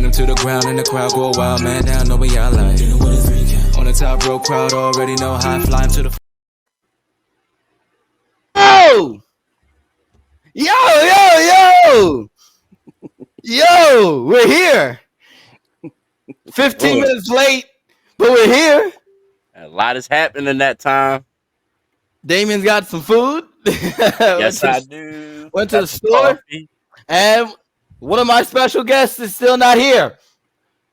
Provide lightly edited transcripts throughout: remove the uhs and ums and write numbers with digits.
him to the ground and the crowd go wild, man down, know we out like. On the top row, crowd already know how I fly him to the. Oh! Yo! Yo, we're here. 15 minutes late, but we're here. A lot has happened in that time. Damien's got some food. Yes, I do. Went to the store. Coffee. And one of my special guests is still not here.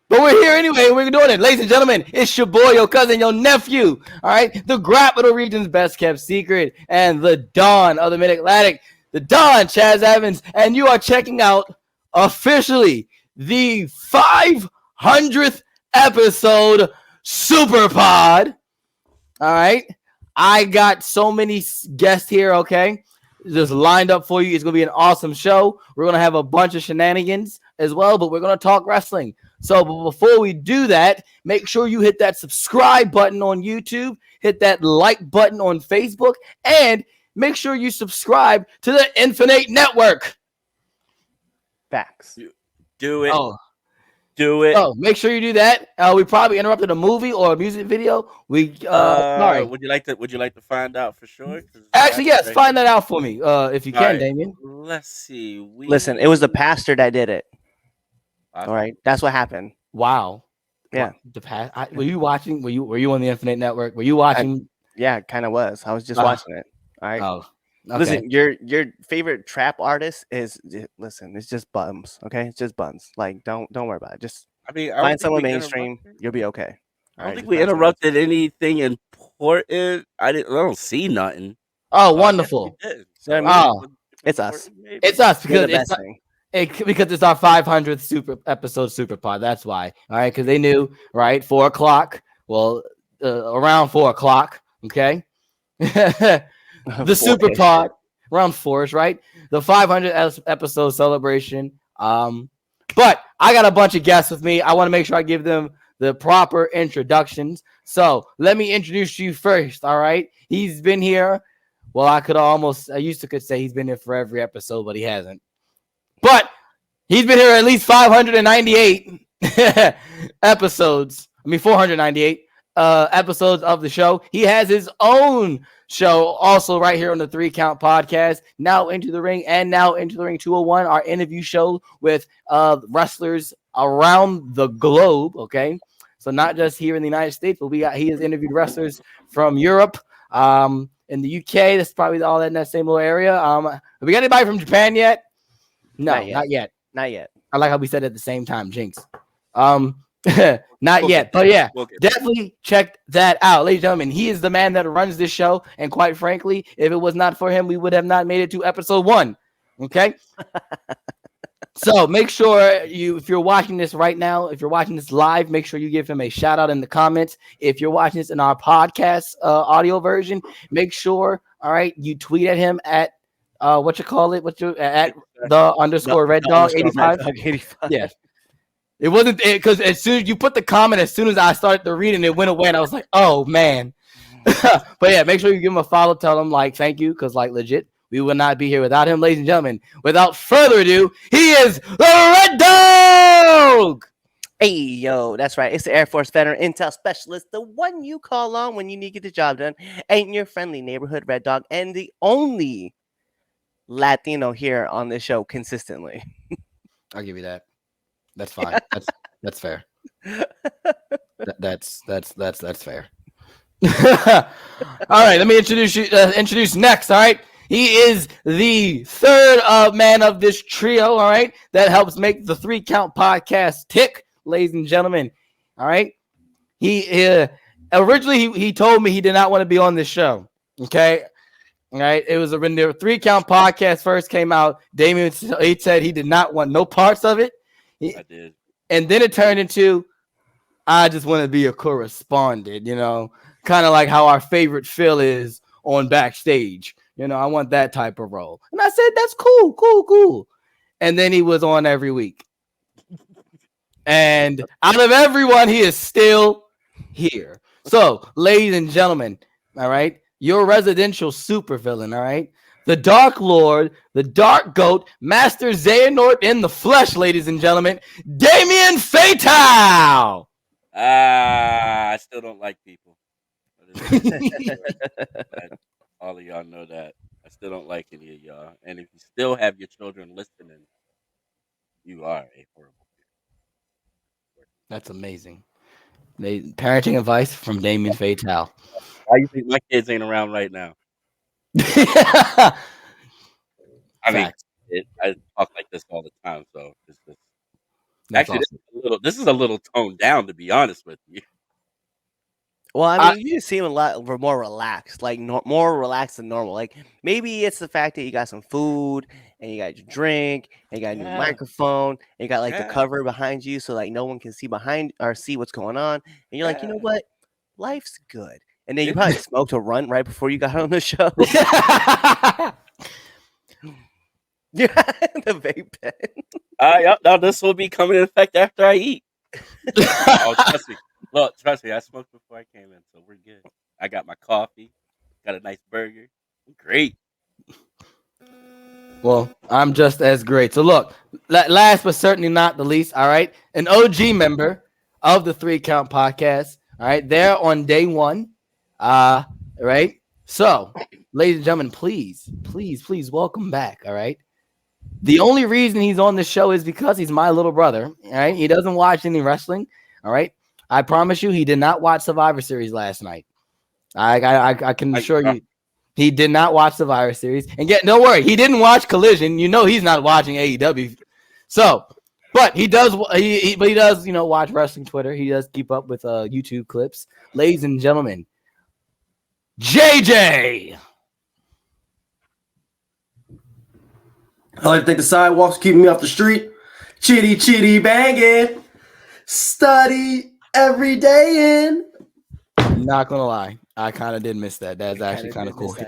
But we're here anyway. We're doing it. Ladies and gentlemen, it's your boy, your cousin, your nephew. All right. The Capital Region's best kept secret and the Don of the Mid-Atlantic, the Don, Chaz Evans. And you are checking out officially the 500th episode Super Pod. All right. I got so many guests here. Okay. Just lined up for you. It's going to be an awesome show. We're going to have a bunch of shenanigans as well, but we're going to talk wrestling. So but before we do that, make sure you hit that subscribe button on YouTube, hit that like button on Facebook, and make sure you subscribe to the Infinite Network. Facts. Do it. Oh. Do it. Oh, make sure you do that. We probably interrupted a movie or a music video. Sorry. Would you like to find out for sure? Actually, yes, find that out for me, if you can, right. Damien. Let's see. Listen, it was the pastor that did it. All right, that's what happened. Wow. Yeah. Were you watching? Were you on the Infinite Network? Were you watching? Yeah, it kind of was. I was just watching it. All right. Oh. Okay. Listen, your favorite trap artist is it's just bums. Okay, it's just buns. Like, don't worry about it. Just find someone mainstream. You'll be okay. I don't think we interrupted anything important. I don't see nothing. Oh, wonderful. It's us. It's us because it's our 500th episode Super Pod. That's why. All right, because they knew, right? 4 o'clock. Well, around 4 o'clock. Okay. The Super Pod around 4ish, right? The 500th episode celebration. But I got a bunch of guests with me. I want to make sure I give them the proper introductions. So let me introduce you first. All right. He's been here. Well, I could say he's been here for every episode, but he hasn't. But he's been here at least 598 episodes. 498 episodes of the show. He has his own show also right here on the 3 Count Podcast, Now Into the Ring and Now Into the Ring 201, our interview show with wrestlers around the globe. Okay. So not just here in the United States, but he has interviewed wrestlers from Europe, in the UK. That's probably all in that same little area. Have we got anybody from Japan yet? No, not yet. I like how we said it at the same time. Jinx. Not yet, but yeah, definitely check that out, ladies and gentlemen. He is the man that runs this show, and quite frankly, if it was not for him, we would have not made it to episode 1. Okay. So make sure if you're watching this right now, if you're watching this live, make sure you give him a shout out in the comments. If you're watching this in our podcast audio version, make sure, all right, you tweet at him at at the underscore Red Dog 85. Yeah. It wasn't because as soon as you put the comment, as soon as I started to read it went away, and I was like, oh man. But yeah, make sure you give him a follow, tell him thank you, because legit, we would not be here without him, ladies and gentlemen. Without further ado, he is the Red Dog. Hey, yo, that's right. It's the Air Force veteran intel specialist, the one you call on when you need to get the job done. Ain't your friendly neighborhood Red Dog, and the only Latino here on this show consistently. I'll give you that. That's fine. That's fair. That's fair. All right, let me introduce next. All right, he is the third man of this trio. All right, that helps make the 3 Count Podcast tick, ladies and gentlemen. All right, he originally he told me he did not want to be on this show. Okay. All right, it was when the 3 Count Podcast first came out. Damien, he said he did not want no parts of it. I did. And then it turned into, I just want to be a correspondent, kind of like how our favorite Phil is on Backstage. I want that type of role. And I said, that's cool. And then he was on every week. And out of everyone, he is still here. So, ladies and gentlemen, all right, your residential supervillain, all right, the Dark Lord, the Dark Goat, Master Xehanort in the flesh, ladies and gentlemen, Damien Fatal. I still don't like people. All of y'all know that. I still don't like any of y'all. And if you still have your children listening, you are a horrible person. That's amazing. Parenting advice from Damien Fatal. Why you think my kids ain't around right now? I mean, I talk like this all the time, so it's just actually awesome. This is a little toned down, to be honest with you. Well, I mean, you just seem a lot more relaxed, like more relaxed than normal. Like maybe it's the fact that you got some food and you got your drink and you got a new microphone and you got like the cover behind you, so like no one can see behind or see what's going on. And you're like, you know what, life's good. And then you probably smoked a runt right before you got on the show. Yeah, the vape pen. Yep. Now this will be coming in effect after I eat. Oh, trust me. Look, trust me. I smoked before I came in, so we're good. I got my coffee. Got a nice burger. Great. Well, I'm just as great. So look, last but certainly not the least, all right, an OG member of the 3 Count Podcast. All right, they're on day 1. Right. So, ladies and gentlemen, please welcome back. All right. The only reason he's on the show is because he's my little brother. All right. He doesn't watch any wrestling. All right. I promise you, he did not watch Survivor Series last night. I can assure you, he did not watch Survivor Series. And don't worry, he didn't watch Collision. You know he's not watching AEW. So, but he does. He does. Watch wrestling Twitter. He does keep up with YouTube clips. Ladies and gentlemen, JJ. I like to think the sidewalks keeping me off the street. Chitty chitty banging. Study every day in. Not gonna lie, I kind of did miss that. That's actually kind of cool. So,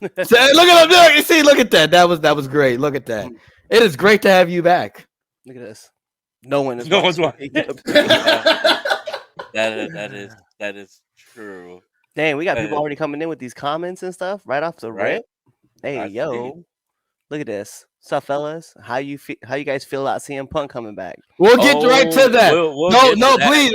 look at him. You see, look at that. That was great. Look at that. It is great to have you back. Look at this. No one's watching. That is true. Dang, we got people already coming in with these comments and stuff right off the rip. Hey, look at this. What's up, fellas? How you guys feel about CM Punk coming back? We'll get right to that. No, please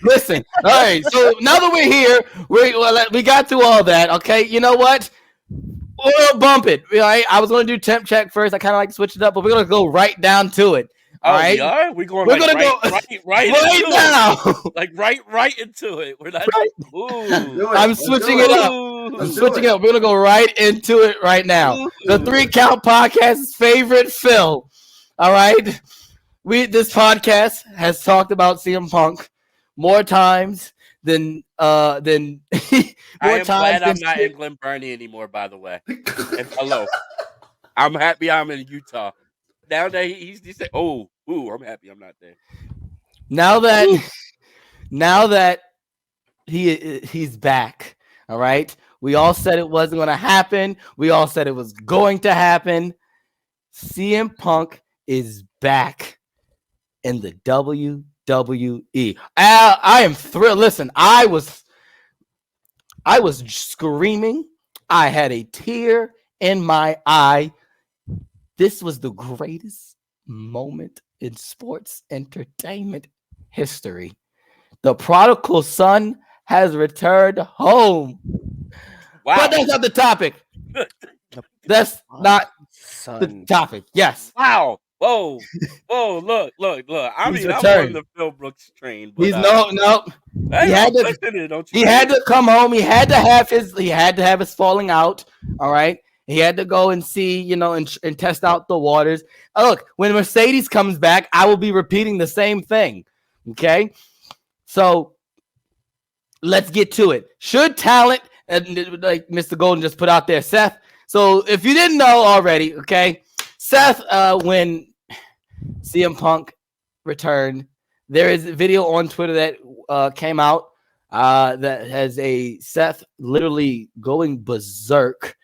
listen. All right, so now that we're here, we got through all that. Okay, you know what? We'll bump it. All right, I was going to do temp check first. I kind of like to switch it up, but we're going to go right down to it. All right, we are. We're going right now. Like right into it. We're not. I'm switching it up. We're gonna go right into it right now. The 3 Count Podcast's favorite Phil. All right, this podcast has talked about CM Punk more times than more times. I am glad I'm not in Glen Burnie anymore. By the way, and hello. I'm happy I'm in Utah. Now that he said, I'm happy I'm not there. Now that he's back, all right. We all said it wasn't going to happen. We all said it was going to happen. CM Punk is back in the WWE. I am thrilled. Listen, I was screaming. I had a tear in my eye. This was the greatest moment in sports entertainment history. The prodigal son has returned home. Wow. But that's not the topic. That's not the topic. Yes. Wow. Whoa. Look. I mean, I'm on the Phil Brooks train. But, he's no. He had to come home. He had to have his falling out. All right. He had to go and see, and test out the waters. Look, when Mercedes comes back, I will be repeating the same thing. Okay. So let's get to it. Should talent, like Mr. Golden just put out there, Seth. So if you didn't know already, okay, Seth, when CM Punk returned, there is a video on Twitter that came out that has a Seth literally going berserk,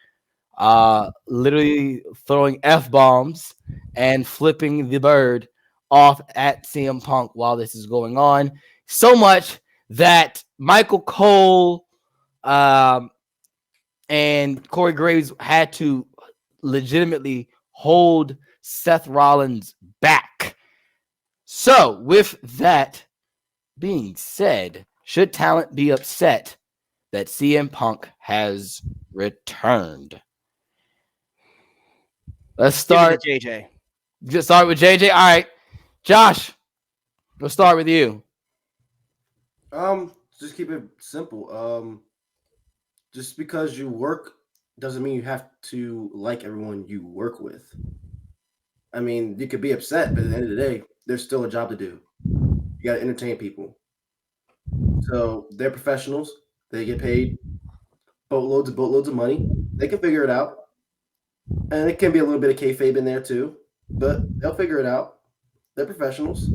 literally throwing F-bombs and flipping the bird off at CM Punk while this is going on. So much that Michael Cole and Corey Graves had to legitimately hold Seth Rollins back. So, with that being said, should talent be upset that CM Punk has returned? Let's start. JJ. Just start with JJ. All right, Josh, we'll start with you. Just keep it simple. Just because you work doesn't mean you have to like everyone you work with. I mean, you could be upset, but at the end of the day, there's still a job to do. You got to entertain people. So they're professionals. They get paid boatloads of money. They can figure it out. And it can be a little bit of kayfabe in there too, but they'll figure it out. They're professionals.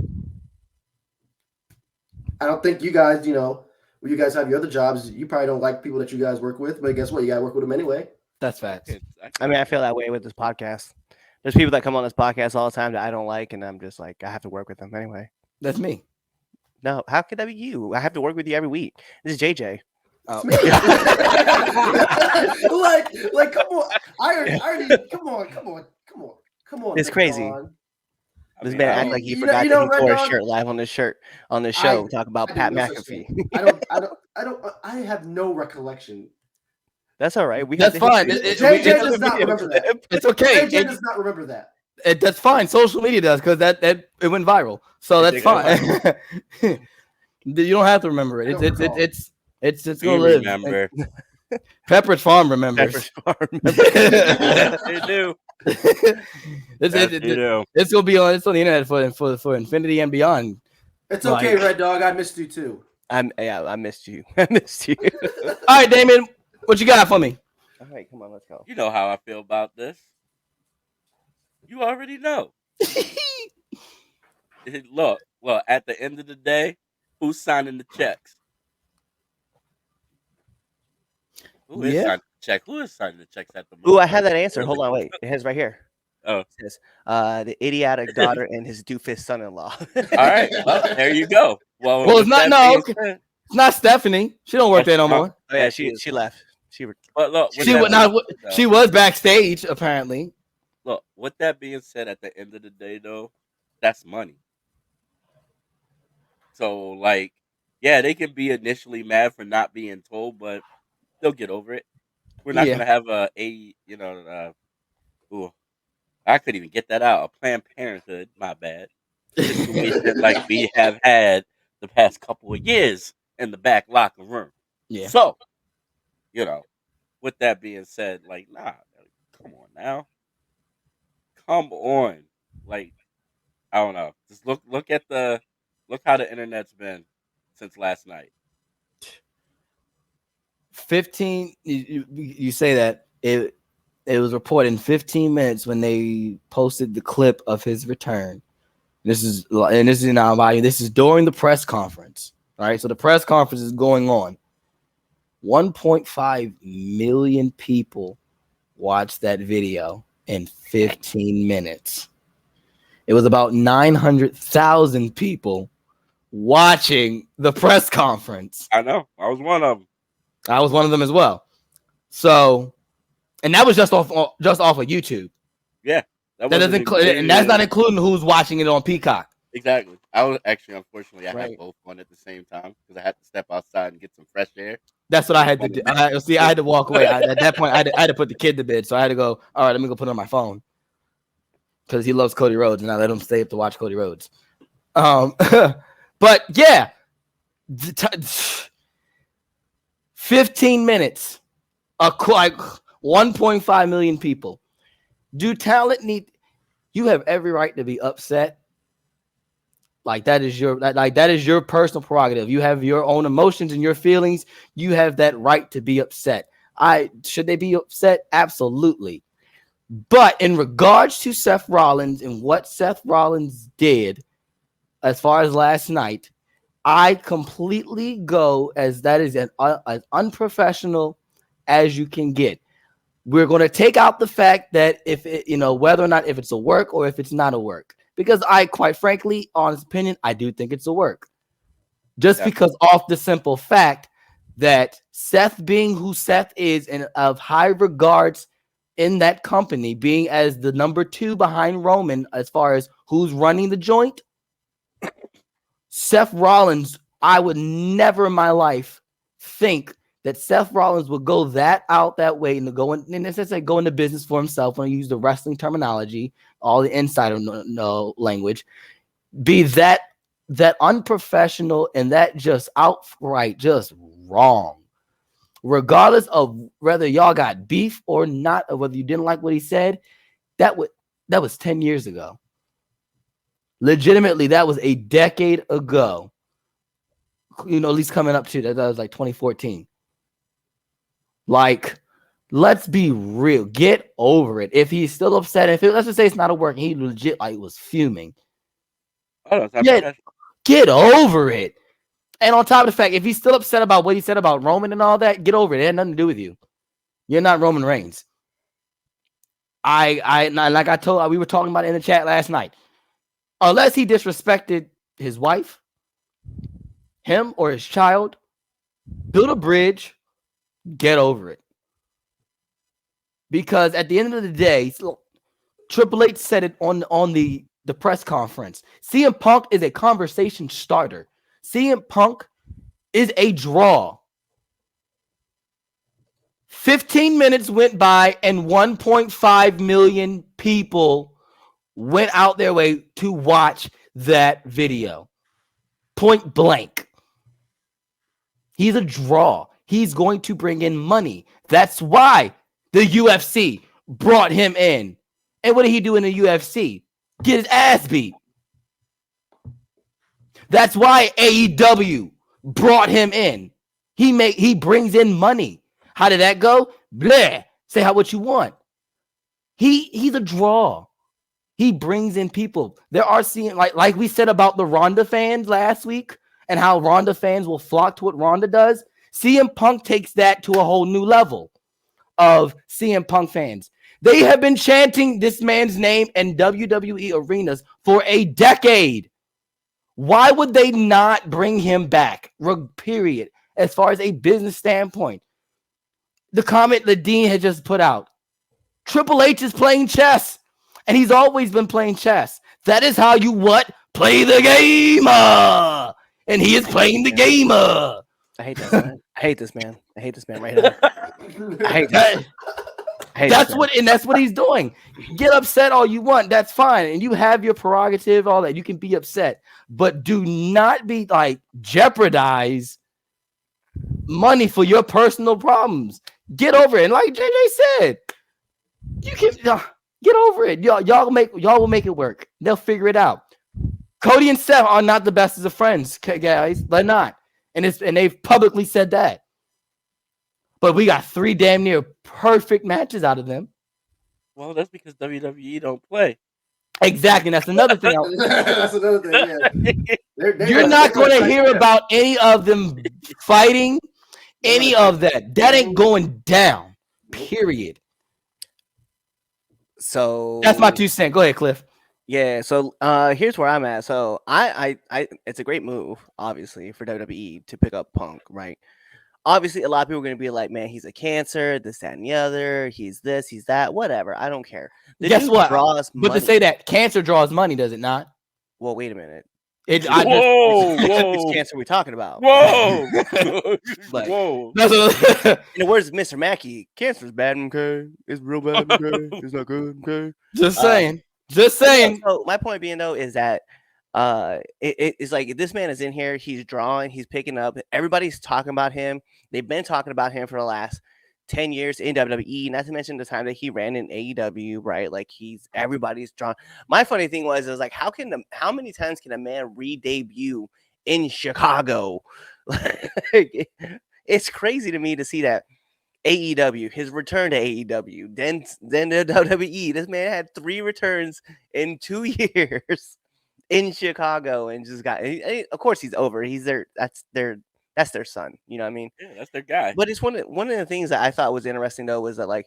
I don't think you guys, when you guys have your other jobs, you probably don't like people that you guys work with, but guess what? You got to work with them anyway. That's facts. I mean, I feel that way with this podcast. There's people that come on this podcast all the time that I don't like, and I'm just like, I have to work with them anyway. That's me. No, how could that be you? I have to work with you every week. This is JJ. Oh. like, come on. I already, come on. It's crazy. On. This man act like he forgot that he wore a shirt live on this show. Talk about Pat McAfee. I have no recollection. That's all right. That's fine. JJ does not remember that. It's okay. JJ does not remember that. That's fine. Social media does because that it went viral. So that's fine. You don't have to remember it. It's gonna live. Remember. Pepperidge Farm remembers. They do. It's gonna be on. It's on the internet for infinity and beyond. It's okay, Red Dog. I missed you too. I missed you. I missed you. All right, Damien, what you got for me? All right, come on, let's go. You know how I feel about this. You already know. Look, well, at the end of the day, who's signing the checks? Who is signing the check? Who is signing the checks at the moment? Ooh, I have that answer. Hold on, wait. It has right here. Oh. It says, the idiotic daughter and his doofus son-in-law. All right. Well, there you go. Well, it's not. No, it's not Stephanie. She don't work there no more. Oh yeah, she left. But look, she was backstage apparently. Look, with that being said, at the end of the day, though, that's money. So, like, yeah, they can be initially mad for not being told, but they'll get over it. We're not gonna have I couldn't even get that out. A Planned Parenthood, my bad. Situation like we have had the past couple of years in the back locker room. Yeah. So, with that being said, like, nah, come on now. Come on. Like, I don't know. Just look how the internet's been since last night. 15 you say that it was reported in 15 minutes when they posted the clip of his return. This is in our volume. This is during the press conference. All right, so the press conference is going on. 1.5 million people watched that video in 15 minutes. It was about 900,000 people watching the press conference. I know. I was one of them. I was one of them as well. So, and that was just off of YouTube. Yeah, that doesn't and that's not including who's watching it on Peacock. Exactly. I was actually, unfortunately, I had both on at the same time because I had to step outside and get some fresh air. That's what I had to do. I had to walk away. At that point, I had to put the kid to bed, so I had to go. All right, let me go put it on my phone because he loves Cody Rhodes, and I let him stay up to watch Cody Rhodes. But yeah, 15 minutes, like 1.5 million people. Do talent need? You have every right to be upset. Like that is your personal prerogative. You have your own emotions and your feelings. You have that right to be upset. Should they be upset? Absolutely. But in regards to Seth Rollins and what Seth Rollins did, as far as last night, I completely go as that is as unprofessional as you can get. We're going to take out the fact that if it, whether or not if it's a work or if it's not a work, because I, quite frankly, honest opinion, I do think it's a work. Just because off the simple fact that Seth being who Seth is and of high regards in that company, being as the number 2 behind Roman as far as who's running the joint, Seth Rollins, I would never in my life think that Seth Rollins would go that way and go into business for himself. When I use the wrestling terminology, all the insider no language, be that unprofessional and that just outright just wrong. Regardless of whether y'all got beef or not, or whether you didn't like what he said, that was 10 years ago. Legitimately, that was a decade ago. At least coming up to that was like 2014. Like, let's be real. Get over it. If he's still upset, let's just say it's not a work, he legit was fuming. Get over it. And on top of the fact, if he's still upset about what he said about Roman and all that, get over it. It had nothing to do with you. You're not Roman Reigns. Like I told, we were talking about it in the chat last night. Unless he disrespected his wife, him or his child, build a bridge, get over it. Because at the end of the day, Triple H said it on the press conference. CM Punk is a conversation starter. CM Punk is a draw. 15 minutes went by and 1.5 million people went out their way to watch that video. Point blank. He's a draw. He's going to bring in money. That's why the UFC brought him in. And what did he do in the UFC? Get his ass beat. That's why AEW brought him in. He brings in money. How did that go? Bleh. Say what you want. He's a draw. He brings in people. There are seeing like we said about the Ronda fans last week and how Ronda fans will flock to what Ronda does. CM Punk takes that to a whole new level of CM Punk fans. They have been chanting this man's name in WWE arenas for a decade. Why would they not bring him back? Period. As far as a business standpoint. The comment that Dean had just put out. Triple H is playing chess. And he's always been playing chess. That is how you play the game. And he is playing the game. I hate that, man. I hate this man. I hate this man right now. I hate that. That's what he's doing. Get upset all you want. That's fine. And you have your prerogative, all that. You can be upset. But do not be jeopardize money for your personal problems. Get over it. And like JJ said, you can get over it. Y'all will make it work. They'll figure it out. Cody and Seth are not the best of friends, guys. They're not. And they've publicly said that. But we got 3 damn near perfect matches out of them. Well, that's because WWE don't play. Exactly. That's another thing. That's another thing. Yeah. You're not going to hear about any of them fighting, any of that. That ain't going down. Period. So that's my 2 cents. Go ahead, Cliff. Yeah. So here's where I'm at. So I it's a great move, obviously, for WWE to pick up Punk, right? Obviously, a lot of people are going to be like, man, he's a cancer, this, that, and the other. He's this, he's that, whatever. I don't care. Guess what? Draws but money. To say that cancer draws money, does it not? Well, wait a minute. Which cancer we talking about? Whoa. But, whoa. in the words of Mr. Mackey, cancer's bad, okay? It's real bad, okay? It's not good, okay? Just saying. Just saying. So my point being, though, is that it's like this man is in here, he's drawing, he's picking up, everybody's talking about him. They've been talking about him for the last 10 years in WWE, not to mention the time that he ran in AEW, right? Like everybody's drawn. My funny thing was like, how many times can a man re-debut in Chicago? It's crazy to me to see that. AEW, his return to AEW, then to WWE. This man had 3 returns in 2 years in Chicago and just got. Of course, he's over. He's there. That's their son. You know what I mean? Yeah, that's their guy. But it's one of the things that I thought was interesting though was that like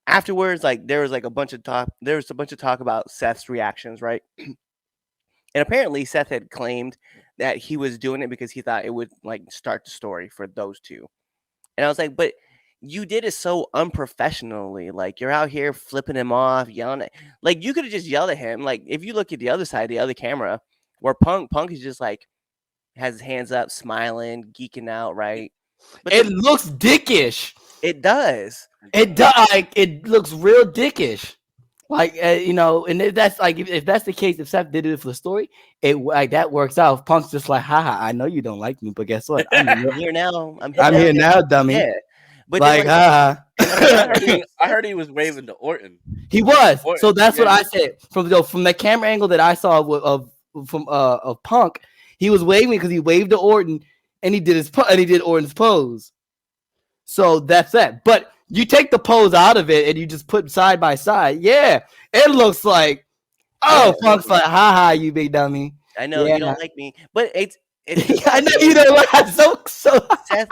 afterwards, like there was a bunch of talk about Seth's reactions, right? And apparently Seth had claimed that he was doing it because he thought it would like start the story for those two. And I was like, but you did it so unprofessionally. Like you're out here flipping him off, yelling at, like you could have just yelled at him. Like if you look at the other side, the other camera, where Punk is just like has his hands up, smiling, geeking out, right? But it looks dickish. It does. It does. Like it looks real dickish. Like you know, and if that's like if that's the case, if Seth did it for the story, it like that works out. Punk's just like, haha, I know you don't like me, but guess what? I'm here now. I'm here now, dummy. Yeah. But like, haha. I heard he was waving to Orton. He was. Orton, so that's what I said from the camera angle that I saw of Punk. He was waving because he waved to Orton and he did Orton's pose. So that's that. But you take the pose out of it and you just put side by side. Yeah, it looks like, Punk's like, haha, you big dummy. I know you don't like me, but it's I know you don't like so. Seth,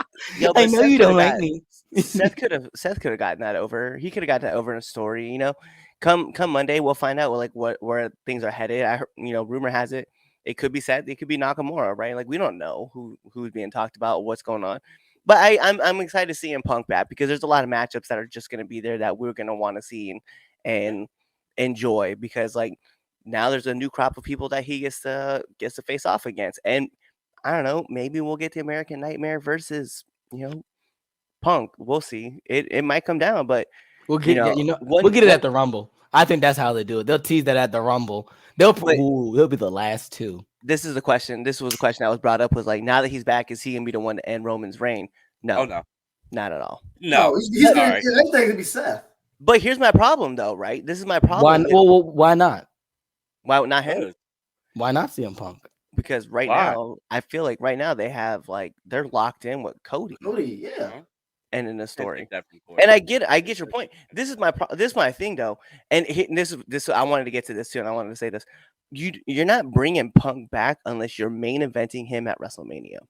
I know you don't like me. Seth could have gotten that over. He could have gotten that over in a story. You know, come Monday, we'll find out where things are headed. Rumor has it could be Seth, it could be Nakamura, right? Like we don't know who's being talked about, what's going on. But I'm excited to see him Punk back because there's a lot of matchups that are just going to be there that we're going to want to see and enjoy because like now there's a new crop of people that he gets to face off against. And I don't know, maybe we'll get the American Nightmare versus, Punk. We'll see. It might come down, but we'll get we'll get it at the Rumble. I think that's how they do it. They'll tease that at the Rumble. They'll be the last two. This is the question. This was a question that was brought up. Was like, now that he's back, is he gonna be the one to end Roman's reign? No, no, not at all. No, he's gonna be Seth. But here's my problem, though. Right? This is my problem. Why not? Why not him? Why not CM Punk? Because now, I feel like right now they have they're locked in with Cody. Yeah. And in the story, and I get your point. This is my thing though, and this I wanted to get to this too, and I wanted to say this: you're not bringing Punk back unless you're main eventing him at WrestleMania,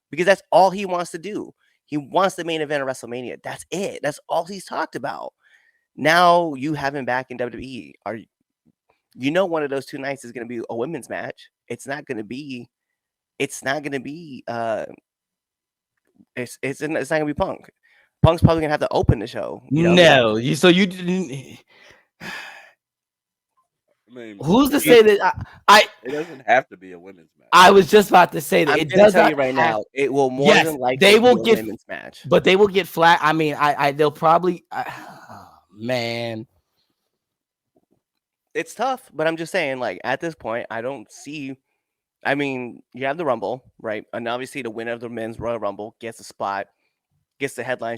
because that's all he wants to do. He wants the main event of WrestleMania. That's it. That's all he's talked about. Now you have him back in WWE. One of those two nights is going to be a women's match. It's not going to be. It's not going to be Punk. Punk's probably gonna have to open the show. No, you didn't. Who's to say that? It doesn't have to be a women's match. I was just about to say that it does. Tell you right now, it will more than likely they will be get a women's match, but they will get flat. I mean, they'll probably. Man, it's tough, but I'm just saying, at this point, I don't see. I mean, you have the Rumble, right? And obviously, the winner of the men's Royal Rumble gets a spot, gets the headline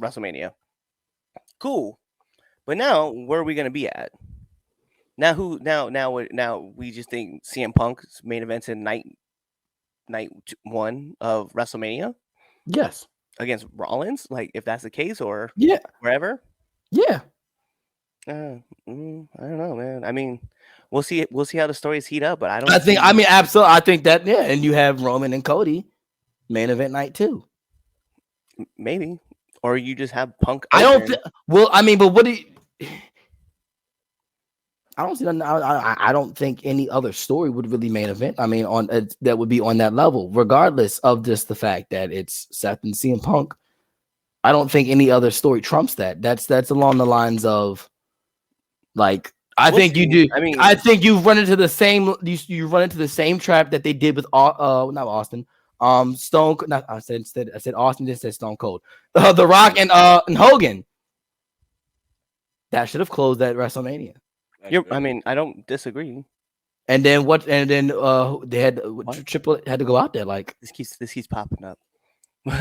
WrestleMania. Cool, but now where are we going to be at? Now we just think CM Punk's main events in night 1 of WrestleMania. Yes, against Rollins, if that's the case, or wherever. Yeah. I don't know, man. I mean. We'll see how the stories heat up, but I don't. Absolutely. I think that and you have Roman and Cody, main event night 2. Maybe, or you just have Punk. I don't. But what do you? I don't see. I don't think any other story would really main event. I mean, that would be on that level, regardless of just the fact that it's Seth and CM Punk. I don't think any other story trumps that. That's along the lines of I think you do. I think you've run into the same. You run into the same trap that they did with not Austin. Stone. Not I said Austin. Just said Stone Cold. The Rock and Hogan. That should have closed at WrestleMania. I don't disagree. And then what? And then they had Triple had to go out there this keeps popping up. No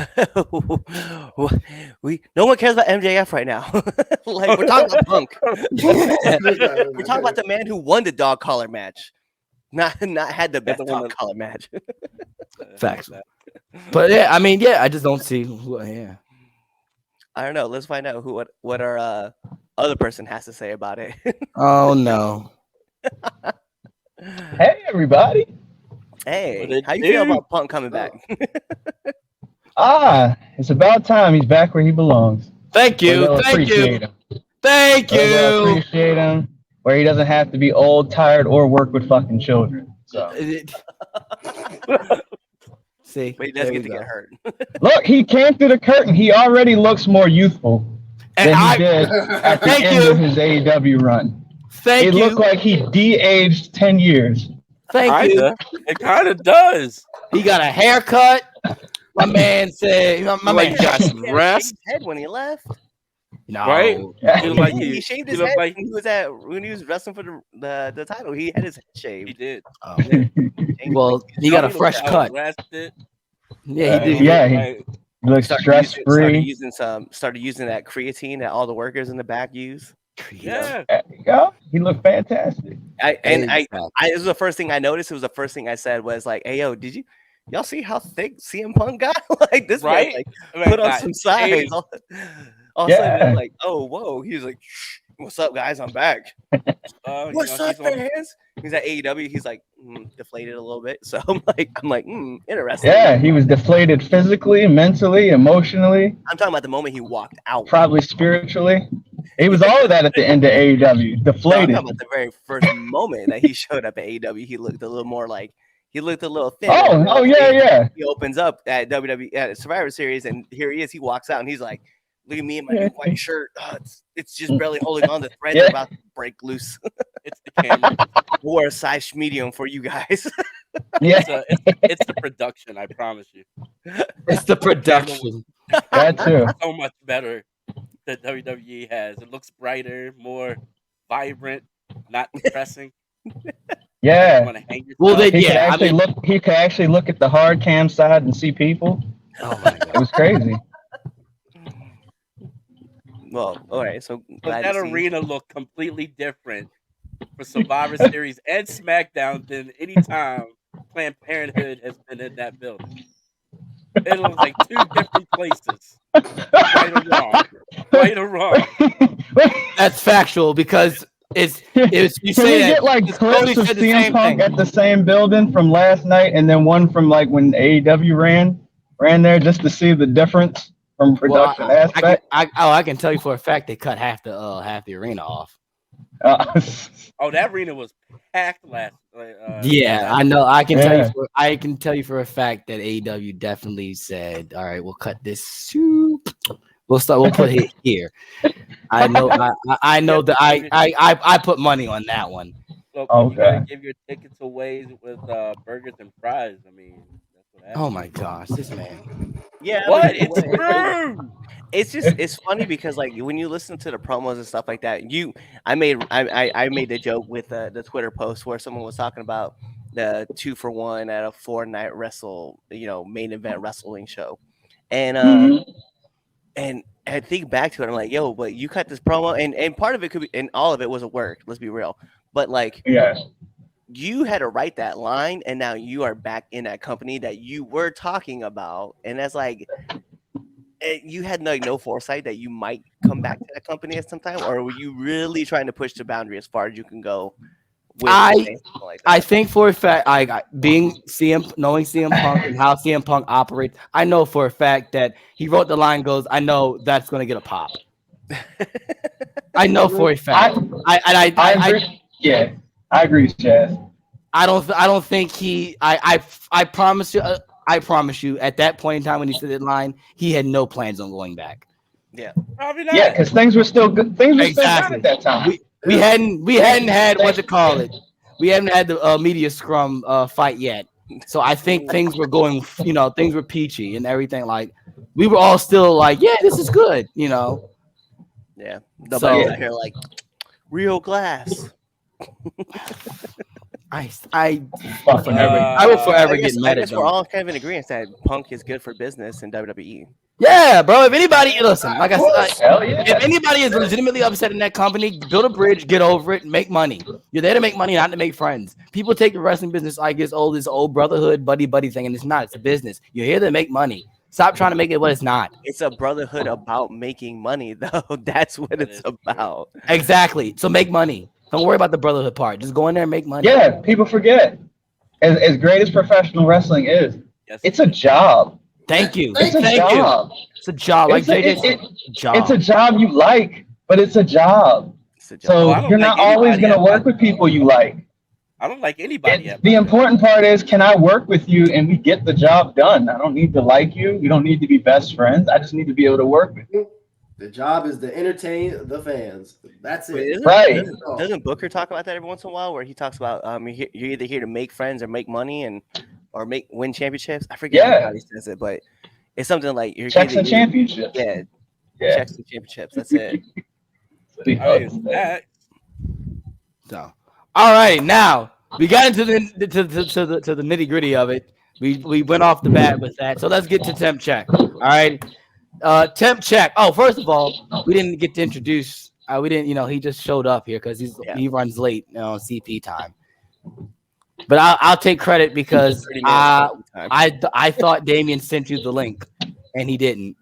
one cares about MJF right now. We're talking about Punk. We're talking about the man who won the dog collar match, not had the best dog collar match. Facts. But I just don't see. I don't know. Let's find out what our other person has to say about it. Oh no. Hey everybody. Hey, how you feel about Punk coming back? It's about time he's back where he belongs. Thank you. Appreciate him. Where he doesn't have to be old, tired, or work with fucking children. So See, But he does there get we to go. get hurt. Look, he came through the curtain. He already looks more youthful And than he I did at the Thank end you. of his AEW run. thank It you, looked like he de-aged 10 years. thank you. It kind of does. He got a haircut. My man said, my Like man he got just some He had a rest, shaved head when he left. no. right? Yeah. He looked like He he shaved he his looked head like when he was wrestling for the title. He had his head he shaved. did. Oh. Changed Well, he got a fresh Well cut. rested. Yeah, he did. Yeah, he Like, looks stress-free. Started using that creatine that all the workers in the back use. yeah. Yeah, he looked fantastic. Exactly. This was the first thing I noticed. It was the first thing I said was like, "Hey, yo, did y'all see how thick CM Punk got? Like this Right? man, like Man put on got some size." shaved. All of a sudden, Yeah. I'm like, "Oh, whoa!" He was like, "What's up, guys? I'm back." What's up, fans? He's at AEW. He's like deflated a little bit. So I'm like, interesting. Yeah, he was deflated physically, mentally, emotionally, I'm talking about the moment he walked out. probably spiritually. He was all of that at the end of AEW, No, I'm deflated. talking about the very first moment that he showed up at AEW. He looked a little more like he looked a little thin. Yeah. He opens up at WWE at Survivor Series, and here he is. He walks out, and he's like, "Look at me in my new white shirt. It's just barely holding on. The threads are about to break loose. It's the camera. Or a size medium for you guys." Yeah, It's the production. I promise you. It's the production. that too. So much better that WWE has. It looks brighter, more vibrant, not depressing. Yeah. You want to hang yourself. Well, they He could yeah. I actually mean, look. He could actually look at the hard cam side and see people. oh my god. It was crazy. Well, all right. So But glad that to see. arena looked completely different for Survivor Series and SmackDown than any time Planned Parenthood has been in that building. It looks like two different places. Right or wrong. Right or wrong. That's factual because it's Can you we say that get like because Cody clips of said the CM same Punk thing. at the same building from last night, and then one from like when AEW ran there, just to see the difference from production aspect? I can tell you for a fact they cut half the arena off. Oh, that arena was packed last. Yeah, I know. I can tell you for a fact that AEW definitely said, "All right, we'll cut this. We'll put it here." I know. I know that I put money on that one. Well, Okay. you gotta give your tickets away with burgers and fries. I mean, that's what happens. Oh my gosh, this man. Yeah, What? but It's true. it's funny because like when you listen to the promos and stuff like that, I made the joke with the Twitter post where someone was talking about the 2-for-1 at a 4-night main event wrestling show, and and I think back to it, I'm like, yo, but you cut this promo, and part of it could be, and all of it was a work. Let's be real, but like, Yes. you had to write that line, and now you are back in that company that you were talking about, and that's like. You had no foresight that you might come back to that company at some time, or were you really trying to push the boundary as far as you can go? I think for a fact, knowing CM Punk and how CM Punk operates, I know for a fact that he wrote the line goes, I know that's going to get a pop. I know for a fact. I agree. Yeah, I agree, Chaz. I don't think he. I promise you. I promise you. At that point in time when he said that line, he had no plans on going back. Yeah, Probably not. Yeah, because things were still good. Things were Exactly. still good at that time. We hadn't had what to call it. We haven't had the media scrum fight yet. So I think things were going. Things were peachy and everything. Like we were all still like, yeah, this is good. Yeah. So- Out here like real glass. I will forever get mad I at guess them. we're all kind of in agreement that Punk is good for business in WWE. Yeah, bro. If anybody, listen, like I said, Hell yeah. if anybody is legitimately upset in that company, build a bridge, get over it, make money. You're there to make money, not to make friends. People take the wrestling business like it's this old brotherhood, buddy thing, and it's not. It's a business. You're here to make money. Stop trying to make it what it's not. It's a brotherhood about making money, though. That's what it's about. Exactly. So make money. Don't worry about the brotherhood part. Just go in there and make money. Yeah, people forget. As great as professional wrestling is, Yes. it's a job. Thank you. It's a Thank job. you. It's a job. Like It's a- JJ said, job. It's a job you like, but it's a job. It's a job. So I don't you're like not always anybody going to at work my with people you like. I don't like anybody. The important part is, can I work with you and we get the job done? I don't need to like you. You don't need to be best friends. I just need to be able to work with you. The job is to entertain the fans. That's it. Right. Doesn't Booker talk about that every once in a while, where he talks about you're either here to make friends or make money or win championships? I forget how he says it, but it's something like you're checks and championships. Yeah, checks and championships. That's it. So, all right, now we got into the nitty gritty of it. We went off the bat with that, so let's get to temp check. All right, temp check. Oh, first of all, we didn't get to introduce. We didn't, he just showed up here because he runs late on CP time. But I'll take credit because I thought Damien sent you the link and he didn't.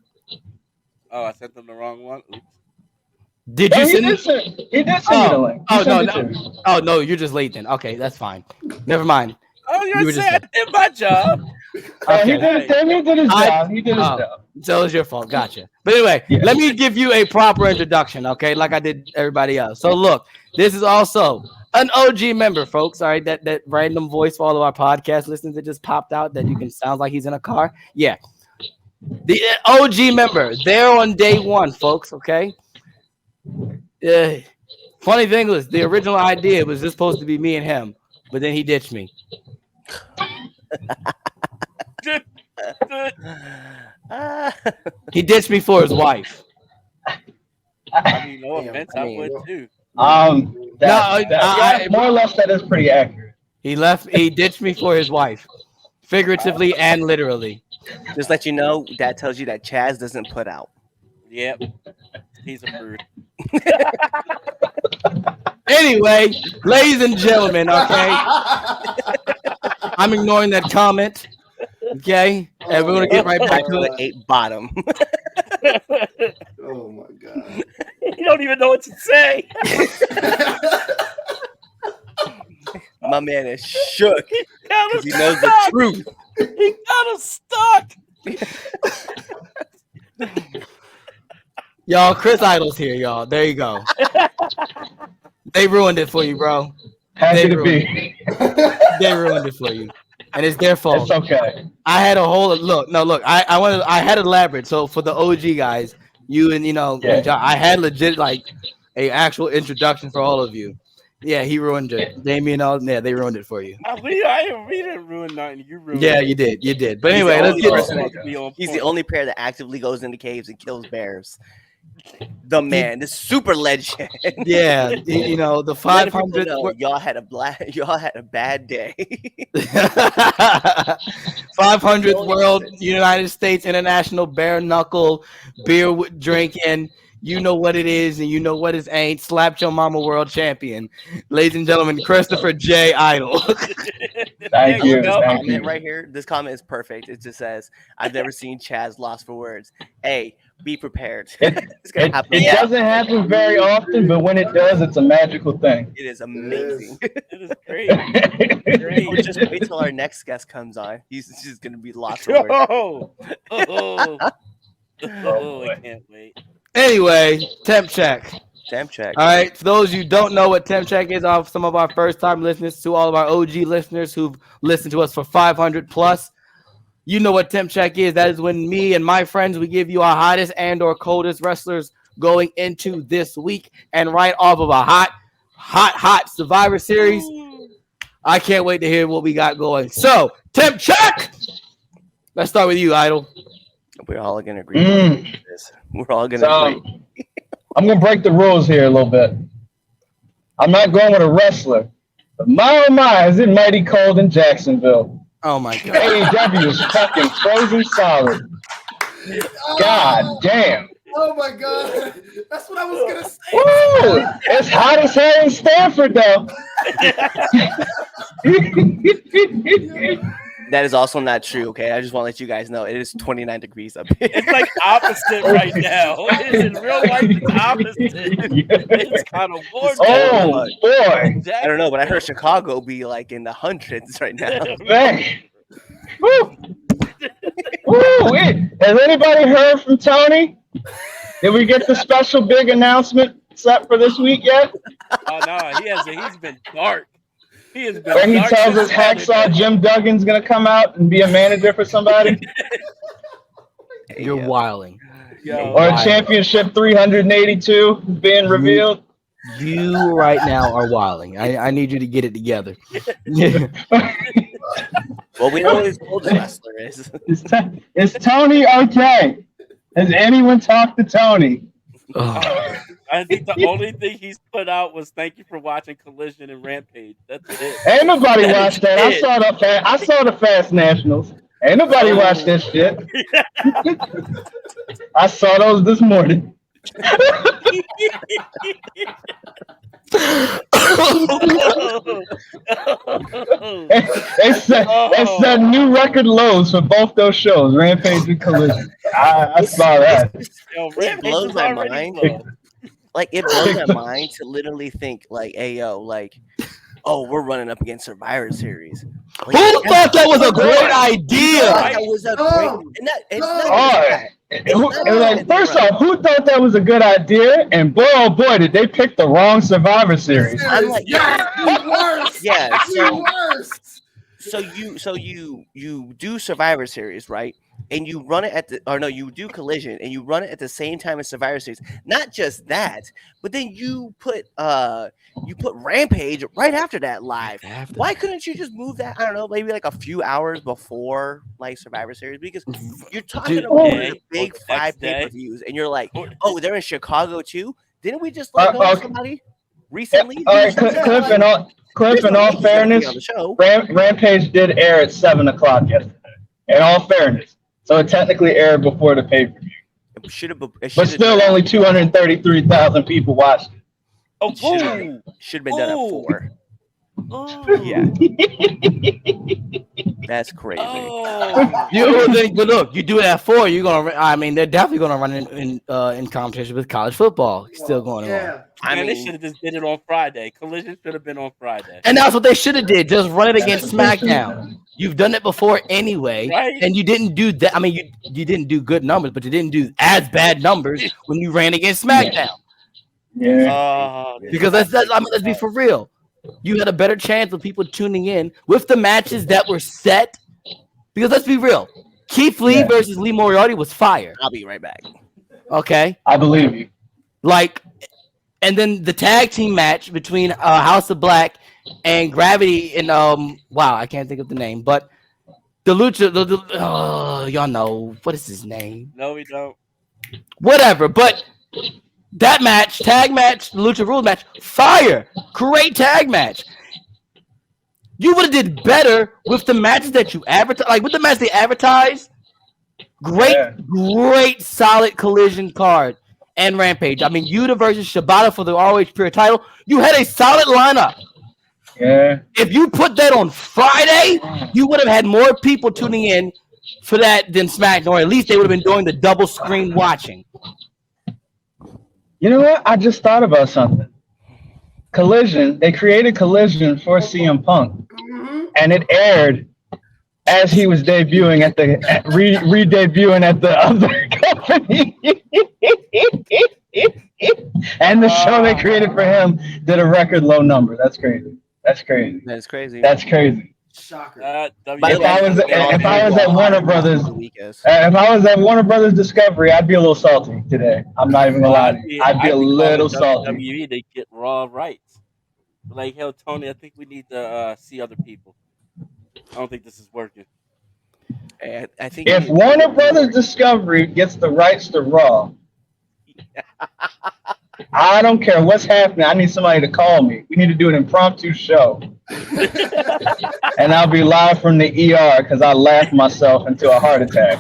Oh, I sent them the wrong one. Oops. Did you send it? He did send you the link. No, you're just late then. Okay, that's fine. Never mind. Oh, you were saying I did my job. Okay. Damien did his job. He did his job. So it was your fault. Gotcha. But anyway, let me give you a proper introduction, okay? Like I did everybody else. So look, this is also an OG member, folks. All right, that random voice for all of our podcast listeners that just popped out that you can sound like he's in a car. Yeah. The OG member, there on day one, folks, okay? Funny thing was, the original idea was just supposed to be me and him, but then he ditched me. He ditched me for his wife. I mean, no offense, I would too. More or less, that is pretty accurate. He ditched me for his wife, figuratively and literally. Just let you know, that tells you that Chaz doesn't put out. Yep, he's a bird. Anyway, ladies and gentlemen, okay, I'm ignoring that comment. Okay, and we're gonna get right back to it. 8 bottom. Oh my god! You don't even know what to say. My man is shook. He knows the truth. He got us stuck. Y'all, Chris Idol's here, y'all. There you go. They ruined it for you, bro. Happy to be. They ruined it for you, and it's their fault. It's okay. I had a whole look. No, look. I had elaborate. So for the OG guys, you and I had legit like a actual introduction for all of you. Yeah, he ruined it. Damien, they ruined it for you. We didn't ruin nothing. You ruined. Yeah, it. you did. You did. But anyway, let's get. He's the only player that actively goes into caves and kills bears. The man, this super legend. Yeah, the 500th. Y'all had a bad day. 500th World United States International Bare Knuckle Beer Drinking. You know what it is, and you know what it ain't. Slapped your mama world champion, ladies and gentlemen. Christopher J. Idol. Thank you. Thank you. Right here, this comment is perfect. It just says, "I've never seen Chaz lost for words." Hey, be prepared. It's gonna happen. It doesn't happen very often, but when it does, it's a magical thing. It is amazing. It is great. Great. Just wait till our next guest comes on. He's just gonna be lost for words. I can't wait. Anyway, temp check. Temp check. All right. For those who don't know what temp check is, off some of our first-time listeners, to all of our OG listeners who've listened to us for 500 plus, you know what temp check is. That is when me and my friends, we give you our hottest and/or coldest wrestlers going into this week, and right off of a hot Survivor Series. I can't wait to hear what we got going. So, temp check. Let's start with you, Idol. We're all gonna agree. On this. We're all gonna agree. I'm gonna break the rules here a little bit. I'm not going with a wrestler, but my oh my, is it mighty cold in Jacksonville? Oh my god. AEW is fucking frozen solid. God damn. Oh my god, that's what I was gonna say. Woo! It's hot as hell in Stanford, though. That is also not true, okay? I just want to let you guys know it is 29 degrees up here. It's like opposite right now. It is in real life, it's opposite. It's kind of warm. Oh, boy. I don't know, but I heard Chicago be like in the hundreds right now. Man. Woo. Woo. Has anybody heard from Tony? Did we get the special big announcement set for this week yet? Oh, no, he's been dark. He has been Where he dark tells us since Saturday. Hacksaw Jim Duggan's He has been where he dark tells since us Hacksaw Saturday. Jim Duggan's gonna come out and be a manager for somebody, You're Yeah. wilding. Yo, or a championship 382 being revealed. You right now are wilding. I need you to get it together. Well, we know who his old wrestler is. Is Tony okay? Has anyone talked to Tony? I think the only thing he's put out was "Thank you for watching Collision and Rampage." That's it. Ain't nobody That watched is that. it. I saw the Fast Nationals. Ain't nobody watched that shit. I saw those this morning. They set new record lows for both those shows, Rampage and Collision. I saw that. Yo, It Rampage blows is my already mind. low. Like, it blows my mind to literally think, like, hey, yo, like, oh, we're running up against Survivor Series. Like, Who thought that was a great idea? That was a great. First off, who thought that was a good idea? And boy, oh boy, did they pick the wrong Survivor Series. I'm like, worse. yeah. So So you do Survivor Series, right? And you run it you do Collision and you run it at the same time as Survivor Series. Not just that, but then you put Rampage right after that live. Why couldn't you just move that? I don't know, maybe like a few hours before like Survivor Series, because you're talking about the big 5 pay-per-views and you're like, oh, they're in Chicago too. Didn't we just let go of somebody recently? Cliff, in all fairness, Rampage did air at 7 o'clock yesterday. In all fairness, so it technically aired before the pay-per-view. But still, only 233,000 people watched it. Oh, should have been done at 4. Yeah, that's crazy. But look, you do it at 4. You're gonna. I mean, they're definitely gonna run in competition with college football still going on. I mean, they should have just did it on Friday. Collision should have been on Friday. And that's what they should have did. Just run it against SmackDown. You've done it before anyway, right? And you didn't do that. I mean, you didn't do good numbers, but you didn't do as bad numbers when you ran against SmackDown. Yeah. Because let's be for real. You had a better chance of people tuning in with the matches that were set. Because let's be real, Keith Lee versus Lee Moriarty was fire. I'll be right back. Okay, I believe you. And then the tag team match between House of Black and Gravity and I can't think of the name, but the Lucha, y'all know what is his name? No, we don't. Whatever, but that match, tag match, the Lucha Rules match, fire, great tag match. You would have did better with the matches that you advertise, like with the match they advertised. Great, solid Collision card. And Rampage. I mean, Yuta versus Shibata for the ROH Pure title. You had a solid lineup. Yeah. If you put that on Friday, you would have had more people tuning in for that than SmackDown, or at least they would have been doing the double screen watching. You know what? I just thought about something. Collision. They created Collision for CM Punk, and it aired as he was debuting at the re-debuting at the other company. And the show they created for him did a record low number. That's crazy. That is crazy. That's crazy. Shocker. If I was at Warner Brothers, if I was at Warner Brothers Discovery, I'd be a little salty today. I'm not even gonna lie to you. I'd be a little salty. WWE, they get Raw rights. Like, hell, Tony, I think we need to see other people. I don't think this is working. I think if Warner Brothers Discovery gets the rights to Raw, I don't care what's happening. I need somebody to call me. We need to do an impromptu show. And I'll be live from the ER because I laughed myself into a heart attack.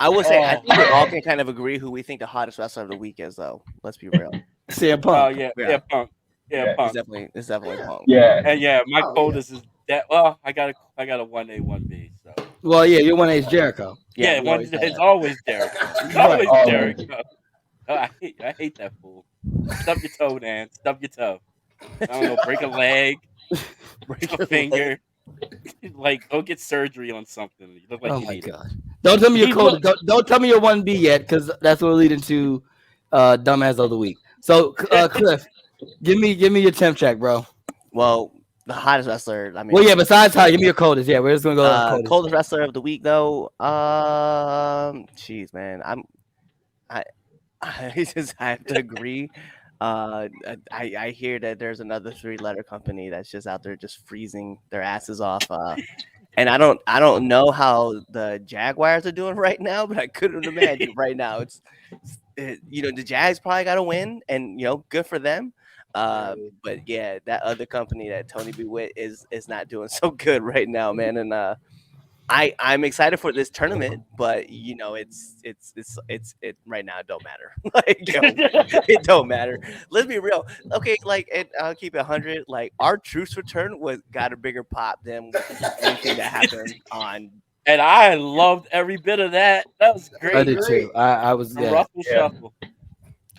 I will say, I think we all can kind of agree who we think the hottest wrestler of the week is, though. Let's be real. CM Punk. Yeah, Punk. Yeah, Punk. It's definitely Punk. Yeah. And my coldest is that. Well, I got a 1A, 1B. So. Well, yeah, your 1A is Jericho. Yeah, it's always Jericho. It's always Jericho. Oh, I hate that fool. Stub your toe, Dan. Stub your toe. I don't know. Break a leg. Break a finger. Like, go get surgery on something. You look like you need it. Don't tell me you're cold. Don't tell me you're 1B yet, because that's what will lead into dumbass of the week. So, Cliff, give me your temp check, bro. Well, the hottest wrestler. I mean, Well, yeah. Besides how, give me your coldest. Yeah, we're just gonna go coldest. coldest wrestler of the week, though. Jeez, man, I just have to agree. I hear that there's another 3-letter company that's just out there just freezing their asses off. And I don't know how the Jaguars are doing right now, but I couldn't imagine right now. The Jags probably got to win, and good for them. But yeah, that other company that Tony B. Witt is not doing so good right now, man. And I'm excited for this tournament, but it right now. It don't matter. It don't matter. Let's be real. Okay, I'll keep it 100. Like, our Truth's return got a bigger pop than anything that happened on. And I loved every bit of that. That was great. I did too. I was Ruffle shuffle.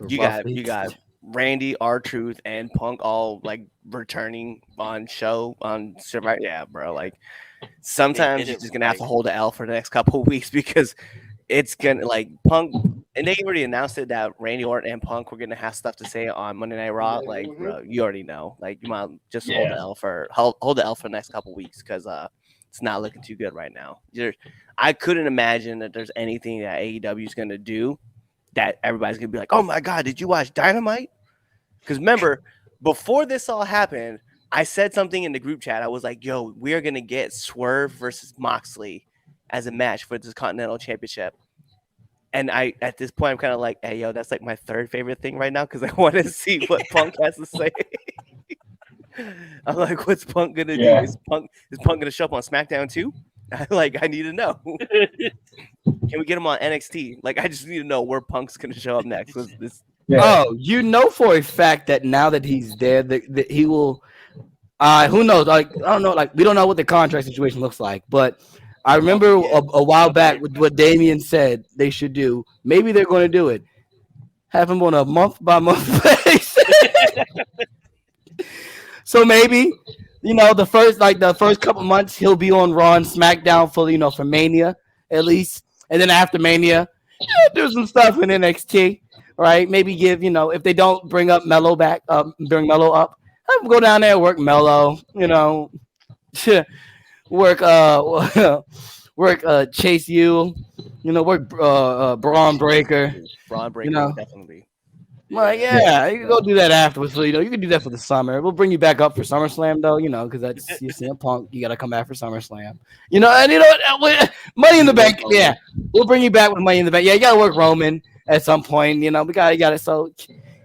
You got Randy, R-Truth, and Punk all returning on show on Survivor. Yeah, bro. Sometimes you're just gonna have to hold the L for the next couple of weeks because it's gonna Punk, and they already announced it that Randy Orton and Punk were gonna have stuff to say on Monday Night Raw. Bro, you already know. You might just hold the L for the next couple of weeks because it's not looking too good right now. I couldn't imagine that there's anything that AEW is gonna do that everybody's gonna be like, "Oh my god, did you watch Dynamite?" Because remember, before this all happened, I said something in the group chat. I was like, "Yo, we are gonna get Swerve versus Moxley as a match for this Continental Championship." And at this point, I'm kind of like, "Hey, yo, that's my third favorite thing right now because I want to see what Punk has to say." I'm like, "What's Punk gonna do? Is Punk gonna show up on SmackDown too?" I need to know. Can we get him on NXT? I just need to know where Punk's gonna show up next. Oh, for a fact that now that he's there, that he will. Who knows? I don't know. We don't know what the contract situation looks like, but I remember a while back with what Damien said they should do. Maybe they're going to do it. Have him on a month by month basis. So maybe, the first couple months he'll be on Raw and SmackDown for Mania at least, and then after Mania, do some stuff in NXT, right? Maybe give if they don't bring up Mello back, bring Mello up. Have him go down there, work Mello, work Chase U, work Braun Breaker. Braun Breaker, definitely. You can go do that afterwards. So, you can do that for the summer. We'll bring you back up for SummerSlam, though, because that's you see a Punk. You got to come back for SummerSlam. Money in the Bank. Yeah, we'll bring you back with Money in the Bank. Yeah, you got to work Roman at some point. We got it. So,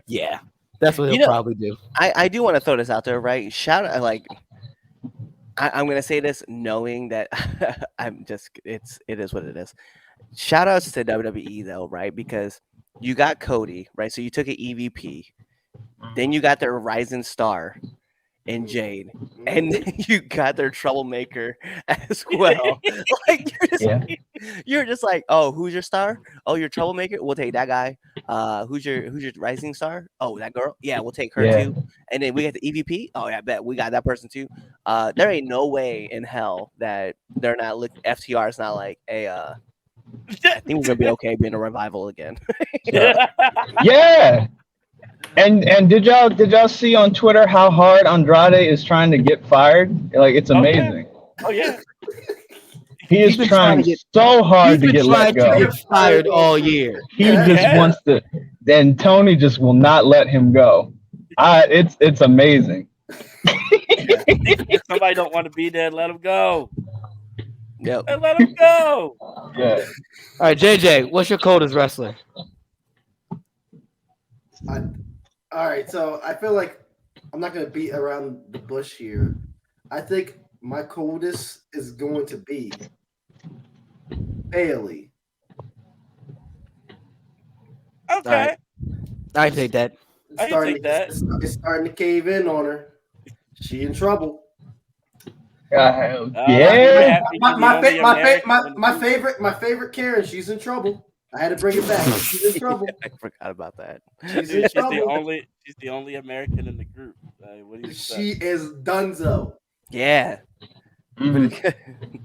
yeah. That's what he'll probably do. I do want to throw this out there, right? Shout out, I'm gonna say this knowing that it is what it is. Shout outs to WWE though, right? Because you got Cody, right? So you took an EVP, then you got their rising star in Jade, and then you got their troublemaker as well. You're just like, oh, who's your star? Oh, your troublemaker. We'll take that guy. Who's your rising star? Oh, that girl. Yeah, we'll take her too. And then we got the EVP. Oh, yeah, I bet we got that person too. There ain't no way in hell that they're not looking. FTR is not like, hey, I think we're gonna be okay being a revival again. Yeah. And did y'all see on Twitter how hard Andrade is trying to get fired? It's amazing. Oh yeah. He is trying so hard to get let go. He's been fired all year. He just wants to. Then Tony just will not let him go. It's amazing. If somebody don't want to be there, let him go. Yep. And let him go. Yeah. All right, JJ, what's your coldest wrestler? All right, so I feel like I'm not going to beat around the bush here. I think my coldest is going to be Bailey. Okay. I take that. It's starting to cave in on her. She in trouble. Yeah. My favorite Karen. She's in trouble. I had to bring it back. She's in trouble. I forgot about that. She's in trouble. She's the only American in the group. What do you She is donezo. Yeah. Mm-hmm.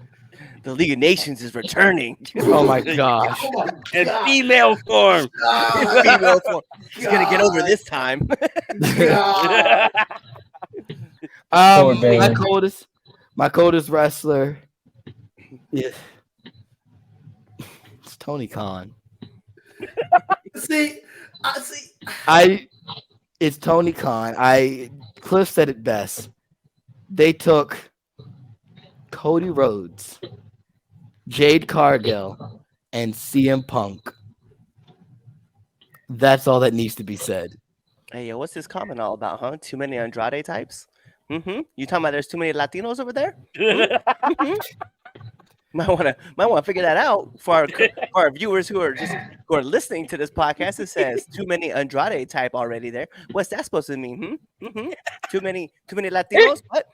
The League of Nations is returning. Oh my gosh. Oh my In God. female form. Female form. He's gonna get over this time. God. Poor baby. My coldest wrestler. Yeah. It's Tony Khan. See. It's Tony Khan. Cliff said it best. They took Cody Rhodes, Jade Cargill, and CM Punk. That's all that needs to be said. Hey, yo, what's this comment all about, huh? Too many Andrade types? Mm-hmm. You talking about there's too many Latinos over there? Mm-hmm. Might want to figure that out for our viewers who are listening to this podcast. It says too many Andrade type already there. What's that supposed to mean? Mm-hmm. Too many Latinos? What?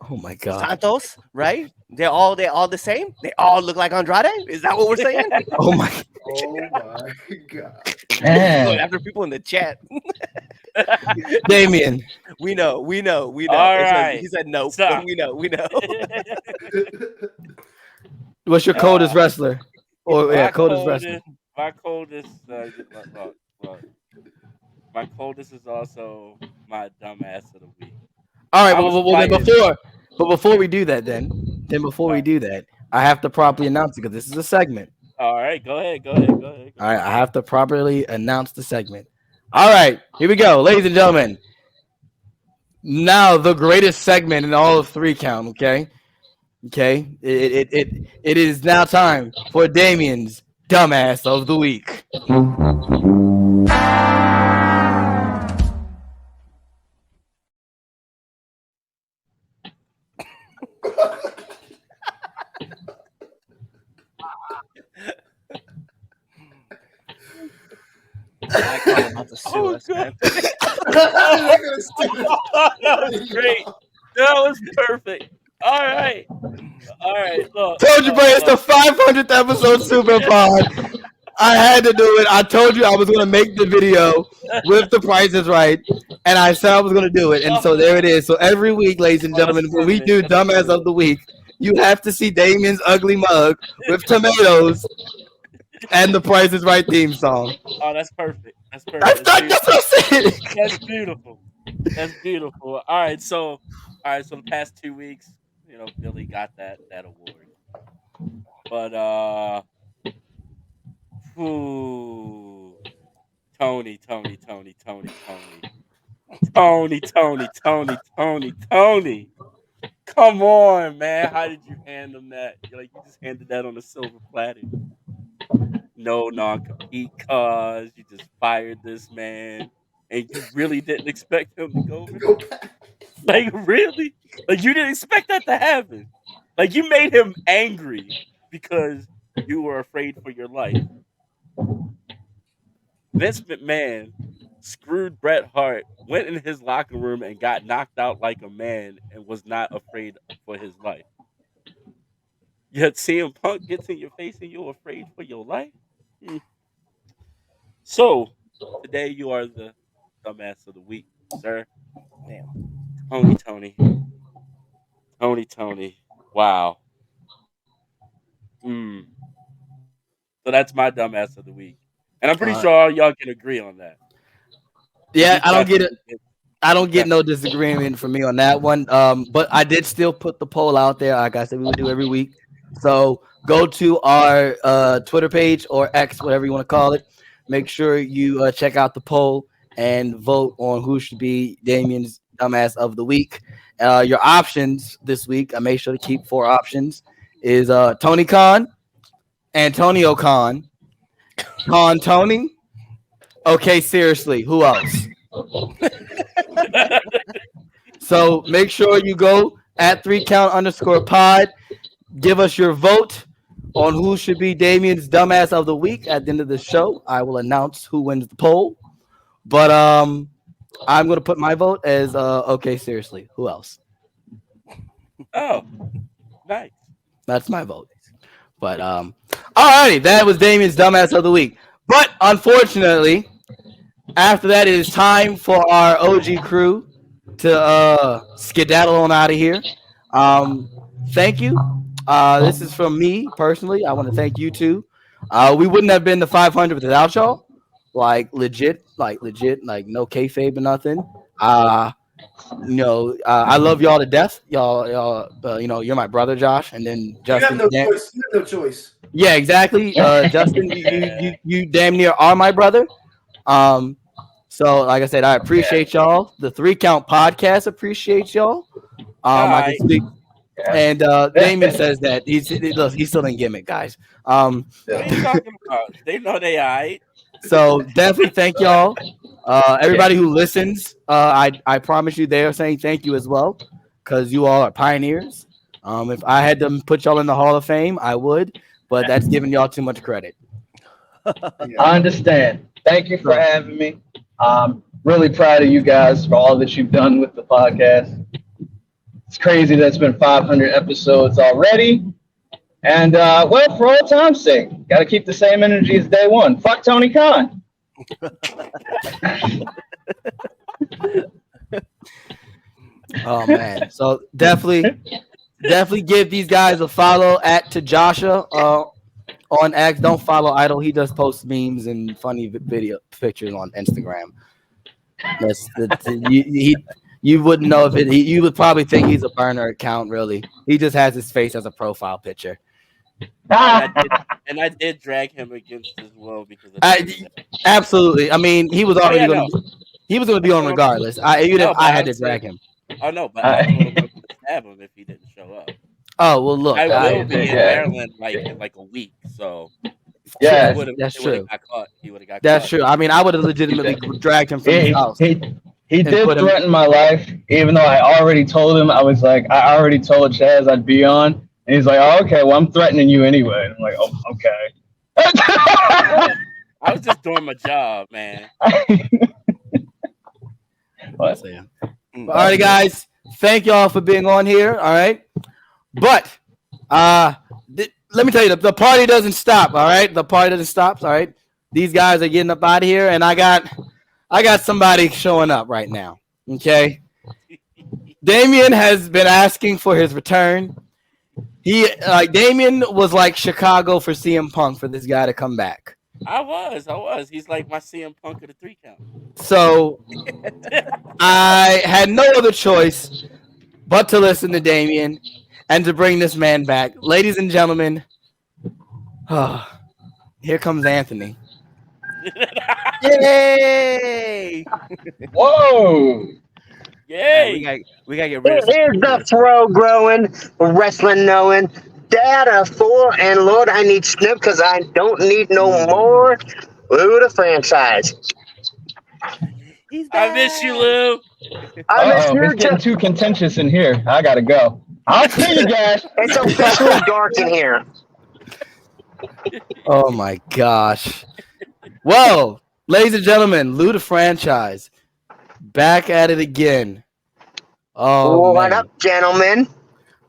Oh my god. Santos, right? They're all the same? They all look like Andrade? Is that what we're saying? Oh my God. Man. After people in the chat. Damien. We know. All right. He said no. Stop. We know. What's your coldest wrestler? Coldest wrestler. My coldest. Look. My coldest is also my dumbass of the week. All right, but before we do that, I have to properly announce it because this is a segment. All right, go ahead. All right, I have to properly announce the segment. All right, here we go, ladies and gentlemen. Now the greatest segment in all of 3 Count. Okay. It is now time for Damien's dumbass of the week. About to sue us, man. That was great. That was perfect. All right. Look, Told you, bro. It's the 500th episode Super Pod. I had to do it. I told you I was gonna make the video with the prices right, and I said I was gonna do it, and so there it is. So every week, ladies and gentlemen, when we do dumbass of the week, you have to see Damien's ugly mug with tomatoes and the Price is Right theme song. Oh, that's perfect. That's what I said. That's beautiful. All right. So the past 2 weeks, Billy got that award. But Tony. Come on, man. How did you hand him that? You just handed that on a silver platter. No non-compete cause. You just fired this man. And you really didn't expect him to go back? Like, really? Like, you didn't expect that to happen? Like, you made him angry because you were afraid for your life. Vince McMahon screwed Bret Hart, went in his locker room and got knocked out like a man and was not afraid for his life. Yet CM Punk gets in your face and you're afraid for your life? So, today you are the dumbass of the week, sir. Damn. Tony. Wow. So that's my dumbass of the week. And I'm pretty sure all y'all can agree on that. Yeah, I don't get it. I don't get no disagreement from me on that one. But I did still put the poll out there, like I said we would do every week. So go to our Twitter page or X, whatever you want to call it. Make sure you check out the poll and vote on who should be Damien's dumbass of the week. Your options this week, I made sure to keep 4 options, is Tony Khan, Antonio Khan, Khan Tony. Okay, seriously, who else? So make sure you go at 3count_pod. Give us your vote on who should be Damien's dumbass of the week. At the end of the show, I will announce who wins the poll. But I'm gonna put my vote as okay, seriously, who else? Oh, nice. That's my vote. But alrighty, that was Damien's dumbass of the week. But unfortunately, after that, it is time for our OG crew to skedaddle on out of here. Thank you This is from me personally. I want to thank you two. We wouldn't have been to 500 without y'all. Like legit, like no kayfabe or nothing. I love y'all to death. Y'all, you're my brother, Josh, and then Justin. You have no choice. You have no choice. Yeah, exactly. Justin, you damn near are my brother. So like I said, I appreciate y'all. The 3 Count podcast appreciates y'all. I can speak. And Damien says that he's still in gimmick, guys. What are you talking about? They know they alright. So definitely thank y'all. Everybody who listens, I promise you they are saying thank you as well, because you all are pioneers. If I had to put y'all in the Hall of Fame, I would, but that's giving y'all too much credit. I understand. Thank you for having me. I'm really proud of you guys for all that you've done with the podcast. It's crazy that it's been 500 episodes already. And, well, for old time's sake, got to keep the same energy as day one. Fuck Tony Khan. Oh, man. So definitely give these guys a follow at Tajasha on X. Don't follow Idol. He does post memes and funny video pictures on Instagram. You wouldn't know if you would probably think he's a burner account. Really, he just has his face as a profile picture. And I did drag him against his will because of absolutely. I mean, he was already going to be on regardless. I had to drag him. Oh no, but I would have stab him if he didn't show up. Oh well, look, I will be in Maryland in like a week, so yeah, that's true. He would have got. That's true. I mean, I would have legitimately dragged him from his house. He did threaten my life, even though I already told him. I was like, I already told Chaz I'd be on, and he's like, oh, okay, well, I'm threatening you anyway. And I'm like, oh, okay. I was just doing my job, man. All right, guys. Thank y'all for being on here. All right. But let me tell you, the party doesn't stop. All right. The party doesn't stop. All right. These guys are getting up out of here, and I got somebody showing up right now. Okay. Damien has been asking for his return. Damien was like Chicago for CM Punk for this guy to come back. I was. He's like my CM Punk of the 3 Count. So I had no other choice but to listen to Damien and to bring this man back. Ladies and gentlemen, here comes Anthony. Yay! Whoa! Yay! We gotta get rid of Here's the throw growing, wrestling knowing, data for, and Lord, I need Snip because I don't need no more. Lou the franchise. I miss you, Lou. I miss you it's getting too contentious in here. I gotta go. I'll see you guys. It's officially dark in here. Oh my gosh. Well, ladies and gentlemen, Lou the franchise back at it again. Oh, what man. up, gentlemen?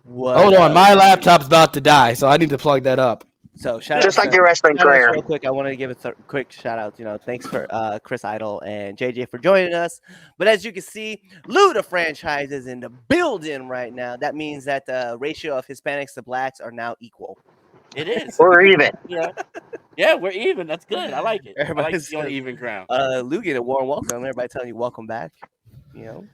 Hold on, my laptop's about to die, so I need to plug that up. So just like your wrestling career. Real quick, I wanted to give a quick shout out. Thanks for Chris Idol and JJ for joining us. But as you can see, Lou the franchise is in the building right now. That means that the ratio of Hispanics to blacks are now equal. It is. We're even. Yeah, we're even. That's good. I like it. Everybody's on even ground. Lou get a warm welcome. Everybody telling you welcome back. Good.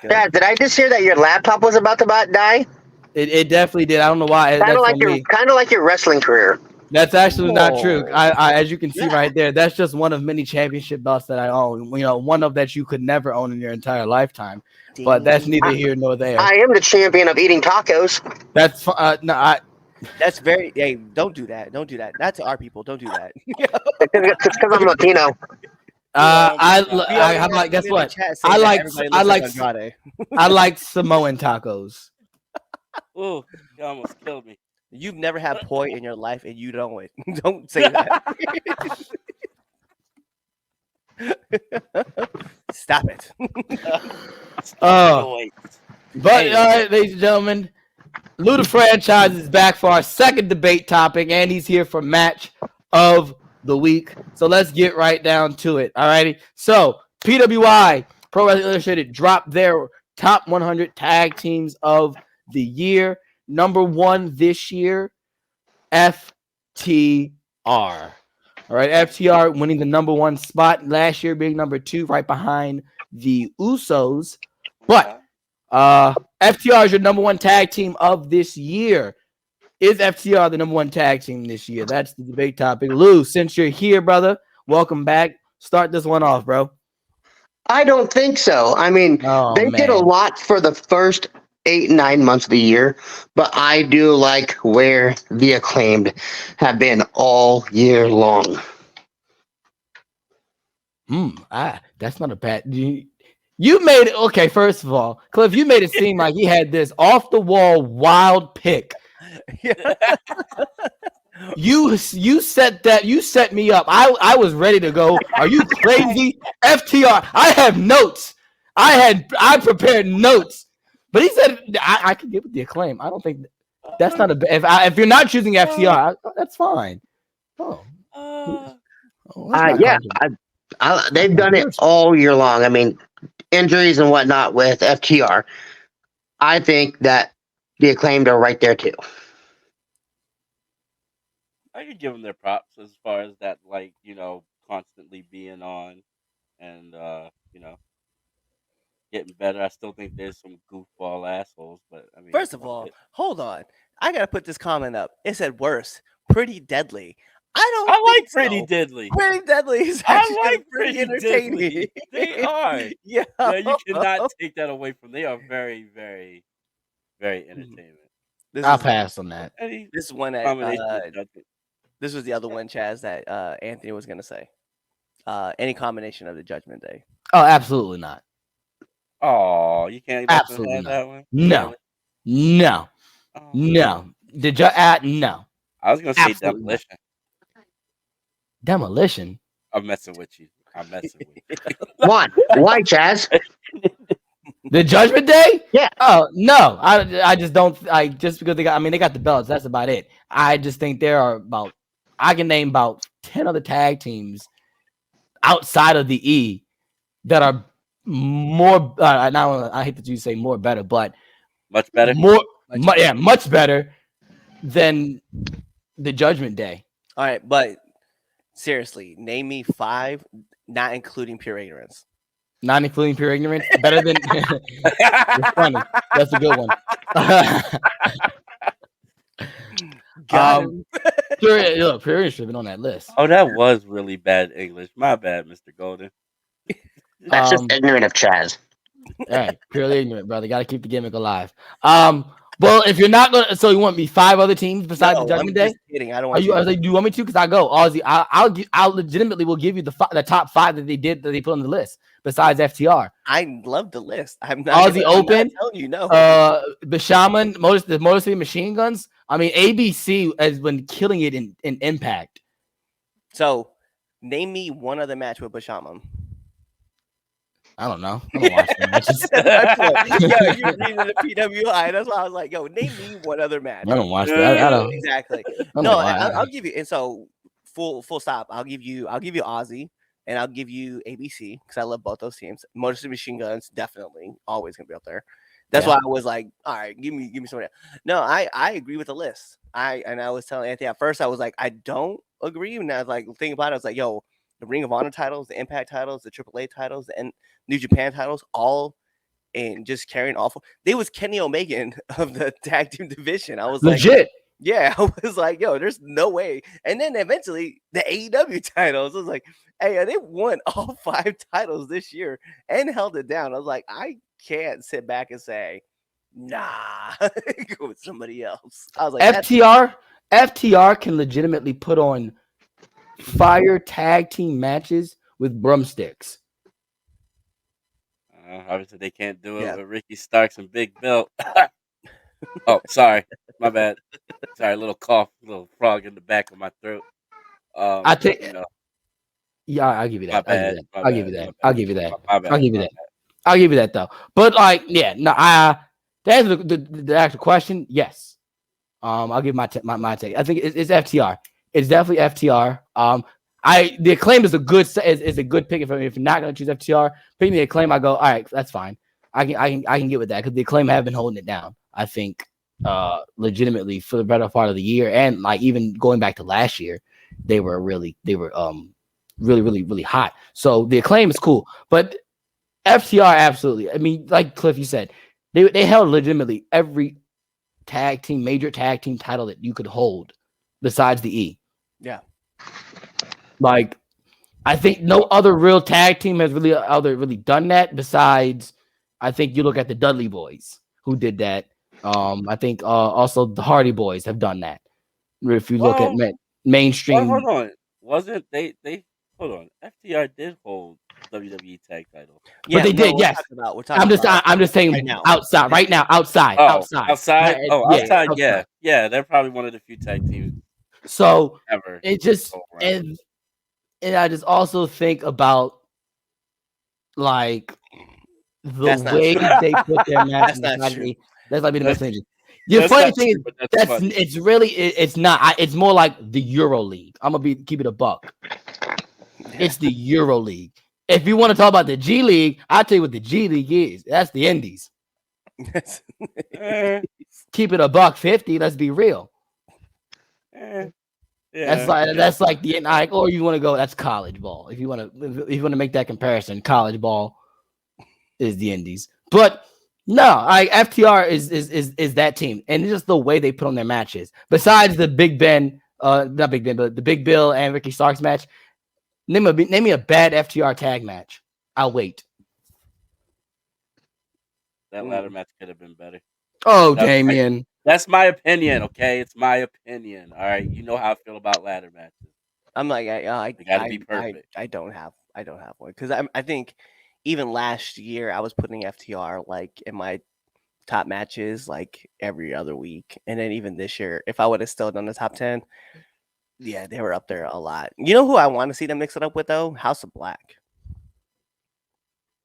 Dad, did I just hear that your laptop was about to die? It definitely did. I don't know why. Kind of like your wrestling career. That's actually not true. I as you can see right there, that's just one of many championship belts that I own. One of that you could never own in your entire lifetime. But that's neither here nor there. I am the champion of eating tacos. That's That's very. Hey, don't do that. Don't do that. Not to our people. Don't do that. It's because I'm Latino. Guess what? I like Samoan tacos. Ooh, you almost killed me. You've never had poi in your life, and you know it. Don't say that. Stop it. But ladies and gentlemen, Lou the franchise is back for our second debate topic, and he's here for match of the week. So let's get right down to it. All righty. So PWI, Pro Wrestling Illustrated, dropped their top 100 tag teams of the year. number one this year, FTR. All right, FTR winning the number one spot last year, being number two, right behind the Usos. But FTR is your number one tag team of this year. Is FTR the number one tag team this year? That's the debate topic. Lou, since you're here, brother, welcome back. Start this one off, bro. I don't think so. I mean, they did a lot for the first 8-9 months of the year, but I do like where the Acclaimed have been all year long. That's not a bad. You made it okay. First of all, Cliff, you made it seem like he had this off the wall wild pick. You set me up. I was ready to go. Are you crazy? FTR. I have notes. I prepared notes. But he said I could give it the Acclaim. I don't think that's not a if you're not choosing FTR, that's fine. They've done it all year long. I mean, injuries and whatnot with FTR. I think that the Acclaimed are right there too. I could give them their props as far as that, like, constantly being on and, getting better. I still think there's some goofball assholes, but I mean. First of all, hold on. I got to put this comment up. It said worse. Pretty Deadly. I like Pretty Deadly. Pretty Deadly is actually pretty entertaining. Deadly. They are. Yeah. You cannot take that away from them. They are very, very, very entertaining. I'll pass on that. This one this was the other one, Chaz, that Anthony was going to say. Any combination of the Judgment Day. Oh, absolutely not. Oh, you can't absolutely not. That one? No. Did you no. I was gonna say absolutely Demolition. Not. Demolition? I'm messing with you. Why, Chaz? The Judgment Day? Yeah. Oh no, I just don't. Just because they got the belts. That's about it. I just think there are I can name about 10 other tag teams outside of the E that are more. I hate that you say more better, but much better. Much better than the Judgment Day. All right, but seriously, name me 5, not including Pure Ignorance. Not including Pure Ignorance, better than. It's funny. That's a good one. Pure Ignorance should have been on that list. Oh, that was really bad English. My bad, Mr. Golden. That's just ignorant of Chaz. Hey, purely ignorant, brother. Got to keep the gimmick alive. Well, if you're not gonna, so you want me 5 other teams besides the Judgment Day? Kidding. I don't want. I was like, do you want me to? Because I go Aussie. I'll legitimately will give you the top 5 that they put on the list besides FTR. I love the list. I'm not Aussie Open. I'm not telling you no. The Shaman, the Motor City Machine Guns. I mean, ABC has been killing it in Impact. So, name me one other match with Bashaman. I don't know. I don't watch the matches. You're reading the PWI. That's why I was like, yo, name me one other match. I don't watch that. I don't. Exactly. I'll give you. And so, full stop. I'll give you Aussie, and I'll give you ABC because I love both those teams. Motor City Machine Guns, definitely always gonna be up there. That's why I was like, all right, give me somebody else. No, I agree with the list. I was telling Anthony at first, I was like, I don't agree. And I was like, thinking about it, I was like, yo, the Ring of Honor titles, the Impact titles, the AAA titles, and New Japan titles, all and just carrying off. They was Kenny Omega of the tag team division. I was legit. Like, yeah, I was like, yo, there's no way. And then eventually the AEW titles. I was like, hey, they won all 5 titles this year and held it down. I was like, I can't sit back and say, nah, go with somebody else. I was like, FTR can legitimately put on fire tag team matches with broomsticks. Obviously, they can't do it with Ricky Starks and Big Bill. Oh, sorry. My bad. Sorry, a little cough, a little frog in the back of my throat. I think. Yeah, I'll give you that. I'll give you that though. But like, yeah, no, to answer the actual question, yes. I'll give my take. I think it's FTR. It's definitely FTR. The Acclaim is a good pick. If you're not gonna choose FTR, pick the Acclaim. I go, all right, that's fine. I can get with that because the Acclaim have been holding it down. I think legitimately for the better part of the year, and like even going back to last year, they were really hot. So the Acclaim is cool, but FTR absolutely. I mean, like Cliff, you said, they held legitimately every major tag team title that you could hold besides the E. Yeah. Like, I think no other real tag team has really done that besides, I think you look at the Dudley Boys who did that. I think also the Hardy Boys have done that. If you look at mainstream, hold on, wasn't they hold on? FTR did hold WWE tag title, but they did. Yes, I'm just saying right now. outside right now, outside. Outside. Yeah, they're probably one of the few tag teams. So ever. It just and I just also think about like the way they put their matches. That's not the best thing. The funny thing is it's really it's not. It's more like the Euro League. I'm gonna keep it a buck. It's the Euro League. If you want to talk about the G League, I'll tell you what the G League is. That's the Indies. Keep it a $1.50. Let's be real. That's like the or you want to go. That's college ball. If you want to make that comparison, college ball is the Indies. But no, FTR is that team, and it's just the way they put on their matches. Besides the Big Ben, not Big Ben, but the Big Bill and Ricky Starks match. Name me a bad FTR tag match. I'll wait. That ladder match could have been better. Oh, Damien. That's my opinion, okay? It's my opinion. All right, you know how I feel about ladder matches. I'm like, I gotta be perfect. I don't have one because I think even last year I was putting FTR like in my top matches like every other week, and then even this year, if I would have still done the top 10, yeah, they were up there a lot. You know who I want to see them mix it up with though? House of Black.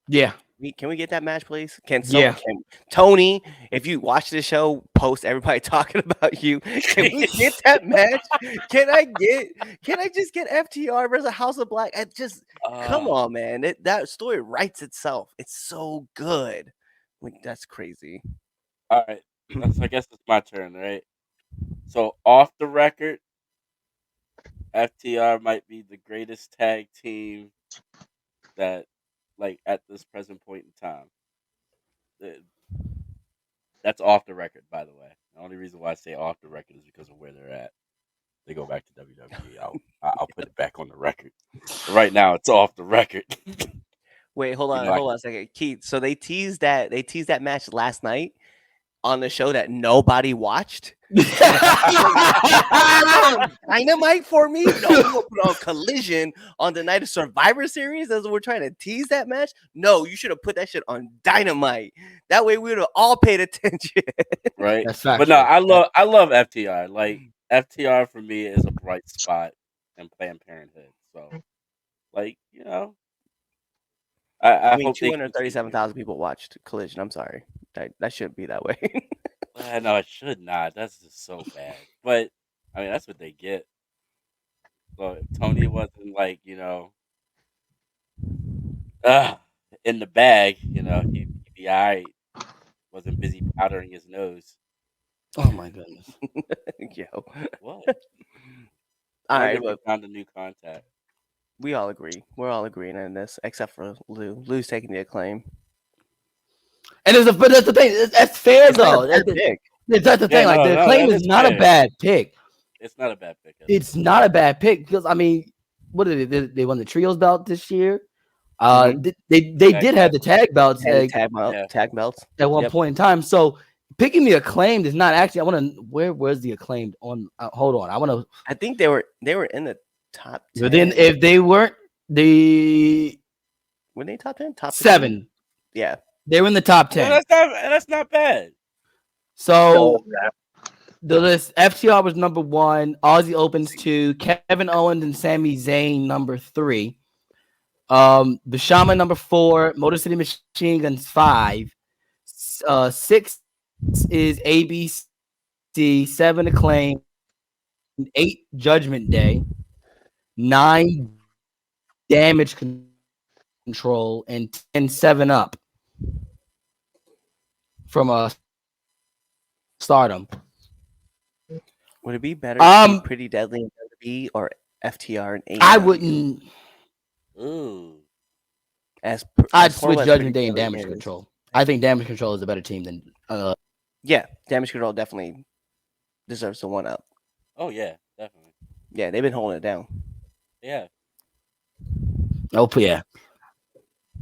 Yeah. Can we get that match, please? Can Tony, if you watch the show, post everybody talking about you. Can we get that match? Can I just get FTR versus House of Black? Come on, man. That story writes itself. It's so good. Like, that's crazy. All right. I guess it's my turn, right? So off the record, FTR might be the greatest tag team that like at this present point in time. That's off the record, by the way. The only reason why I say off the record is because of where they're at. They go back to WWE. I'll put it back on the record. But right now, it's off the record. Wait, hold on a second, Keith. So they teased that match last night on the show that nobody watched. Dynamite for me? No, we'll put on Collision on the night of Survivor Series as we're trying to tease that match. No, you should have put that shit on Dynamite. That way we would have all paid attention. Right. But no, I love FTR. Like FTR for me is a bright spot in Planned Parenthood. So, like, you know, I mean, hope 237,000 people watched Collision. I'm sorry, that shouldn't be that way. No, it should not. That's just so bad. But I mean, that's what they get. So if Tony wasn't like, you know, in the bag, you know, he'd be all right. Wasn't busy powdering his nose. Oh my goodness. Yo. What? All right, found a new contact. We all agree. We're all agreeing on this, except for Lou. Lou's taking the Acclaim. And but that's the thing. That's fair though. That's the thing. Like the Acclaim is not a bad pick. It's not a bad pick. It's not a bad pick because I mean, what did they won the trios belt this year? They did have the tag belts. Tag belts at one point in time. So picking the Acclaimed is not actually. I want to. Where was the Acclaimed on? Hold on. I want to. I think they were in the top 10. But then if they weren't, were they top 10? Top 7. 15? Yeah, they were in the top 10. That's not bad. So the list: FTR was number 1. Aussie Opens 2. Kevin Owens and Sami Zayn number 3. The Shaman number 4. Motor City Machine Guns 5. 6 is ABC. 7 Acclaim. 8 Judgment Day. 9 Damage Control, and 10 7 Up from Stardom. Would it be better to be Pretty Deadly in WWE or FTR and AEW? I wouldn't. Ooh. I'd switch Judgment Day and Damage Control. I think Damage Control is a better team than. Yeah, Damage Control definitely deserves the one up. Oh yeah, definitely. Yeah, they've been holding it down. Yeah. Oh yeah.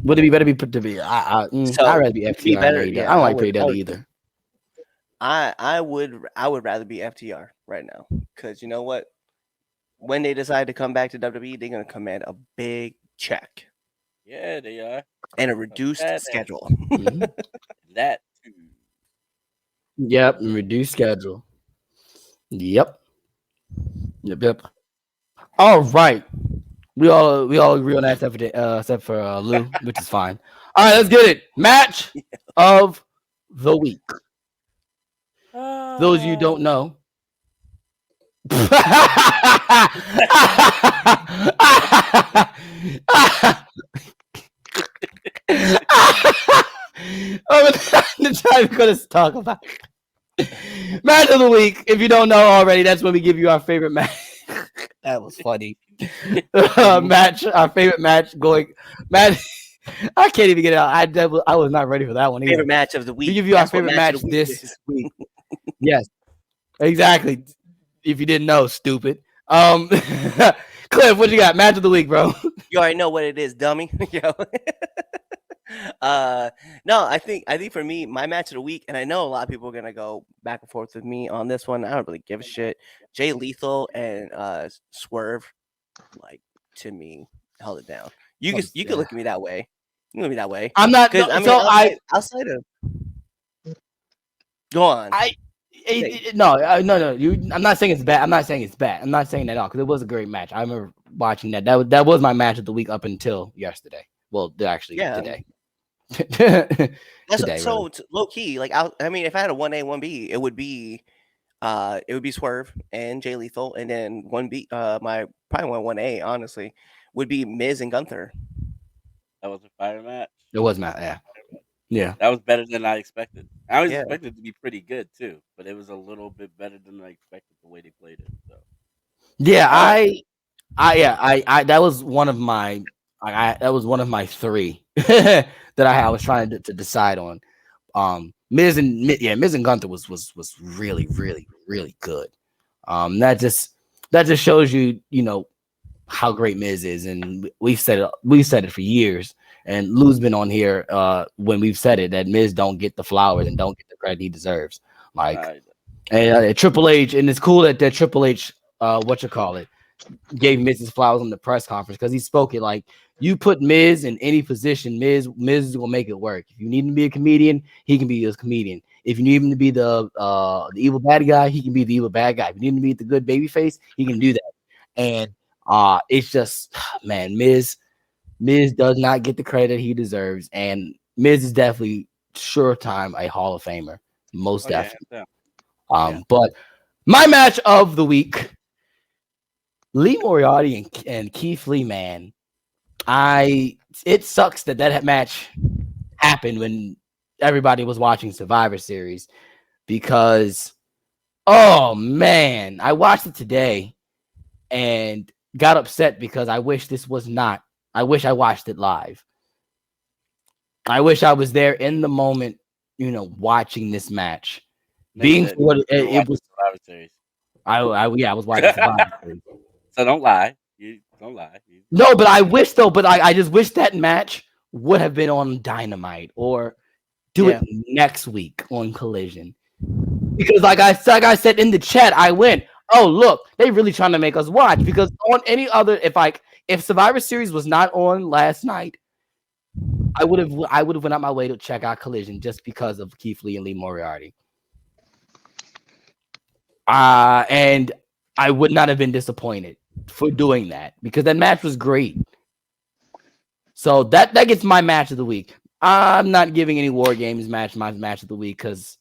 Would it be better to be put to be? I'd rather be FTR. Better, yeah, I don't like Pretty Deadly either. I would rather be FTR right now because you know what? When they decide to come back to WWE, they're gonna command a big check. Yeah, they are. And a reduced schedule. Mm-hmm. That too. Yep, reduced schedule. Yep. All right. We all agree on that except for Lou, which is fine. All right, let's get it. Match of the week. Those you don't know. The time we're going to talk about match of the week. If you don't know already, that's when we give you our favorite match. That was funny. Our favorite match going. I can't even get it out. I was not ready for that one either. Favorite match of the week. We give you our favorite match this week. Yes, exactly. If you didn't know, stupid. Cliff, what you got? Match of the week, bro. You already know what it is, dummy. Yo. No, I think for me, my match of the week, and I know a lot of people are gonna go back and forth with me on this one. I don't really give a shit. Jay Lethal and Swerve, like, to me, held it down. You can look at me that way. You look at me that way. I'm not. Outside of. Go on. No. I'm not saying it's bad. I'm not saying that at all because it was a great match. I remember watching that. That was my match of the week up until yesterday. Well, actually, today. Today, so low key. Like, I mean, if I had a 1A, 1B, it would be Swerve and Jay Lethal, and then 1B. My probably 1A, honestly, would be Miz and Gunther. That was a fire match. It was Matt. Yeah. That was better than I expected. I was expected it to be pretty good too, but it was a little bit better than I expected the way they played it. So. Yeah, I that was one of my three that I was trying to decide on. Miz and Gunther was really, really, really good. That just shows you how great Miz is, and we've said it for years. And Lou's been on here when we've said it that Miz don't get the flowers and don't get the credit he deserves. And Triple H, and it's cool that Triple H, gave Miz his flowers on the press conference because he spoke it like, you put Miz in any position, Miz is gonna make it work. If you need him to be a comedian, he can be a comedian. If you need him to be the evil bad guy, he can be the evil bad guy. If you need him to be the good baby face, he can do that. And it's just, man, Miz does not get the credit he deserves, and Miz is definitely sure time a Hall of Famer, most definitely. Yeah. But my match of the week, Lee Moriarty and Keith Lee, man. It sucks that match happened when everybody was watching Survivor Series because, oh man, I watched it today and got upset because I wish I watched it live. I wish I was there in the moment, watching this match. Being what it was. Survivor Series. I was watching Survivor Series. So don't lie. You don't lie. No, but I wish though. But I just wish that match would have been on Dynamite or do it next week on Collision. Because like I said in the chat, I went, oh look, they really trying to make us watch. Because on any other, if Survivor Series was not on last night, I would have went out my way to check out Collision just because of Keith Lee and Lee Moriarty. And I would not have been disappointed for doing that because that match was great. So that gets my match of the week. I'm not giving any War Games match my match of the week because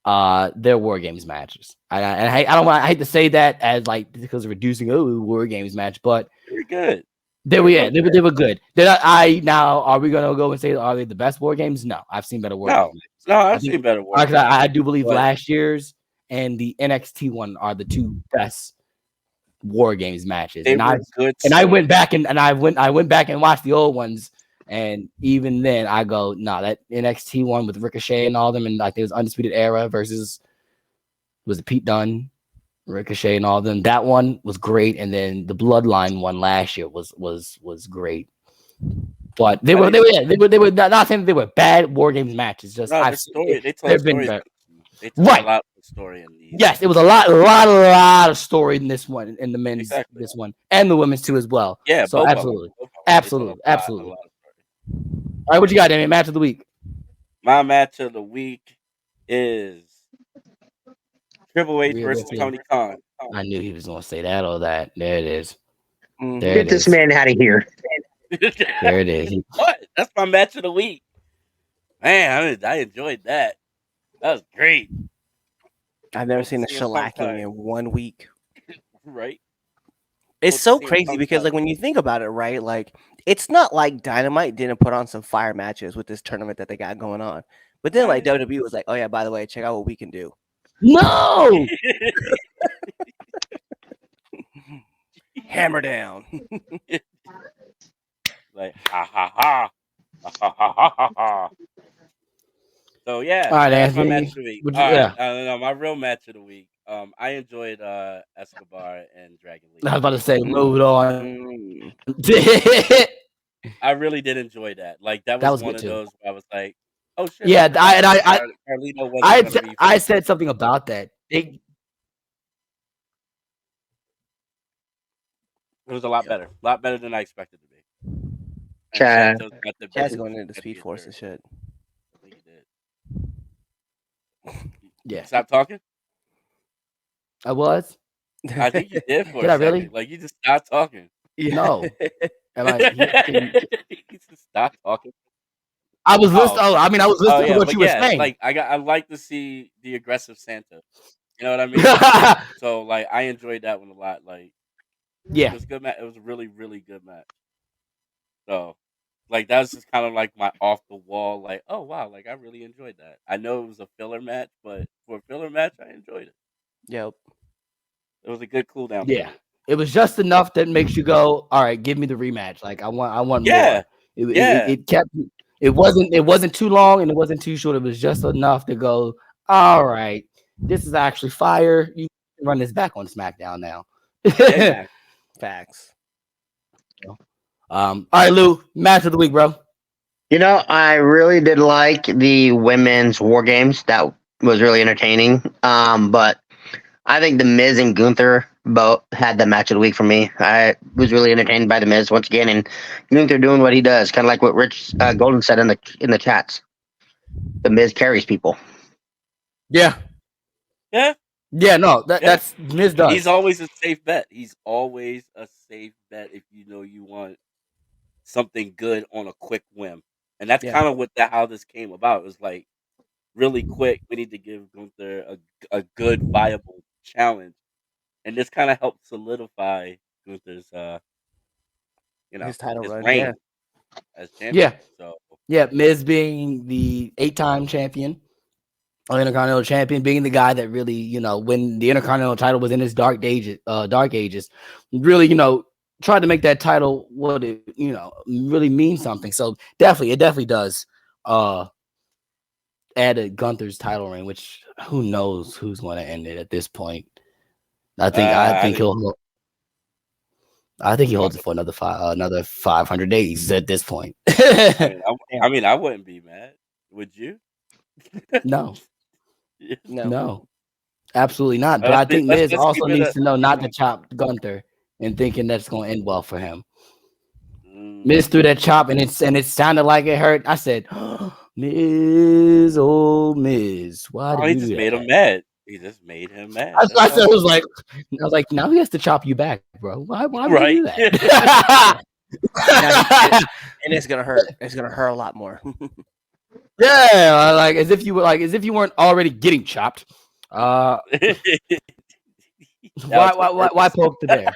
they're War Games matches. I hate to say that as like because of reducing War Games match, but you're good. They were good. Now are we gonna go and say are they the best war games? No, I've seen better war games. No, I've seen better war games. I do believe last year's and the NXT one are the two best war games matches. They were good. And I went back and I went back and watched the old ones, and even then I go, nah, that NXT one with Ricochet and all them, and like it was Undisputed Era versus was it Pete Dunne, Ricochet and all them. That one was great, and then the Bloodline one last year was great. But they were not saying they were bad war games matches. Just no, they told a story. They told a lot of story in these. Yes, it was a lot of story in this one, in the men's this one, and the women's too as well. Yeah, so absolutely. All right, what you got, Damien? Match of the week. My match of the week is Triple H versus Tony Khan. I knew he was going to say that or that. There it is. Get this man out of here. There it is. What? That's my match of the week. Man, I enjoyed that. That was great. I've never seen a shellacking in 1 week. Right? It's so crazy because, like, when you think about it, right? Like, it's not like Dynamite didn't put on some fire matches with this tournament that they got going on. But then, like, WWE was like, oh, yeah, by the way, check out what we can do. No! Hammer down. Like, ha, ha, ha. Ha, ha, ha, ha, ha. So, yeah. All right, that's Anthony. my match of the week. My real match of the week. I enjoyed Escobar and Dragon Lee. I was about to say, move on. I really did enjoy that. Like that was one of those where I was like, "Oh shit!" Yeah, I said something about that. It was a lot better than I expected to be. Chaz going into Speed Force and shit. I think he did. Yeah. Stop talking. I was. I think you did for did a I really? second. Like you just stopped talking. No. You just stopped talking. I was listening. I was listening to what you were saying. Like I like to see the aggressive Santa. You know what I mean? So like I enjoyed that one a lot. Like yeah, it was a good match. It was a really, really good match. So like that was just kind of like my off the wall, like, oh wow, like I really enjoyed that. I know it was a filler match, but for a filler match, I enjoyed it. Yep. It was a good cool down. Yeah. It was just enough that makes you go, all right, give me the rematch. Like I want more. It kept it wasn't too long and it wasn't too short. It was just enough to go, all right, this is actually fire. You can run this back on SmackDown now. Yeah. Facts. All right, Lou, match of the week, bro. You know, I really did like the women's war games. That was really entertaining. But I think the Miz and Gunther both had the match of the week for me. I was really entertained by the Miz once again, and Gunther doing what he does, kind of like what Rich Golden said in the chats. The Miz carries people. Yeah. No, that's Miz does. He's always a safe bet. He's always a safe bet if you know you want something good on a quick whim, and that's kind of how this came about. It was like really quick. We need to give Gunther a good, viable challenge, and this kind of helped solidify Gunther's, his title run, reign as champion. Miz being the 8-time champion, Intercontinental champion, being the guy that really, when the Intercontinental title was in its dark ages, really, tried to make that title what it, really means something. So it definitely does add a Gunther's title reign, which who knows who's going to end it at this point. I think he holds it for another 500 days at this point. I mean, I wouldn't be mad. Would you? No, absolutely not. But I think Miz also needs to know not to chop Gunther and thinking that's going to end well for him. Miz threw that chop and it sounded like it hurt. I said, Miz, oh Miz, why did he just made him mad? He just made him mad. I was like, now he has to chop you back, bro. Why would you do that? And it's gonna hurt. It's gonna hurt a lot more. Yeah, as if you weren't already getting chopped. Why poke the bear?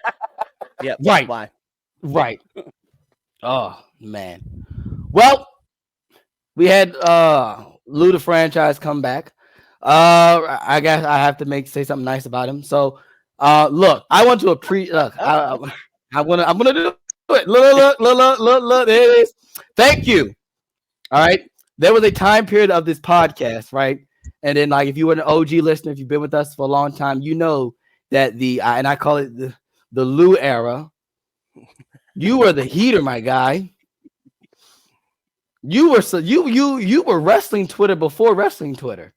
Yeah, right. Why? Right. Oh man. Well, we had Lou the franchise come back. I guess I have to say something nice about him. So, look, I want to appreciate. Look, I'm gonna do it. Look. There it is. Thank you. All right. There was a time period of this podcast, right? And then, like, if you were an OG listener, if you've been with us for a long time, you know that and I call it the Lou era. You were the heater, my guy. You were wrestling Twitter before wrestling Twitter.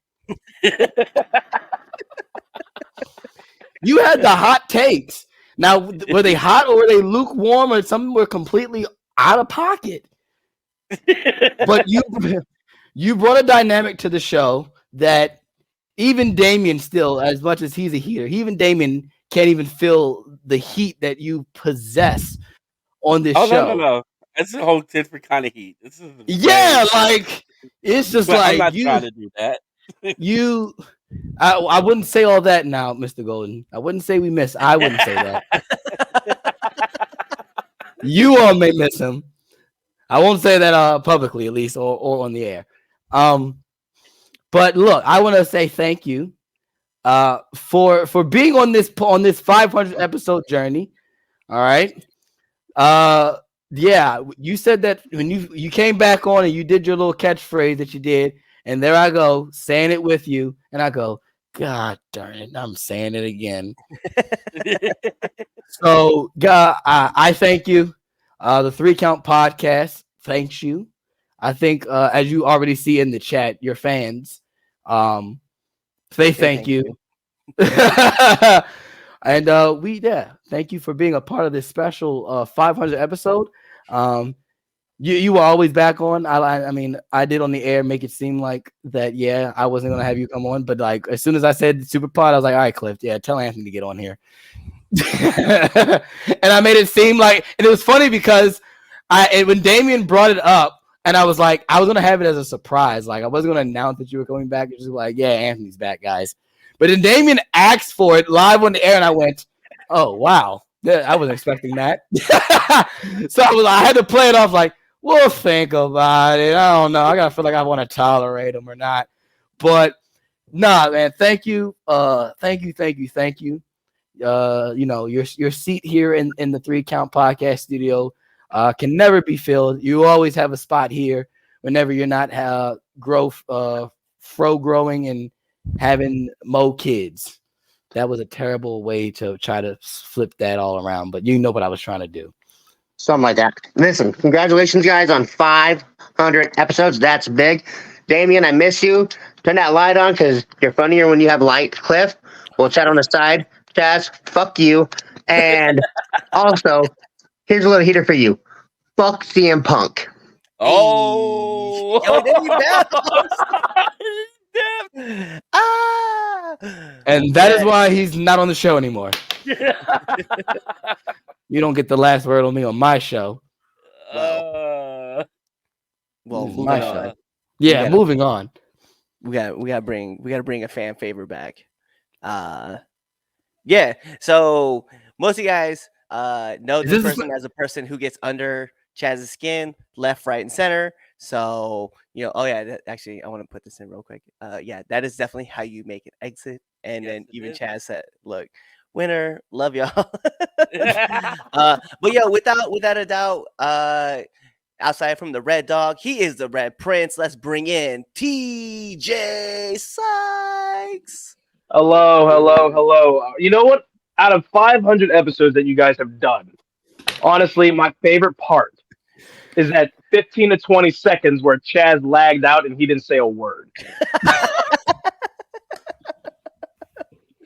You had the hot takes. Now, were they hot or were they lukewarm or some were completely out of pocket? But you brought a dynamic to the show that even Damien still, as much as he's a heater, even Damien can't even feel the heat that you possess on this show. No. It's a whole different kind of heat. This is like it's just but like I'm not trying to do that. I wouldn't say all that now, Mr. Golden. I wouldn't say we miss. I wouldn't say that. You all may miss him. I won't say that publicly, at least, or on the air. But look, I want to say thank you for being on this 500 episode journey. All right. Yeah, you said that when you came back on and you did your little catchphrase that you did, and there I go saying it with you, and I go, God darn it, I'm saying it again. So, I thank you. The 3 Count Podcast thanks you. I think, as you already see in the chat, your fans, they thank you. And thank you for being a part of this special 500 episode. You were always back on. I mean, I did on the air make it seem like that. Yeah, I wasn't gonna have you come on, but like as soon as I said Super Pod, I was like, all right, Cliff, yeah, tell Anthony to get on here. And I made it seem like, and it was funny because when Damien brought it up, and I was like, I was gonna have it as a surprise, like I wasn't gonna announce that you were coming back. It was just like, yeah, Anthony's back, guys. But then Damien asked for it live on the air, and I went, oh wow, I wasn't expecting that. So I had to play it off like, we'll think about it. I don't know. I gotta feel like I want to tolerate him or not. But nah, man, thank you. Thank you. You know, your seat here in the 3 Count Podcast studio can never be filled. You always have a spot here whenever you're not growing and having more kids. That was a terrible way to try to flip that all around, but you know what I was trying to do. Something like that. Listen, congratulations, guys, on 500 episodes. That's big. Damien, I miss you. Turn that light on because you're funnier when you have light. Cliff, we'll chat on the side. Chaz, fuck you. And also, here's a little heater for you. Fuck CM Punk. Oh. Yo, there you go. And that is why he's not on the show anymore. You don't get the last word on me on my show. Well, my show. Yeah, moving on. We gotta bring a fan favor back. Yeah. So most of you guys know this person as a person who gets under Chaz's skin, left, right, and center. So actually, I want to put this in real quick. That is definitely how you make an exit. And yes, then even Chaz said, "Look, winner, love y'all." But yeah, without a doubt, outside from the Red Dog, he is the Red Prince. Let's bring in TJ Sykes. Hello. You know what? Out of 500 episodes that you guys have done, honestly, my favorite part is that 15 to 20 seconds where Chaz lagged out and he didn't say a word.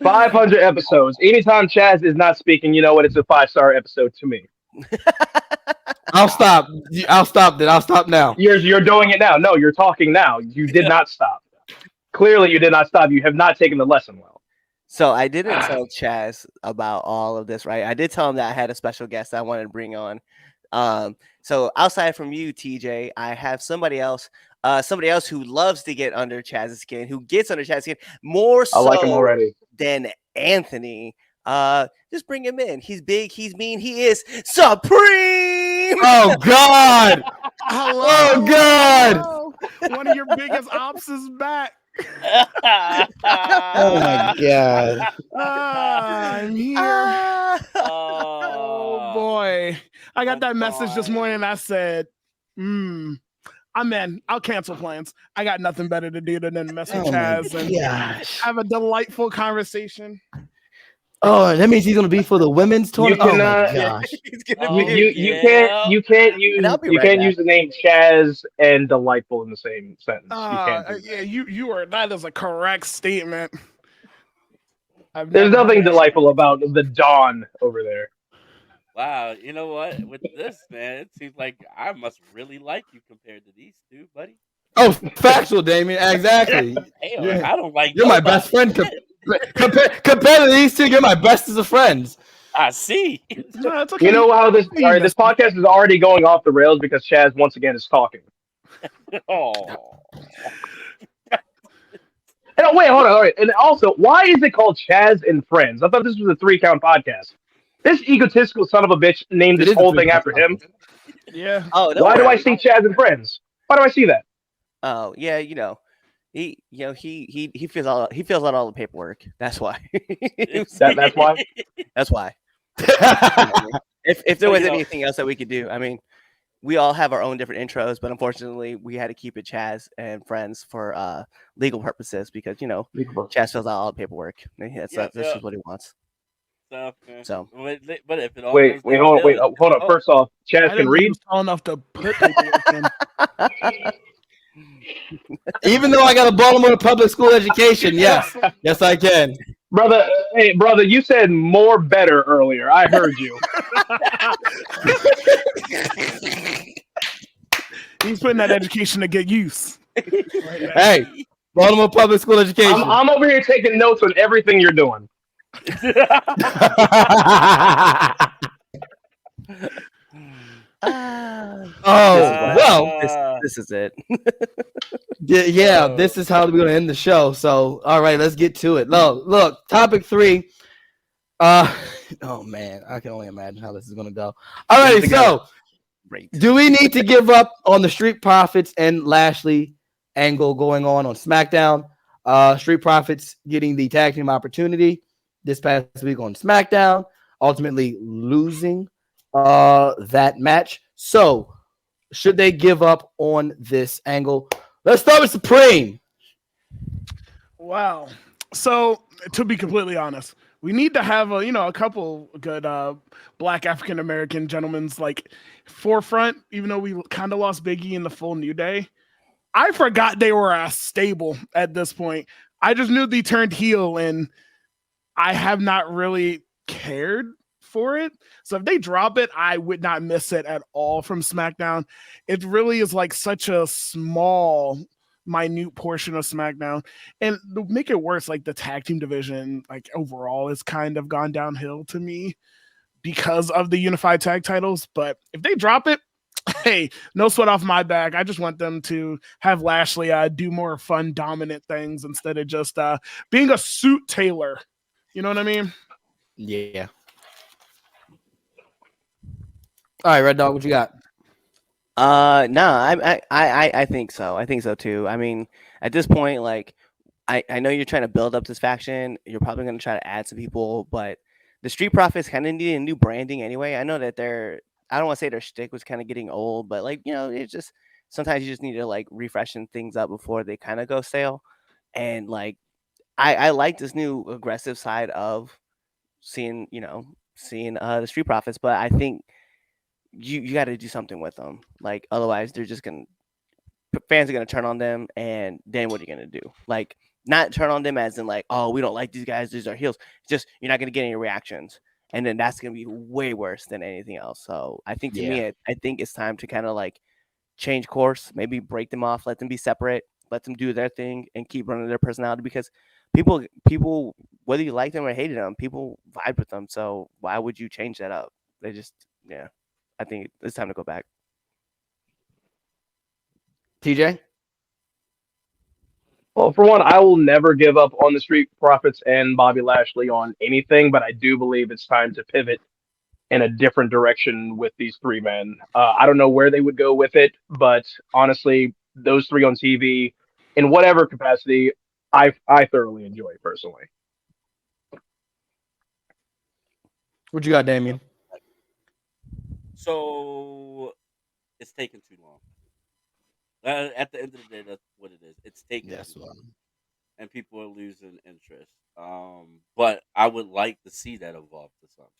500 episodes. Anytime Chaz is not speaking, you know what? It's a 5-star episode to me. I'll stop. I'll stop now. You're doing it now. No, you're talking now. You did not stop. Clearly, you did not stop. You have not taken the lesson well. So I didn't tell Chaz about all of this, right? I did tell him that I had a special guest I wanted to bring on. So outside from you, TJ, I have somebody else who loves to get under Chaz's skin, who gets under Chaz's skin more so I like him already than Anthony. Just bring him in. He's big, he's mean, he is Supreme team. Oh God! Hello, Oh God! hello. One of your biggest ops is back. Oh my God! I'm here. Oh boy. I got that message this morning. I said, I'm in. I'll cancel plans. I got nothing better to do than mess with Chaz and have a delightful conversation. Oh, that means he's gonna be for the women's tournament. You Oh my cannot- gosh! You can't use the name Chaz and delightful in the same sentence. You can't do that. Yeah, you are. That is a correct statement. There's nothing delightful about the Dawn over there. Wow, you know what? With this, man, it seems like I must really like you compared to these two, buddy. Oh, factual, Damien. Exactly. Damn, I don't like. You're my best friend. Compared to these two, you're my best as a friend. I see. No, it's okay. You know how this podcast is already going off the rails because Chaz once again is talking. Oh. And wait, hold on. All right. And also, why is it called Chaz and Friends? I thought this was a 3-count podcast. This egotistical son of a bitch named this whole thing after him. Yeah. Oh, why do I see Chaz and Friends? Why do I see that? Oh yeah, he fills out all the paperwork. That's why. That's why. That's why. If there was anything else that we could do, I mean, we all have our own different intros, but unfortunately, we had to keep it Chaz and Friends for legal purposes because Chaz fills out all the paperwork. That's just what he wants. So, but if it all wait, hold on. First off, Chaz can read. Tall enough to put paperwork in. Even though I got a Baltimore public school education, yes, I can. Brother, you said more better earlier. I heard you. He's putting that education to good use. Hey, Baltimore public school education. I'm over here taking notes on everything you're doing. This is it. Yeah, this is how we're gonna end the show. So, all right, let's get to it. Look, topic 3. Oh man, I can only imagine how this is gonna go. All right, so do we need to give up on the Street Profits and Lashley angle going on SmackDown? Street Profits getting the tag team opportunity this past week on SmackDown, ultimately losing that match. So, should they give up on this angle? Let's start with Supreme. Wow. So, to be completely honest, we need to have a couple good black African American gentlemen's like forefront. Even though we kind of lost Biggie in the full New Day, I forgot they were a stable at this point. I just knew they turned heel, and I have not really cared for it. So if they drop it, I would not miss it at all from SmackDown. It really is like such a small, minute portion of SmackDown. And to make it worse, like the tag team division, like overall, has kind of gone downhill to me because of the unified tag titles. But if they drop it, hey, no sweat off my back. I just want them to have Lashley do more fun, dominant things instead of just being a suit tailor. You know what I mean? Yeah. All right, Red Dog, what you got? I think so. I think so too. I mean, at this point, like, I know you're trying to build up this faction. You're probably going to try to add some people, but the Street Profits kind of need a new branding anyway. I know that I don't want to say their shtick was kind of getting old, but like, it's just sometimes you just need to like refreshen things up before they kind of go stale. And like, I like this new aggressive side of seeing the Street Profits, but I think you got to do something with them. Like, otherwise they're just fans are going to turn on them, and then what are you going to do? Like, not turn on them as in like, oh, we don't like these guys, these are heels. It's just, you're not going to get any reactions. And then that's going to be way worse than anything else. So I think to me, I think it's time to kind of like change course, maybe break them off, let them be separate, let them do their thing and keep running their personality, because people, whether you like them or hated them, people vibe with them. So why would you change that up? They just, I think it's time to go back. TJ? Well, for one, I will never give up on the Street Profits and Bobby Lashley on anything, but I do believe it's time to pivot in a different direction with these three men. I don't know where they would go with it, but honestly, those three on TV, in whatever capacity, I thoroughly enjoy personally. What you got, Damien? So it's taking too long. At the end of the day, that's what it is. It's taking too long, and people are losing interest. But I would like to see that evolve to something.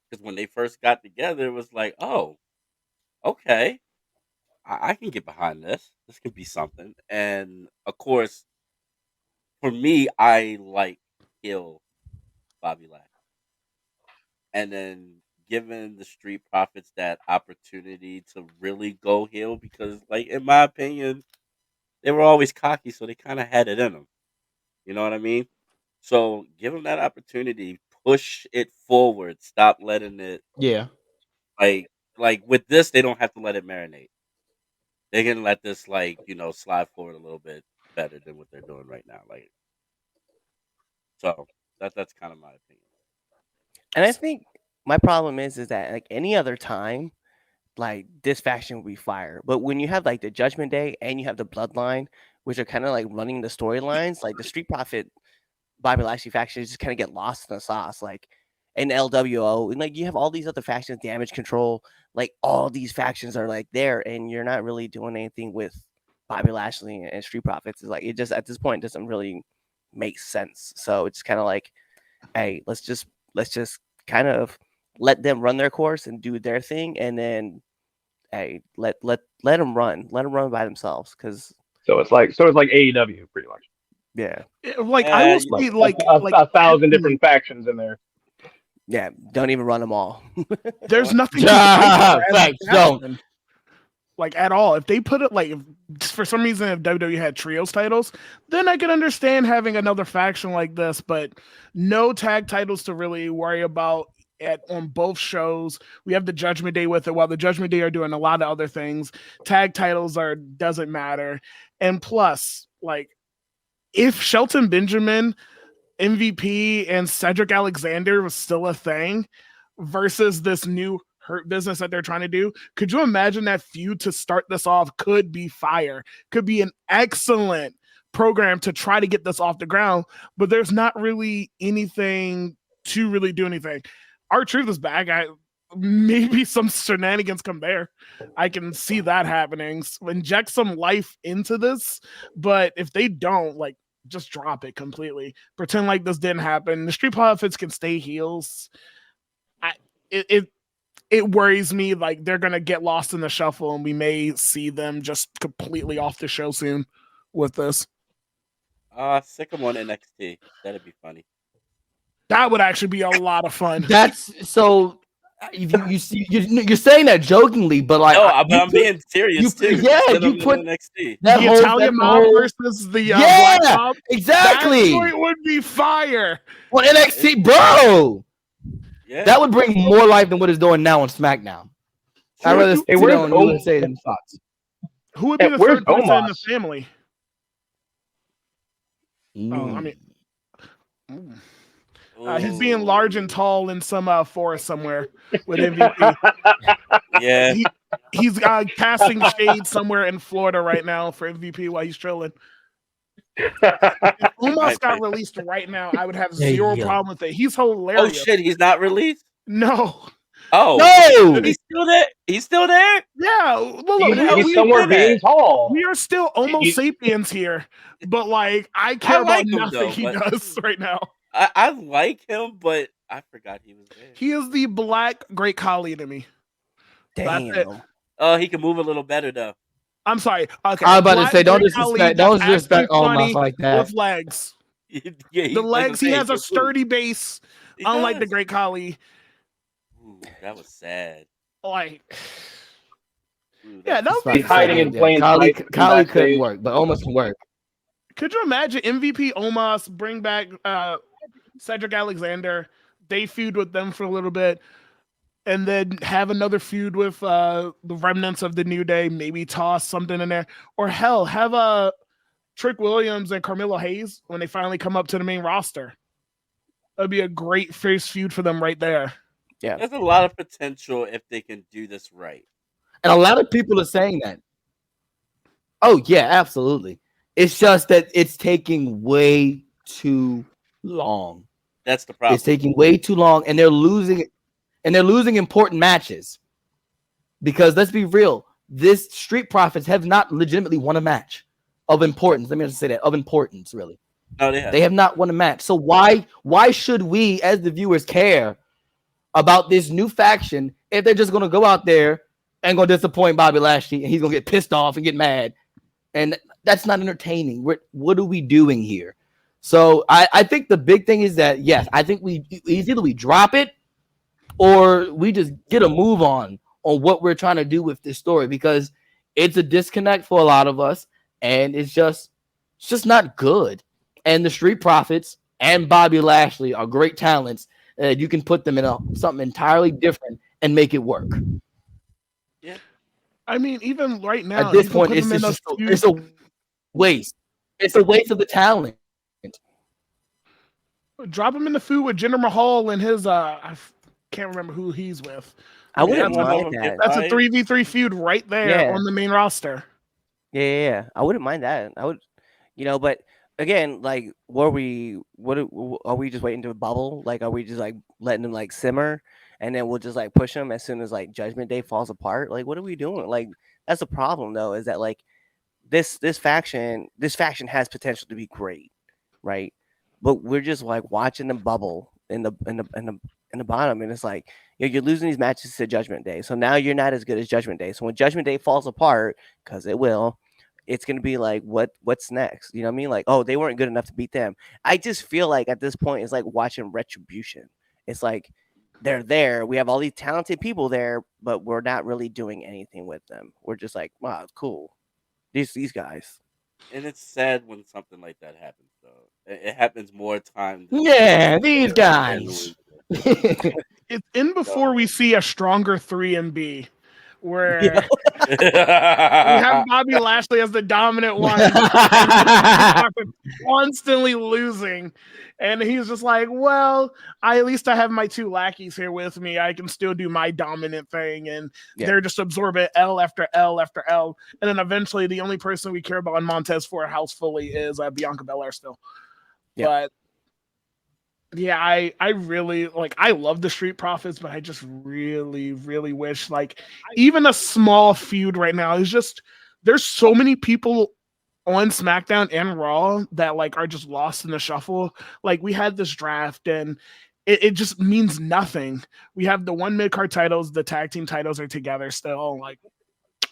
Because when they first got together, it was like, oh, okay, I can get behind this. This can be something. And of course, for me, I like Hill Bobby Lashley. And then giving the Street Profits that opportunity to really go heel, because, like, in my opinion, they were always cocky, so they kind of had it in them. You know what I mean? So give them that opportunity, push it forward, stop letting it. Yeah. Like with this, they don't have to let it marinate. They can let this, like, slide forward a little bit better than what they're doing right now. Like, so that's kind of my opinion. And I think my problem is that, like, any other time, like, this faction would be fire. But when you have, like, the Judgment Day and you have the Bloodline, which are kind of like running the storylines, like the Street Profit Bobby Lashley faction just kind of get lost in the sauce. Like, and LWO, and like you have all these other factions, Damage Control, like all these factions are like there, and you're not really doing anything with Bobby Lashley and Street Profits. It's like, it just at this point doesn't really make sense. So it's kind of like, hey, let's just kind of let them run their course and do their thing, and then hey, let them run by themselves. Because so it's like AEW pretty much. Yeah, like I will see like a 1,000 different factions in there. Yeah, don't even run them all. There's nothing don't like at all. If they put it like, if, for some reason, if WWE had trios titles, then I could understand having another faction like this. But no tag titles to really worry about on both shows. We have the Judgment Day with it, while the Judgment Day are doing a lot of other things. Tag titles doesn't matter, and plus, like, if Shelton Benjamin, MVP, and Cedric Alexander was still a thing versus this new Hurt Business that they're trying to do, could you imagine that feud to start this off could be fire? Could be an excellent program to try to get this off the ground, but there's not really anything to really do anything. R-Truth is back. Maybe some shenanigans come there. I can see that happening. Inject some life into this, but if they don't, like, just drop it completely. Pretend like this didn't happen. The Street Profits can stay heels. It worries me, like they're gonna get lost in the shuffle, and we may see them just completely off the show soon with this. Sick them on NXT. That'd be funny. That would actually be a lot of fun. That's so. You're saying that jokingly, but like, no, I'm being serious too. Yeah, you put NXT. The Italian Mob versus the Black Mob. Exactly. That would be fire. Well, NXT, bro. Yeah. That would bring more life than what it's doing now on SmackDown. I'd rather sit on USA than Fox. Who would be the third person in the family? I mean, he's being large and tall in some forest somewhere with MVP. Yeah, he's casting shade somewhere in Florida right now for MVP while he's chilling. If Omos got released right now, I would have zero problem with it. He's hilarious. Oh shit, he's not released? No. Oh no, he's still there. He's still there. Yeah, look, he's somewhere being tall. We are still Homo sapiens here, but like I care about nothing he does right now. I like him, but I forgot he was there. He is the Black Great Khali to me. Damn. Oh, he can move a little better though. I'm sorry. Okay, I was about to say, don't disrespect Omos like that. With legs. Yeah, the legs. He has a sturdy base, unlike the Great Khali. Ooh, that was sad. Like, that would be hiding in plain sight. Khali couldn't work, but Omos can work. Could you imagine MVP Omos bring back Cedric Alexander? They feud with them for a little bit, and then have another feud with the remnants of the New Day. Maybe toss something in there, or hell, have Trick Williams and Carmelo Hayes when they finally come up to the main roster. That'd be a great first feud for them right there. Yeah, there's a lot of potential if they can do this right. And a lot of people are saying that. Oh yeah, absolutely. It's just that it's taking way too long. That's the problem. It's taking way too long, and they're losing important matches. Because let's be real, this Street Profits have not legitimately won a match of importance. Let me just say that, of importance, really. No, they have not won a match. So why should we, as the viewers, care about this new faction if they're just gonna go out there and gonna disappoint Bobby Lashley and he's gonna get pissed off and get mad? And that's not entertaining. What are we doing here? So I think the big thing is that, yes, I think either we drop it or we just get a move on what we're trying to do with this story, because it's a disconnect for a lot of us, and it's just not good. And the Street Profits and Bobby Lashley are great talents. You can put them in something entirely different and make it work. Yeah, I mean, even right now, at this point, it's a waste. It's a waste of the talent. Drop him in the food with Jinder Mahal and his I can't remember who he's with. I wouldn't mind that. That's a 3v3 feud right there on the main roster. Yeah. I wouldn't mind that. I would, but again, like, are we just waiting to bubble? Like, are we just like letting them like simmer and then we'll just like push them as soon as like Judgment Day falls apart? Like, what are we doing? Like, that's the problem though, is that like this faction has potential to be great, right? But we're just like watching them bubble in the bottom, and it's like you're losing these matches to Judgment Day. So now you're not as good as Judgment Day. So when Judgment Day falls apart, because it will, it's gonna be like, what's next? You know what I mean? Like, oh, they weren't good enough to beat them. I just feel like at this point it's like watching Retribution. It's like they're there. We have all these talented people there, but we're not really doing anything with them. We're just like, wow, cool. These guys. And it's sad when something like that happens, though. It happens more times. Yeah, these guys. It's in before we see a stronger 3MB, where we have Bobby Lashley as the dominant one, constantly losing, and he's just like, well, at least I have my two lackeys here with me. I can still do my dominant thing, and they're just absorbing L after L after L, and then eventually the only person we care about in Montez Ford house fully is Bianca Belair still. But yeah, I really I love the Street Profits, but I just really, really wish even a small feud right now is just, there's so many people on SmackDown and Raw that are just lost in the shuffle. We had this draft and it just means nothing. We have the one mid-card titles, the tag team titles are together still.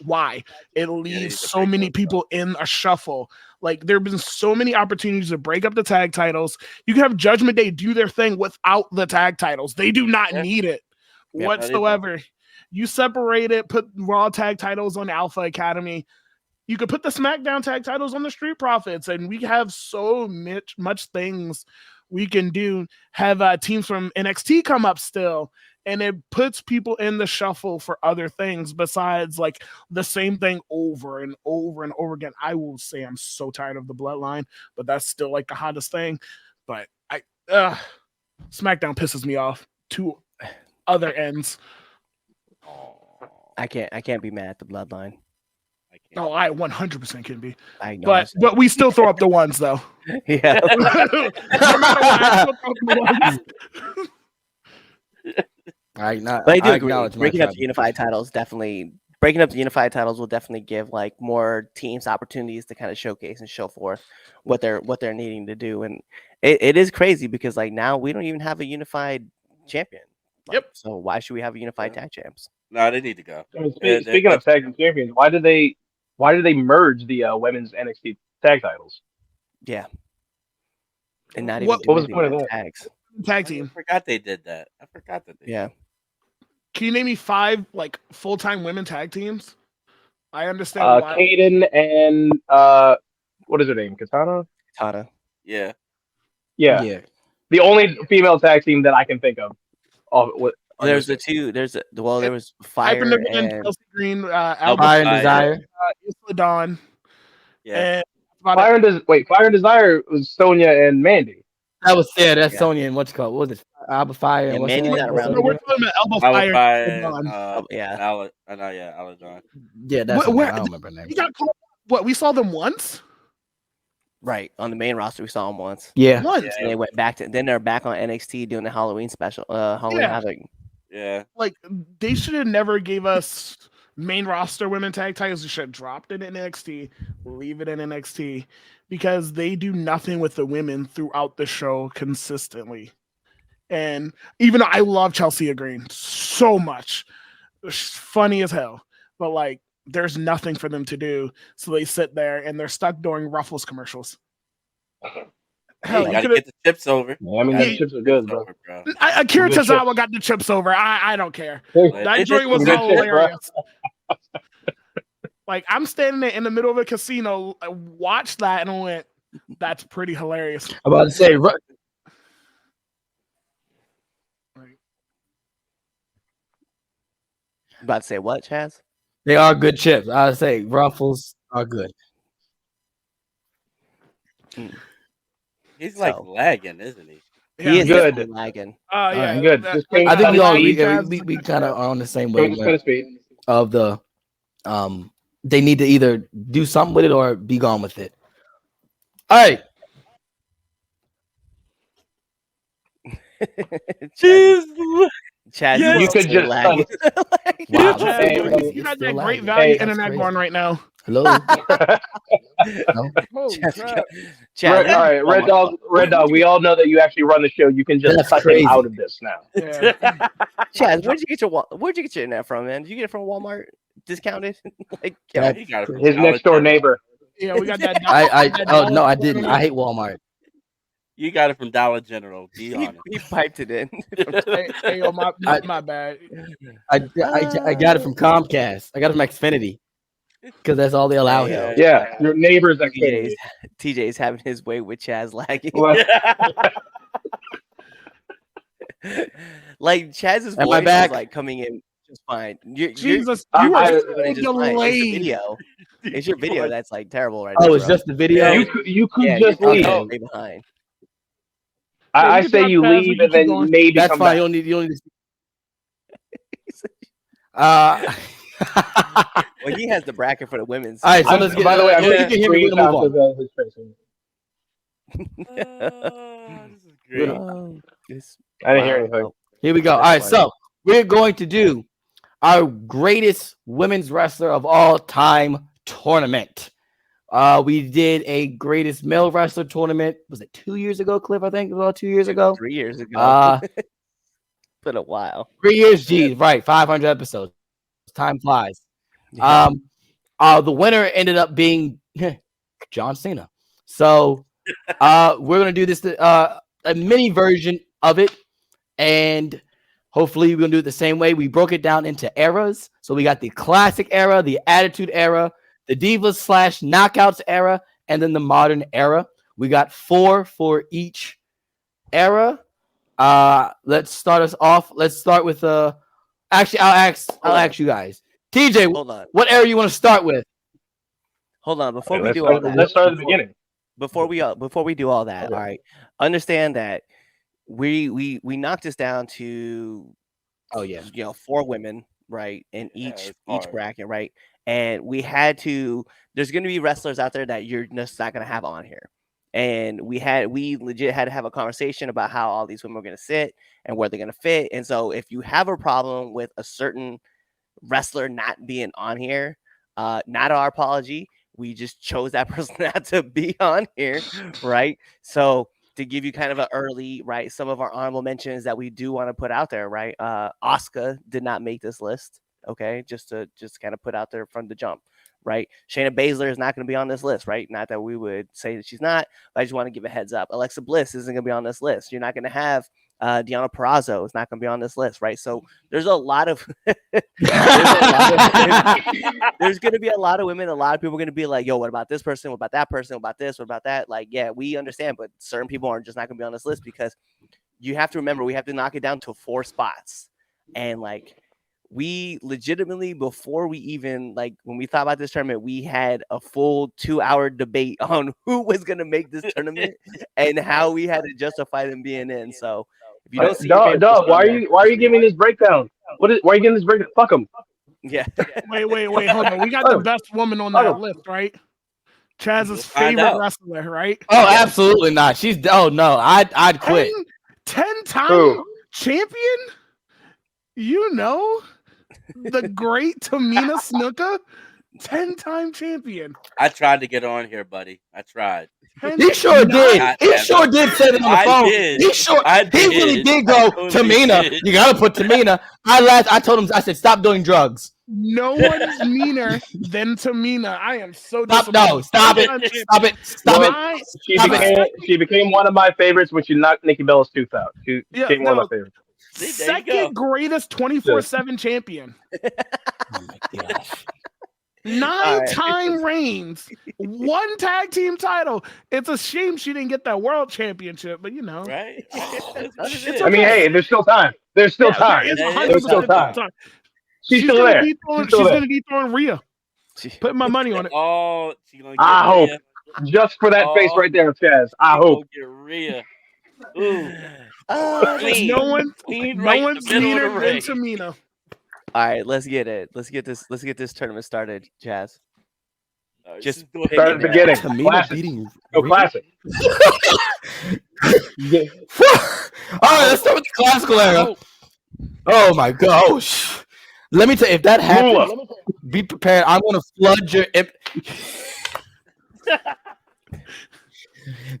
Why? It leaves so many people in a shuffle. There have been so many opportunities to break up the tag titles. You can have Judgment Day do their thing without the tag titles. They do not need it whatsoever. You separate it, put Raw tag titles on Alpha Academy. You could put the SmackDown tag titles on the Street Profits, and we have so much things we can do. Have teams from NXT come up still. And it puts people in the shuffle for other things besides the same thing over and over and over again. I will say I'm so tired of the Bloodline, but that's still the hottest thing. But SmackDown pisses me off to other ends. I can't be mad at the Bloodline. No, I 100% can be. I know, but we still throw up the ones though. Yeah. But I do agree. Breaking up the unified titles will definitely give more teams opportunities to kind of showcase and show forth what they're needing to do. And it is crazy because now we don't even have a unified champion. So why should we have a unified tag champs? No, they need to go. Speaking of tag team champions, why did they merge the women's NXT tag titles? Yeah. And not even what was the point of that? Tags. Tag team. I forgot they did that. Yeah. Can you name me 5 full-time women tag teams? I understand. Kaden and what is her name? Katana. Yeah. The only female tag team that I can think of. There's the two. There was Fire and Chelsea Green, Fire and Desire. Isla Dawn. Yeah. Fire and Desire was Sonya and Mandy. That was that's Yeah. Sonya and what's called. What was it? Alba Fire Yeah, and what's Mandy's her not name? around No, we're anymore. talking about Elbow Alpha Fire. Yeah. Aladron. Yeah, that's her Where, name. I don't remember her name. he got called. What, we saw them once? Right. On the main roster, we saw them once. Yeah. Once. And they went back to. Then they're back on NXT doing the Halloween special. Halloween Yeah. Havoc. Yeah. Like, they should have never gave us main roster women tag titles. They should have dropped it in NXT, leave it in NXT, because they do nothing with the women throughout the show consistently. And even though I love Chelsea Green so much, she's funny as hell, but like, there's nothing for them to do, so they sit there and they're stuck doing Ruffles commercials. Hell, you gotta get the chips over. Yeah, I mean, the chips are good, bro. Akira Good Tozawa chips. got the chips over. I don't care. They That did joint was some good shit, bro. hilarious. Like, I'm standing there in the middle of a casino, I watched that and I went, "That's pretty hilarious." I'm about to say, About to say what, Chaz? they are good chips. I would say Ruffles are good. He's like lagging, isn't he? He is good. definitely lagging. Yeah, good. that- Just I think we all speed. we kind of are on the same Go just wavelength speed. of the they need to either do something with it or be gone with it. All right. Chaz, Yeah, you could just Wow, Chaz, that's Hey, crazy. you It's got still that great lagging. value Hey, internet that's going right now. Hello. No? Holy crap. Chaz, all right, Red Dog. We all know that you actually run the show. You can just That's cut crazy. him out of this now. Yeah. Chaz, where'd you get your internet from, man? Did you get it from Walmart? Discounted? Like, That- He got it from His Dollar next door General. neighbor. Yeah, we got that. Oh no, I didn't. I hate Walmart. You got it from Dollar General. Be honest. he piped it in. Hey, yo, my bad. I got it from Comcast. I got it from Xfinity because that's all they allow here. Yeah, your neighbor's TJ's, activity. TJ's having his way with Chaz lagging. Well, Like Chaz's Am I voice back? is like coming in just fine. Jesus, I- you I- are doing it so just fine. It's your delayed. video. It's your video that's like terrible right Oh, now. it's bro. just the video. you could Yeah, just you're leave. okay. way behind. I you can say drop you Chaz, we leave can and keep then going. maybe That's come fine. back. You don't need. Uh, Well, he has the bracket for the women's. all right, so let's get. By the way, I'm you getting can hear me. We're gonna move on. his face. This is great. I didn't hear anything. Here we go. All right, so we're going to do our greatest women's wrestler of all time tournament. We did a greatest male wrestler tournament. Was it 2 years ago, Cliff? I think it was about 2 years ago. 3 years ago. Been a while. 3 years, geez, right? 500 episodes. Time flies. Yeah. The winner ended up being John Cena. So we're gonna do this a mini version of it, and hopefully we're gonna do it the same way. We broke it down into eras. So we got the classic era, the attitude era, the divas / knockouts era, and then the modern era. We got 4 for each era. Let's start us off. Let's start with actually I'll ask you guys. TJ, Hold on. what era you want to start with? Hold on. Before we Let's do all that. let's start at the beginning. Before we do all that, all right. Understand that we knocked this down to 4 women, right, in each bracket, right? And we had to. There's going to be wrestlers out there that you're just not going to have on here. And we legit had to have a conversation about how all these women were going to sit and where they're going to fit. And so if you have a problem with a certain wrestler not being on here, not our apology. We just chose that person not to be on here, right? So to give you kind of an early, right, some of our honorable mentions that we do want to put out there, right? Asuka did not make this list, okay? Just kind of put out there from the jump, right? Shayna Baszler is not going to be on this list, right? Not that we would say that she's not, but I just want to give a heads up. Alexa Bliss isn't going to be on this list. You're not going to have Deonna Purrazzo is not going to be on this list, right? So there's a lot of there's going to be a lot of women. A lot of people are going to be like, "Yo, what about this person? What about that person? What about this? What about that?" Like, yeah, we understand, but certain people are just not going to be on this list because you have to remember we have to knock it down to 4 spots, and like we legitimately, before we even when we thought about this tournament, we had a full 2-hour debate on who was going to make this tournament and how we had to justify them being in. So if you don't see your favorite Dog, why are you giving this breakdown? Why are you giving this breakdown? Fuck them. Yeah. Wait, hold on. We got the best woman on that list, right? Chaz's favorite wrestler, right? Oh, absolutely not. She's no, I'd quit. 10-time champion? You know, the great Tamina Snuka, 10-time champion. I tried to get on here, buddy. I tried. He sure did. He sure did say it on the phone. He really did go, Tamina. You gotta put Tamina. I told him, I said, stop doing drugs. No one's meaner than Tamina. I am so stop it. She became one of my favorites when she knocked Nikki Bella's tooth out. She became one of my favorites. Second greatest 24/7 champion. Oh my gosh. 9-time reigns, 1 tag team title. It's a shame she didn't get that world championship, but you know, right? Okay. I mean, hey, there's still time. There's still time. There's still time. She's still there. She's going to dethrone Rhea. Putting my money on it. Oh, I hope. Just for that face right there, Chaz. I hope. Get Rhea. Ooh. No one's meaner than Tamina. All right, let's get it. Let's get this tournament started, Chaz. Just start at the beginning. Classic. Go classic. All right, let's start with the classical era. Oh my gosh. Let me tell you, if that happens, be prepared. I'm going to flood your.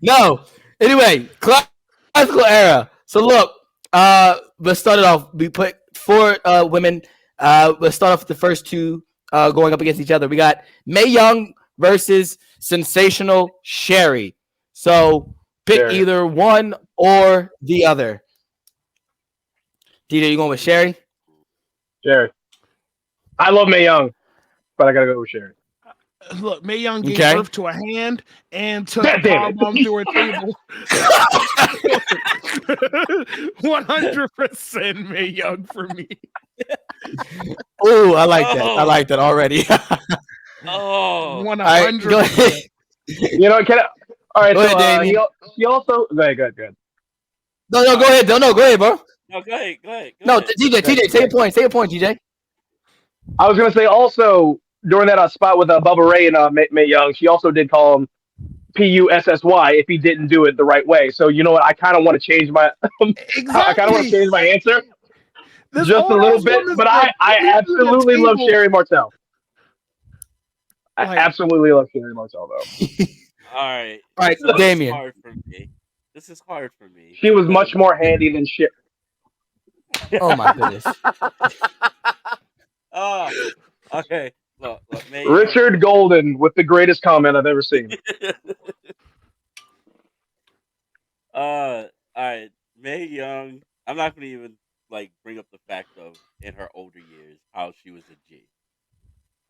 No. Anyway, classical era. So look, let's start it off. We put 4 women. Let's start off with the first 2 going up against each other. We got Mae Young versus Sensational Sherry. So pick either one or the other. DJ, you going with Sherry? Sherry. I love Mae Young, but I gotta go with Sherry. Look, Mae Young gave birth to a hand and took a powerbomb through a table. 100% Mae Young for me. Oh, I like that. I like that already. 100%. Right, go ahead. You know, all right, go ahead, he also go ahead. No, go ahead. No, go ahead, bro. No, go ahead. No, TJ, say your point. Say your point, TJ. I was gonna say also during that spot with Bubba Ray and Mae Young, she also did call him Pussy if he didn't do it the right way. So you know what? I kind of want to change my. I kind of want to change my answer just a little bit. But I absolutely love Sherry Martel. I absolutely love Sherry Martel though. All right, Damien. This is hard for me. She was much more handy than shit. Oh my goodness. Oh, okay. Look, Richard Golden with the greatest comment I've ever seen. All right, Mae Young. I'm not gonna even bring up the fact of in her older years how she was a G.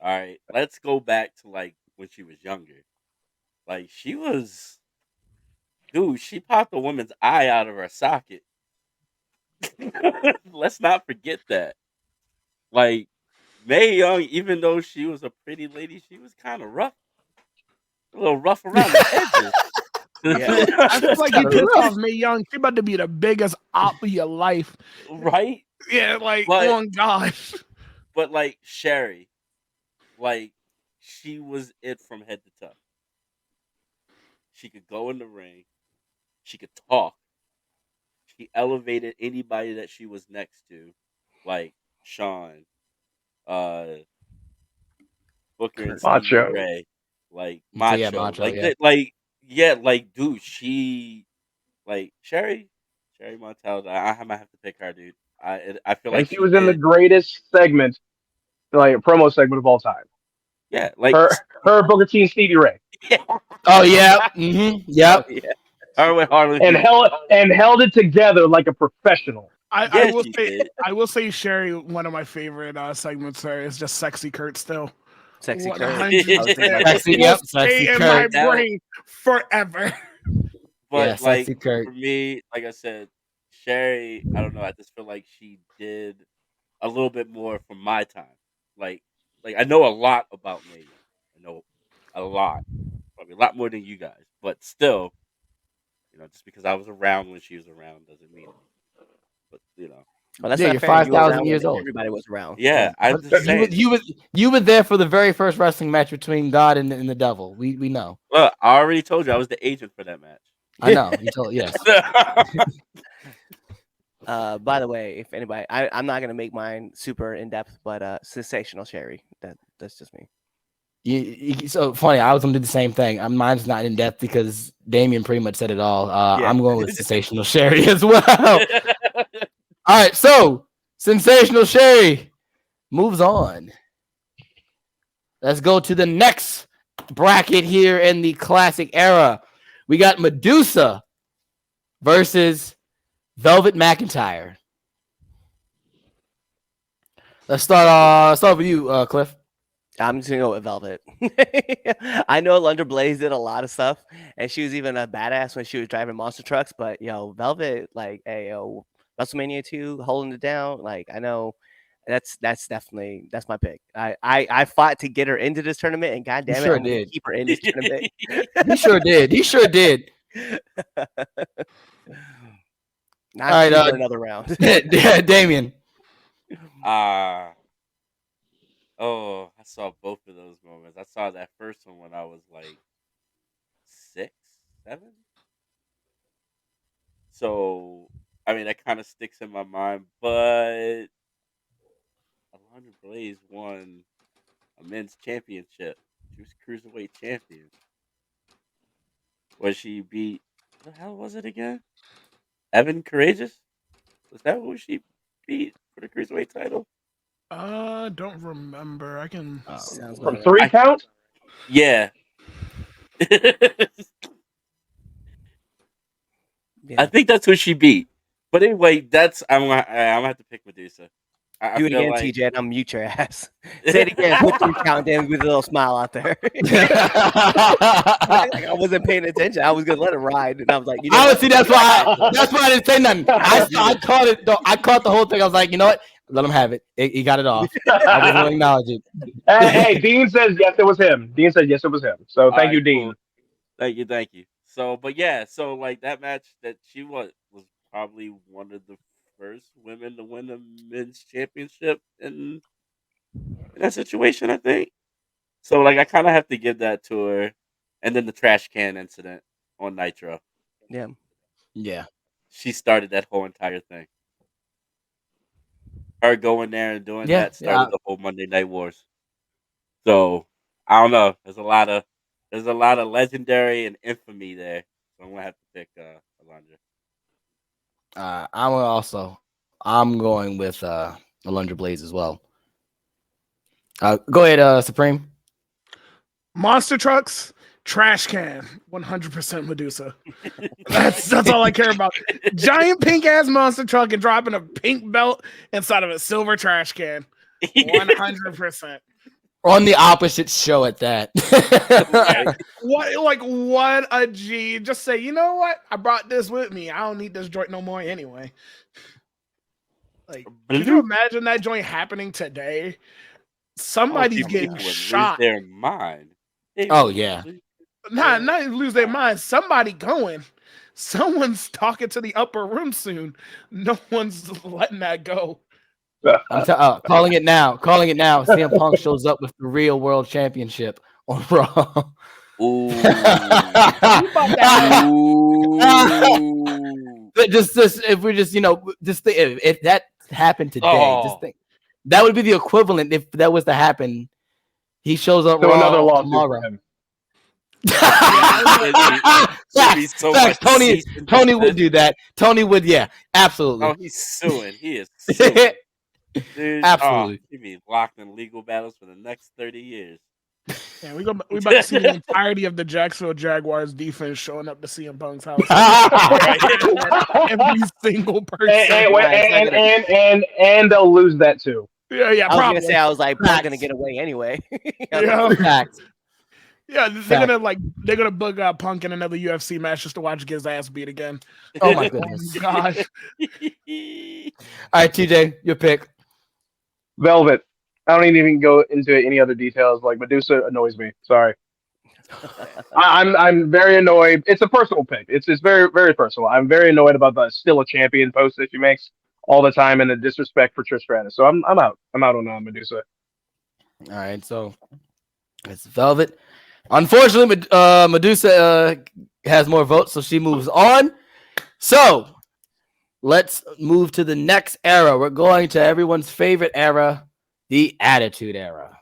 All right, let's go back to when she was younger. She was, dude. She popped a woman's eye out of her socket. Let's not forget that. Mae Young, even though she was a pretty lady, she was kind of rough. A little rough around the edges. I feel like you pissed off Mae Young. She about to be the biggest op of your life. Right? Yeah, oh gosh. But Sherry, she was it from head to toe. She could go in the ring. She could talk. She elevated anybody that she was next to, like Sean, Booker and Macho. Ray, Macho, Yeah, Macho, dude, she, Sherry Montel. I might have to pick her, dude. I feel like she was in the greatest segment, promo segment of all time. Yeah, her Booker T and Stevie Ray. Oh yeah, yep. Yeah. Her with Harlan and held it together like a professional. I will say Sherry, one of my favorite segments there is just Sexy Kurt still. Sexy Kurt. Sexy in my brain forever. But for me, like I said, Sherry, I don't know. I just feel like she did a little bit more from my time. Like I know a lot about Megan. I know a lot, probably a lot more than you guys. But still, just because I was around when she was around doesn't mean anything. But Well, that's Yeah, not you're fair. You were 5,000 around when years old. everybody was around. yeah, I'm just saying. You were there for the very first wrestling match between God and the devil. We know. Look, I already told you I was the agent for that match. I know. You told yes. By the way, if anybody, I'm not gonna make mine super in depth, but sensational Sherry. That's just me. So funny. I was gonna do the same thing. Mine's not in depth because Damien pretty much said it all. I'm going with sensational Sherry as well. All right, so sensational Sherry moves on. Let's go to the next bracket here in the classic era. We got Medusa versus Velvet McIntyre. Let's start with you, Cliff. I'm just gonna go with Velvet. I know Alundra Blaze did a lot of stuff, and she was even a badass when she was driving monster trucks. But Velvet, like, hey, WrestleMania 2, holding it down. Like, I know that's definitely my pick. I fought to get her into this tournament, and God damn it, I'm gonna keep her in this tournament. He sure did. He sure did. All right, another round. Damien. Oh, I saw both of those moments. I saw that first one when I was like 6, 7. So, I mean, that kind of sticks in my mind. But Alundra Blaze won a men's championship. She was cruiserweight champion. Was she beat? What the hell was it again? Evan Courageous? Was that who she beat for the cruiserweight title? Don't remember. I can from 3 count. Yeah. I think that's who she beat. But anyway, I'm gonna have to pick Medusa. Do it again, TJ, and I'll mute your ass. Say it again. Put 3 count in with a little smile out there. I wasn't paying attention. I was gonna let it ride, and I was like, see. That's why I didn't say nothing. I caught it. Though. I caught the whole thing. I was like, you know what? Let him have it. He got it off. I was going to acknowledge it. Hey, Dean says yes, it was him. Dean said yes, it was him. So thank you, Dean. Cool. Thank you. So, but yeah, so like that match that she was probably one of the first women to win the men's championship in that situation, I think. So like I kind of have to give that to her, and then the trash can incident on Nitro. Yeah. She started that whole entire thing. Her going there and doing that started the whole Monday Night Wars. So I don't know. There's a lot of legendary and infamy there. So I'm gonna have to pick Alundra. I'm going with Alundra Blaze as well. Go ahead, Supreme. Monster trucks, trash can, 100% Medusa. That's all I care about. Giant pink ass monster truck and dropping a pink belt inside of a silver trash can, 100%. On the opposite show at that. What a G. Just say, you know what? I brought this with me. I don't need this joint no more anyway. Like, can you imagine that joint happening today? Somebody's getting shot. Lose their mind. Oh yeah. Not lose their mind. Somebody going. Someone's talking to the upper room soon. No one's letting that go. I'm calling it now. CM Punk shows up with the real world championship on Raw. Ooh. just if we just think if that happened today, just think that would be the equivalent if that was to happen. He shows up Raw another lawsuit tomorrow. for him. Facts. Tony would do that. Tony would, absolutely. Oh, he's suing. He is suing. Dude, absolutely. He'd be locked in legal battles for the next 30 years. Yeah, we about to see the entirety of the Jacksonville Jaguars defense showing up to CM Punk's house. Every single person. And they'll lose that too. Yeah, I was probably. gonna say, I was like, Punk's gonna get away anyway. Yeah, they're gonna book Punk in another UFC match just to watch get his ass beat again. Oh my goodness. Oh, gosh. All right, TJ, your pick. Velvet. I don't even go into any other details. Like Medusa annoys me. Sorry. I'm very annoyed. It's a personal pick. It's very very personal. I'm very annoyed about the still a champion post that she makes all the time and the disrespect for Trish Stratus. So I'm out. I'm out on Medusa. All right, so it's Velvet. Unfortunately, Medusa has more votes, so she moves on. So let's move to the next era. We're going to everyone's favorite era, the Attitude Era.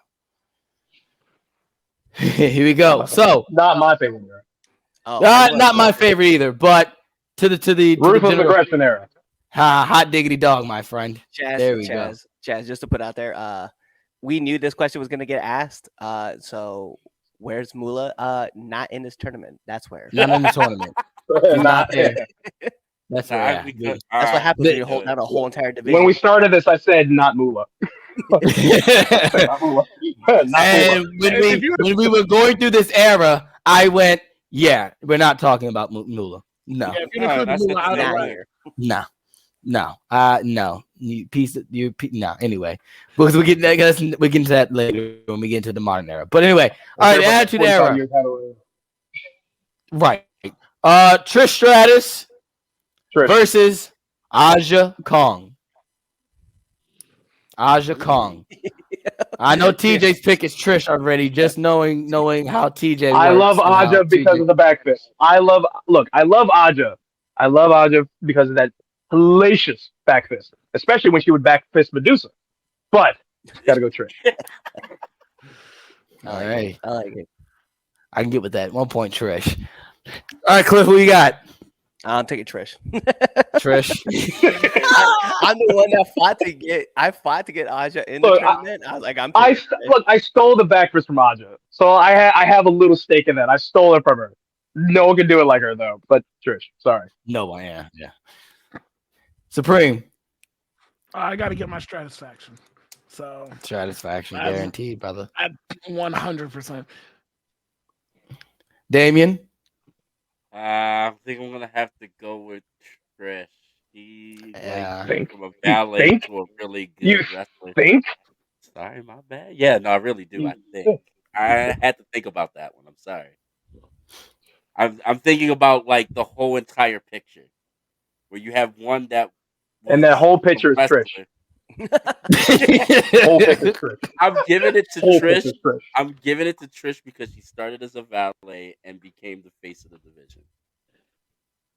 Here we go. So not my favorite era. Oh, not my favorite either, but to the Ruthless Aggression era. Hot diggity dog, my friend. Chaz, there we go. Chaz, just to put out there, we knew this question was gonna get asked. So where's Moolah? Not in this tournament. That's where. Not in the tournament. Not there. That's where. That's what happens when you hold down a whole entire division. When we started this, I said not Moolah. And when we were going through this era, I went, yeah, we're not talking about Moolah. No. Yeah, if you're gonna put Moolah out of here. No. No. Anyway, because we get into that later when we get into the modern era. But anyway, all right, Attitude Era. Right. Trish Stratus versus Aja Kong. Aja Kong. I know TJ's pick is Trish already. Just knowing how TJ works. I love Aja because of the back fist. I love Aja. I love Aja because of that hellacious back fist, especially when she would back fist Medusa. But gotta go Trish. All right, I like it. I can get with that. 1 point, Trish. All right, Cliff, who you got? I'm taking Trish. Trish. I'm the one that fought to get. I fought to get Aja in the tournament. I was like, I stole the back fist from Aja, so I have a little stake in that. I stole it from her. No one can do it like her though. But Trish, sorry. No one, yeah. Supreme. I got to get my satisfaction. So satisfaction guaranteed, brother. At 100%. Damien. I think I'm gonna have to go with Trish. He think from a ballet to a really good wrestler. Think? Sorry, my bad. Yeah, no, I really do. I think I had to think about that one. I'm sorry. I'm thinking about like the whole entire picture, where you have one that, and that whole picture is Trish. Whole picture is Trish. I'm giving it to Trish. I'm giving it to Trish because she started as a valet and became the face of the division.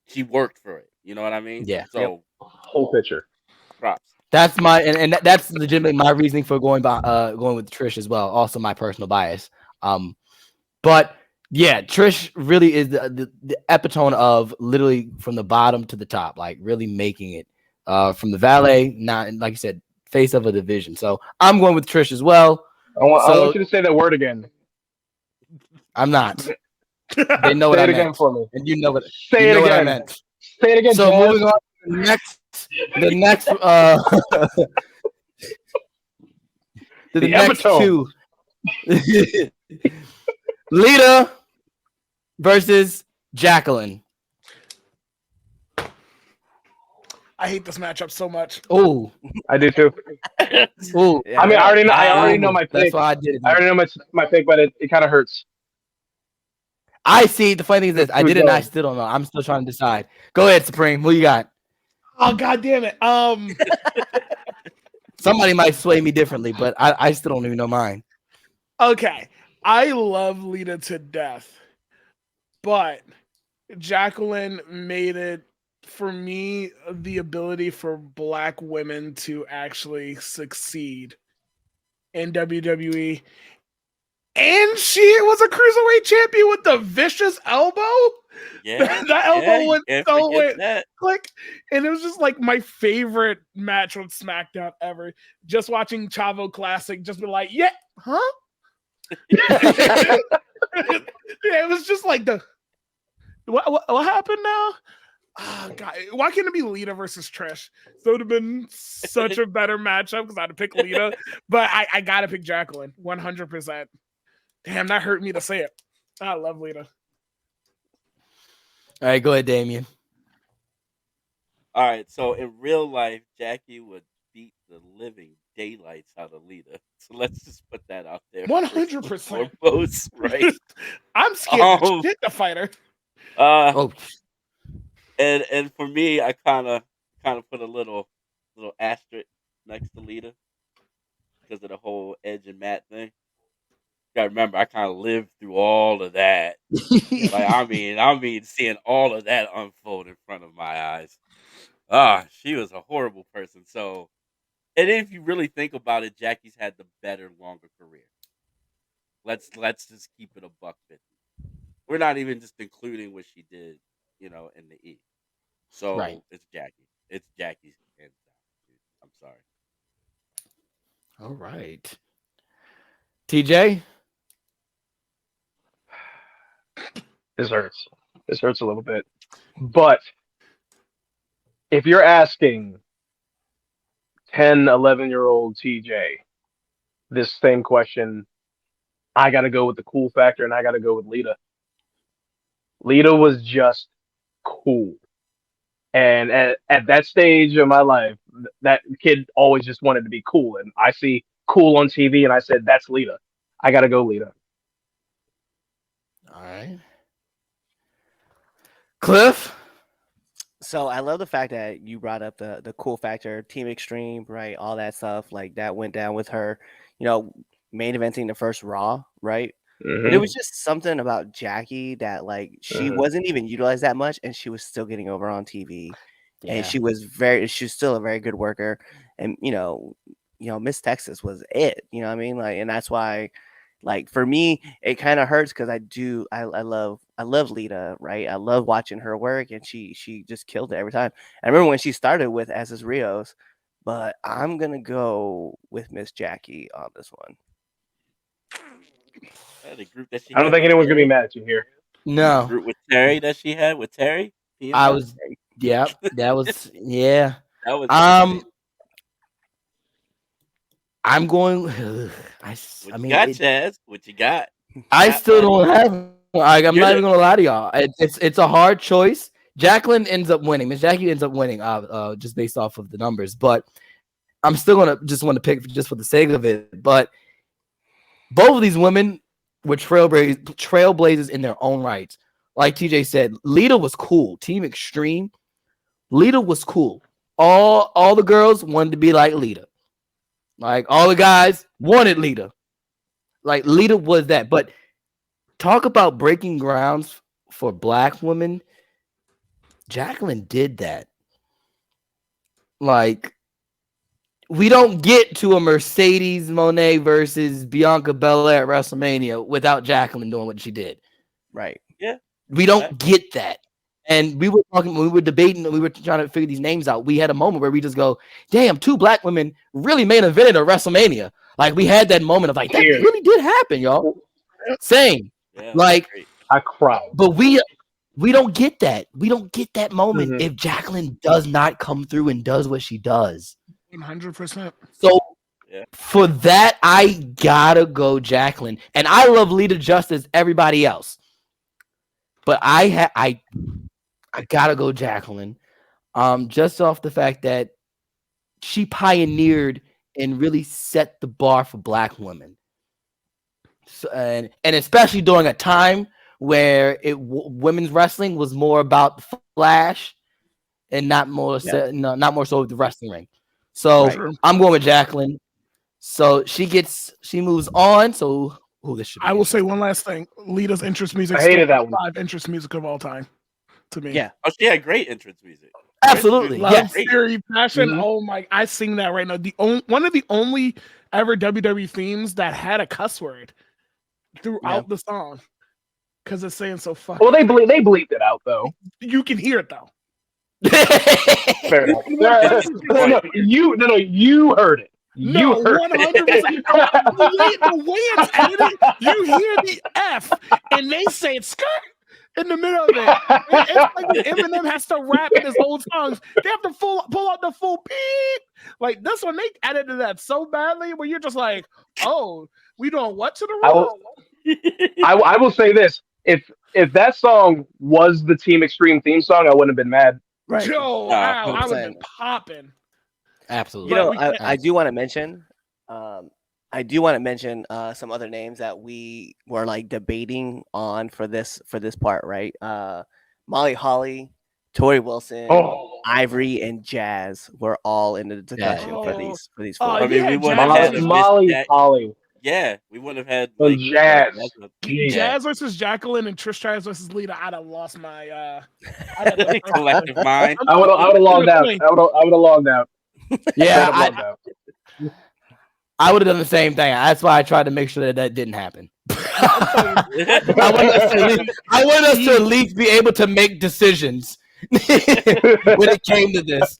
She worked for it. You know what I mean? Yeah. So whole picture. Props. That's my and that's legitimately my reasoning for going with Trish as well. Also my personal bias. But yeah, Trish really is the epitome of literally from the bottom to the top, like really making it from the valet, not like you said, face of a division. So I'm going with Trish as well. I want you to say that word again. I'm not. They know what I meant. Again for me. And you know what say it again. What I meant. Say it again. So moving on to the next two. Lita versus Jacqueline. I hate this matchup so much. Oh, I do too. Oh, I mean, I already know my pick. That's why I did it. I already know my pick, but it kind of hurts. I see. The funny thing is this: I did it, and I still don't know. I'm still trying to decide. Go ahead, Supreme. Who you got? Oh, God damn it! Somebody might sway me differently, but I still don't even know mine. Okay, I love Lita to death, but Jacqueline made it for me the ability for Black women to actually succeed in WWE. And she was a cruiserweight champion with the vicious elbow. Yeah, that elbow went that. Click, and it was just like my favorite match on SmackDown ever. Just watching Chavo Classic, just be like, yeah, huh? Yeah, it was just like the what happened now? Oh, God, why can't it be Lita versus Trish? So it would have been such a better matchup because I had to pick Lita, but I gotta pick Jacqueline 100%. Damn, that hurt me to say it. I love Lita. All right, go ahead, Damien. All right, so in real life, Jackie would beat the living daylights out of Lita. So let's just put that out there. 100%. Foremost, right? I'm scared to shit the fighter. And for me, I kind of put a little asterisk next to Lita because of the whole Edge and Matt thing. You gotta remember, I kind of lived through all of that. Like, I mean, seeing all of that unfold in front of my eyes. She was a horrible person. So, and if you really think about it, Jackie's had the better, longer career. Let's just keep it a $1.50. We're not even just including what she did, in the E. So It's Jackie. It's Jackie's hands down. I'm sorry. All right. TJ? This hurts. This hurts a little bit. But if you're asking 10, 11-year-old TJ this same question, I got to go with the cool factor, and I got to go with Lita. Lita was just cool. And at that stage of my life, that kid always just wanted to be cool. And I see cool on TV, and I said, that's Lita. I got to go Lita. All right. Cliff? So I love the fact that you brought up the cool factor, Team Extreme, right? All that stuff like that went down with her, main eventing the first Raw, right? Mm-hmm. But it was just something about Jackie that like she wasn't even utilized that much, and she was still getting over on TV, and she was still a very good worker, and Miss Texas was it, you know what I mean? Like, and that's why, like, for me, it kind of hurts because I love Lita, right? I love watching her work, and she just killed it every time. I remember when she started with As Rios, but I'm gonna go with Miss Jackie on this one. The group that she I don't think anyone's gonna be mad at you here. No. The group with Terry that she had with Terry. That was yeah. That was. I'm going. What you got, Chaz? What you got? I still don't have. I'm not even gonna lie to y'all. It's a hard choice. Jacqueline ends up winning. Miss Jackie ends up winning. Just based off of the numbers, but I'm still want to pick just for the sake of it. But both of these women were trailblazers in their own rights. Like TJ said, Lita was cool. Team Extreme, Lita was cool. All the girls wanted to be like Lita. Like, all the guys wanted Lita. Like, Lita was that. But talk about breaking grounds for Black women. Jacqueline did that. Like, we don't get to a Mercedes Moné versus Bianca Belair at WrestleMania without Jacqueline doing what she did. Right. Yeah. We don't get that. And we were debating, we were trying to figure these names out. We had a moment where we just go, damn, 2 Black women really main evented a WrestleMania. Like, we had that moment of like, that really did happen, y'all. Same. Yeah, like, I cried. But we don't get that. We don't get that moment if Jacqueline does not come through and does what she does. 100%. So for that, I gotta go Jacqueline. And I love Lita just as everybody else. But I gotta go Jacqueline. Just off the fact that she pioneered and really set the bar for Black women. So, and especially during a time where women's wrestling was more about the flash and not more so the wrestling ring. So I'm going with Jacqueline. So she moves on. So this should be I will say one last thing. Lita's entrance music. I hated that one. 5 entrance music of all time to me. Yeah. Oh, she had great entrance music. Absolutely. Love, Fury, Passion. Oh my! I sing that right now. One of the only ever WWE themes that had a cuss word throughout the song because it's saying so fucking. Well, they bleeped it out though. You can hear it though. Fair enough. You heard it. You heard 100%. The way it's edited, you hear the F and they say skirt in the middle of it. It's like when Eminem has to rap in his old songs. They have to pull out the full beep. Like this one, they edited that so badly where you're just like, oh, we doing what to the wrong? I will say this. If that song was the Team Extreme theme song, I wouldn't have been mad. Right. Yo, I would have been popping. Absolutely. You know, But we I do want to mention, some other names that we were like debating on for this part, right? Molly Holly, Tori Wilson, Oh, Ivory, and Jazz were all in the discussion for Oh. these Oh, four. I mean, yeah, we wouldn't have Jazz had Molly, a versus Miss Molly Jack. Holly, Yeah, we wouldn't have had the like Jazz. yeah, Jazz versus Jacqueline and Trish Stratus versus Lita. I'd have lost my I'd have left collective mind. I would have logged out. I would have logged out. Yeah, Straight up logged out. I would have done the same thing. That's why I tried to make sure that didn't happen. I wanted us to at least be able to make decisions when it came to this.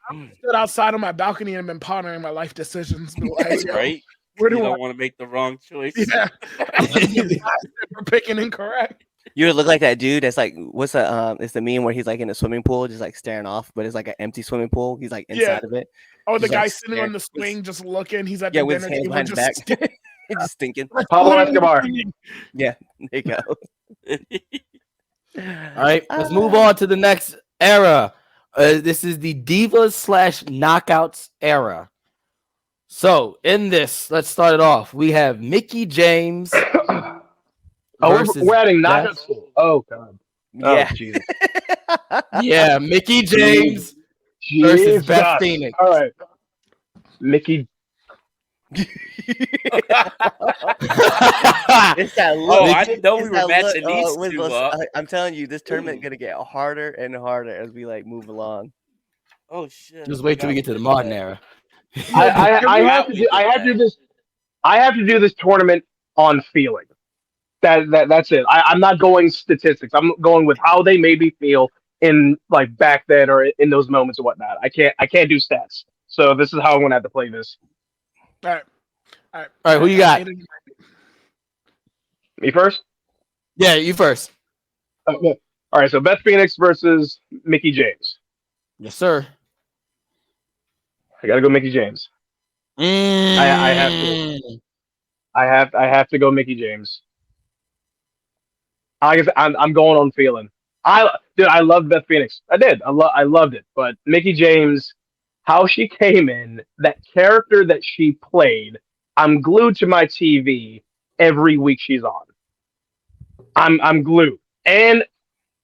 I stood outside on my balcony and been pondering my life decisions. Like, Right? Where do You I don't want to make the wrong choice. Yeah. We're picking incorrect. You would look like that dude that's like, what's the it's the meme where he's like in a swimming pool, just like staring off, but it's like an empty swimming pool. He's like inside of it. Oh, the He's, guy like, sitting on the swing just looking. He's at yeah, the with his dinner hands table behind his just back. He's just thinking. Pablo Escobar. Yeah, there you go. All right, let's move on to the next era. This is the Divas/Knockouts era. So in this, let's start it off. We have Mickey James. We're adding knockouts. Oh god. Yeah. Oh, Jesus. Yeah, Mickey James versus Beth Jesus. Phoenix. All right. Mickey. It's that look. Oh, I didn't know we It's were that matching look. these With two us, up. I'm telling you, this tournament gonna get harder and harder as we like move along. Oh shit! Just wait till we get to the modern era. I have to do this tournament on feeling. That's it. I'm not going statistics. I'm going with how they made me feel in like back then or in those moments or whatnot. I can't do stats. So this is how I'm gonna have to play this. All right. All right, who you got? Me first? Yeah, you first. Okay. All right, so Beth Phoenix versus Mickey James. Yes, sir. I gotta go Mickey James. I have to. I have to go Mickey James. I'm going on feeling. I loved Beth Phoenix. I did. I loved it. But Mickey James, how she came in, that character that she played, I'm glued to my TV every week she's on. I'm glued. And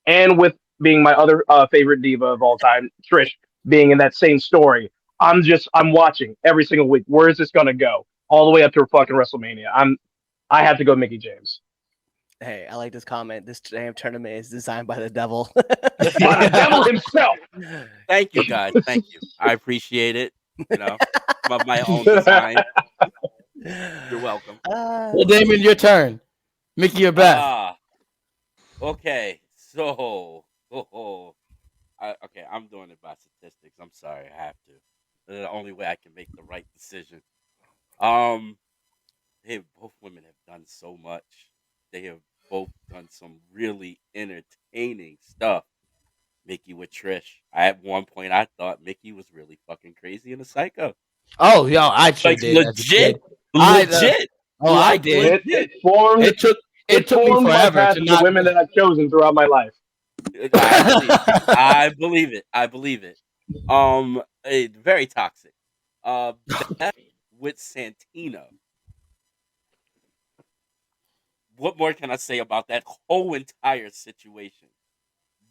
with being my other favorite diva of all time, Trish, being in that same story, I'm watching every single week. Where is this gonna go? All the way up to fucking WrestleMania. I have to go Mickey James. Hey, I like this comment. This damn tournament is designed by the devil. By the devil himself. Thank you, guys. Thank you. I appreciate it. You know, of my own design. You're welcome. Well, Damien, your turn. Mickey or Beth? Okay. So, okay, I'm doing it by statistics. I'm sorry, I have to. This is the only way I can make the right decision. Both women have done so much. They have both done some really entertaining stuff. Mickey with Trish. At one point, I thought Mickey was really fucking crazy and a psycho. Oh, yo, I sure did. Legit. I did. It took me forever to the women that I've chosen throughout my life. I believe it. Very toxic. Beth with Santino. What more can I say about that whole entire situation?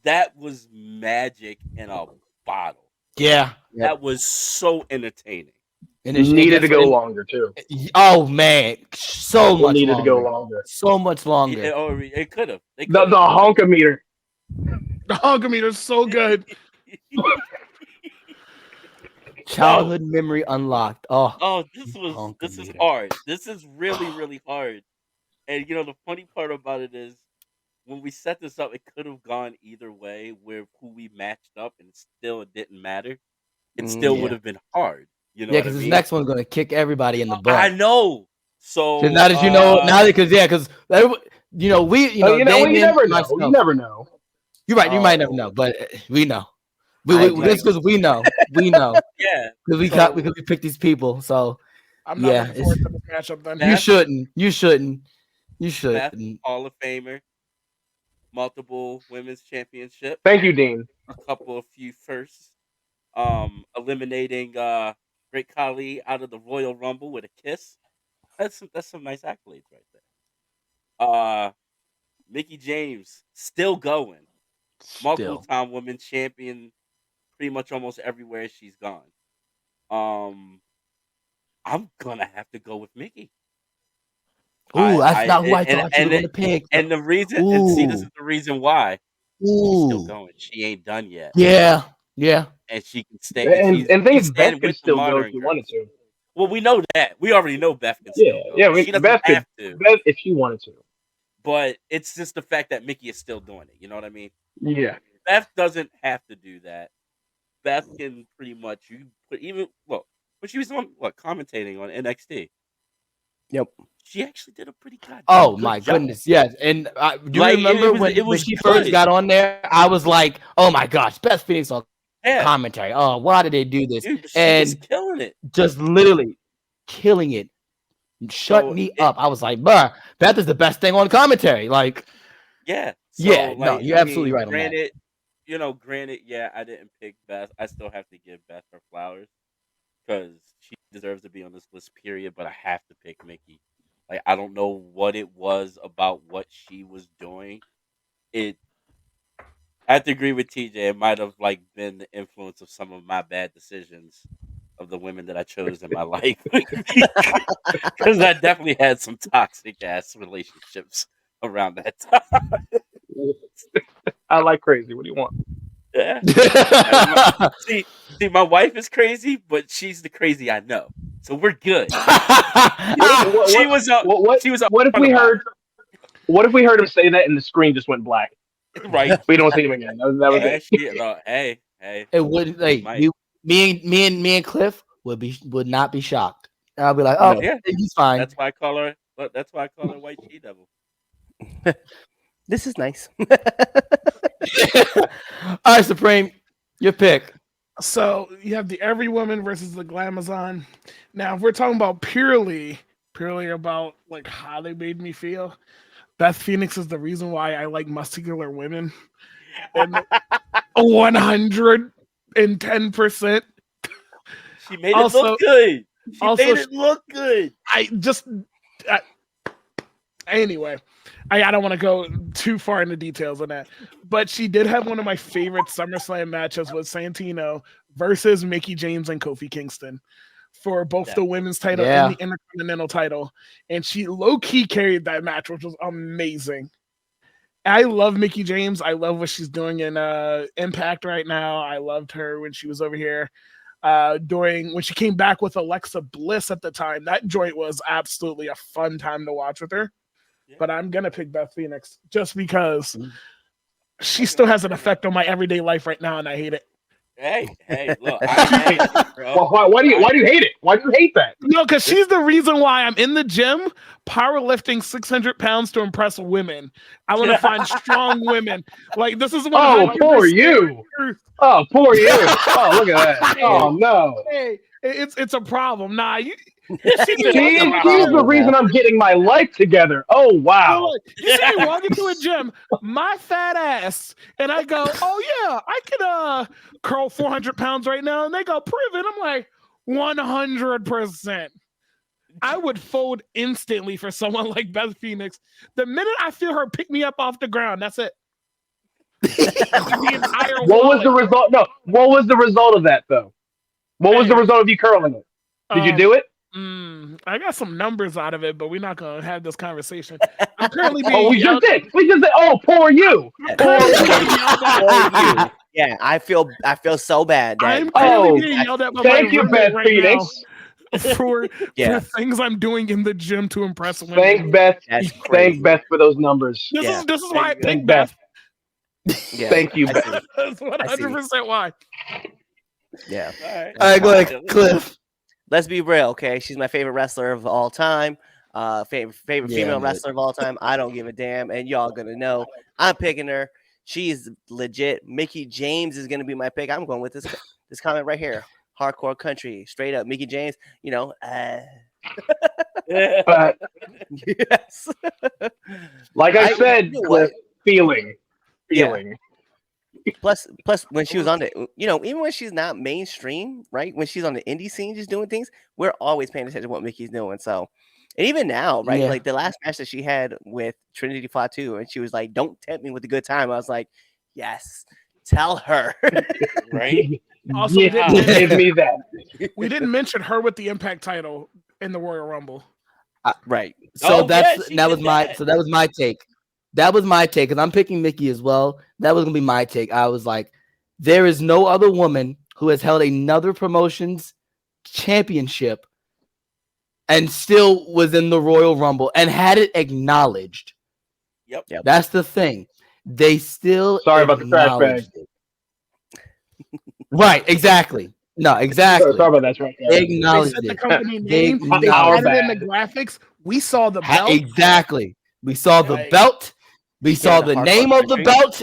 That was magic in a bottle. Yeah. That was so entertaining. And it needed to go longer too. Oh man, so much needed longer. to go longer. So much longer. It could have. The honkometer. The honkometer is so good. Childhood memory unlocked. Oh, this is hard. This is really, really hard. And you know the funny part about it is when we set this up, it could have gone either way with who we matched up, and still it didn't matter. It still would have been hard. You know, because this next one's gonna kick everybody in the butt. I know. So now that you know, because you never know. You never know. You're right. You might never know, but we know. Just because we know. Yeah. Because we picked these people. So I'm not looking forward to this matchup. Then you shouldn't. Beth, Hall of Famer, multiple women's championship. Thank you, Dean. A couple of few firsts. Eliminating Great Khali out of the Royal Rumble with a kiss. That's some nice accolades right there. Mickey James still going, multiple time women champion, pretty much almost everywhere she's gone. I'm gonna have to go with Mickey. Ooh, that's not who I thought you were gonna pick. And the reason, and see, this is the reason why. She's still going. She ain't done yet. Yeah. And she can stay. And things Beth with could the still go modern if you girls. wanted to. Well, we know that. We already know Beth can still go. Yeah. She doesn't Beth have to. Beth, if she wanted to. But it's just the fact that Mickey is still doing it. You know what I mean? Yeah. Beth doesn't have to do that. Beth can pretty much when she was on commentating on NXT. Yep. She actually did a pretty good. Oh my goodness, yes. And do you remember when she first got on there? I was like, "Oh my gosh, Beth Phoenix on commentary. Oh, why did they do this?" Dude, and killing it, just literally killing it. Shut me up. I was like, "Bruh, Beth is the best thing on commentary." Like, yeah, no, you're absolutely right on that. Granted, I didn't pick Beth. I still have to give Beth her flowers because she deserves to be on this list. Period. But I have to pick Mickey. Like, I don't know what it was about what she was doing. I have to agree with TJ. It might have been the influence of some of my bad decisions of the women that I chose in my life, because I definitely had some toxic ass relationships around that time. I like crazy. What do you want? Yeah. see, my wife is crazy, but she's the crazy I know, so we're good. What if we heard? What if we heard him say that and the screen just went black? Right. We don't see him again. That was it. Hey. It wouldn't me and Cliff would not be shocked. And I'll be like, "Oh, yeah, he's fine." That's why I call her. That's why I call her White She Devil. This is nice. All right, Supreme, your pick. So you have the Every Woman versus the Glamazon. Now, if we're talking about purely about how they made me feel, Beth Phoenix is the reason why I like muscular women. And 110%. She made it look good. Anyway, I don't want to go too far into details on that, but she did have one of my favorite SummerSlam matches with Santino versus Mickey James and Kofi Kingston for both the women's title and the Intercontinental title, and she low-key carried that match, which was amazing. I love Mickey James. I love what she's doing in Impact right now. I loved her when she was over here when she came back with Alexa Bliss at the time. That joint was absolutely a fun time to watch with her. But I'm going to pick Beth Phoenix just because she still has an effect on my everyday life right now, and I hate it. Hey, look. Why do you hate it? Why do you hate that? No, because she's the reason why I'm in the gym powerlifting 600 pounds to impress women. I want to find strong women. This is what. Oh, poor you. Oh, poor you. Oh, look at that. Oh, no. Hey, it's a problem. Nah, She's the reason I'm getting my life together. Oh, wow. You see me walk into a gym, my fat ass, and I go, "Oh yeah, I can curl 400 pounds right now," and they go, "Prove it." I'm like, 100%. I would fold instantly for someone like Beth Phoenix. The minute I feel her pick me up off the ground, that's it. What was the result? No, what was the result of that though? What was the result of you curling it? Did you do it? I got some numbers out of it, but we're not gonna have this conversation. I'm currently being we just did. Oh, poor you. Poor you. Yeah, I feel so bad. I'm currently being yelled at by thank you, Beth Phoenix. For things I'm doing in the gym to impress women. Thank Beth. Thank Beth for those numbers. This is why I picked Beth. Yeah, thank you, Beth. That's 100% why. Yeah. All right, go ahead, Cliff. Let's be real, okay? She's my favorite wrestler of all time. Favorite female wrestler of all time. I don't give a damn, and y'all gonna know. I'm picking her. She's legit. Mickey James is gonna be my pick. I'm going with this comment right here. Hardcore country, straight up. Mickey James. Yes. Like I said, Cliff, feeling. Yeah. Plus, when she was on the, even when she's not mainstream, right? When she's on the indie scene, just doing things, we're always paying attention to what Mickey's doing. So, and even now, right? Yeah. Like the last match that she had with Trinity Fatu, and she was like, "Don't tempt me with a good time." I was like, "Yes, tell her." Right? Also, give me that. We didn't mention her with the Impact title in the Royal Rumble. Right. So Oh, that yeah, was my take. That was my take, because I'm picking Mickey as well. That was gonna be my take. I was like, there is no other woman who has held another promotion's championship and still was in the Royal Rumble and had it acknowledged. Yep. That's the thing. They still Sorry about the trash bag. acknowledged it. Right, exactly. No, exactly. Sorry about that trash bag. They Acknowledged said the it. company They name. They acknowledged had it in bad. the graphics. We saw the belt. Exactly. We saw the Like- belt. We saw the the hardcore name of the country. belt.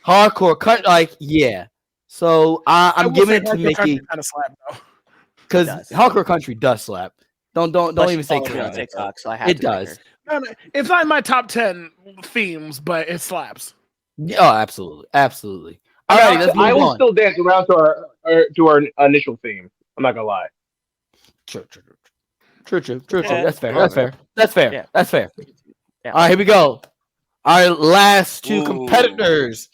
Hardcore cut, like, yeah. So I I'm will giving say it to Hardcore Mickey Country kind of slap though. because It does. Hardcore Country does slap. Don't Plus, even she say follows me on kind. TikTok, so I have It to does. No, it's not in my top 10 themes, but it slaps. Yeah, oh, absolutely. All right, let's I move will on. still dance around to our initial theme. I'm not gonna lie. True. Yeah. That's fair. Yeah. That's fair. Yeah. All right, here we go. Our last two Ooh. competitors: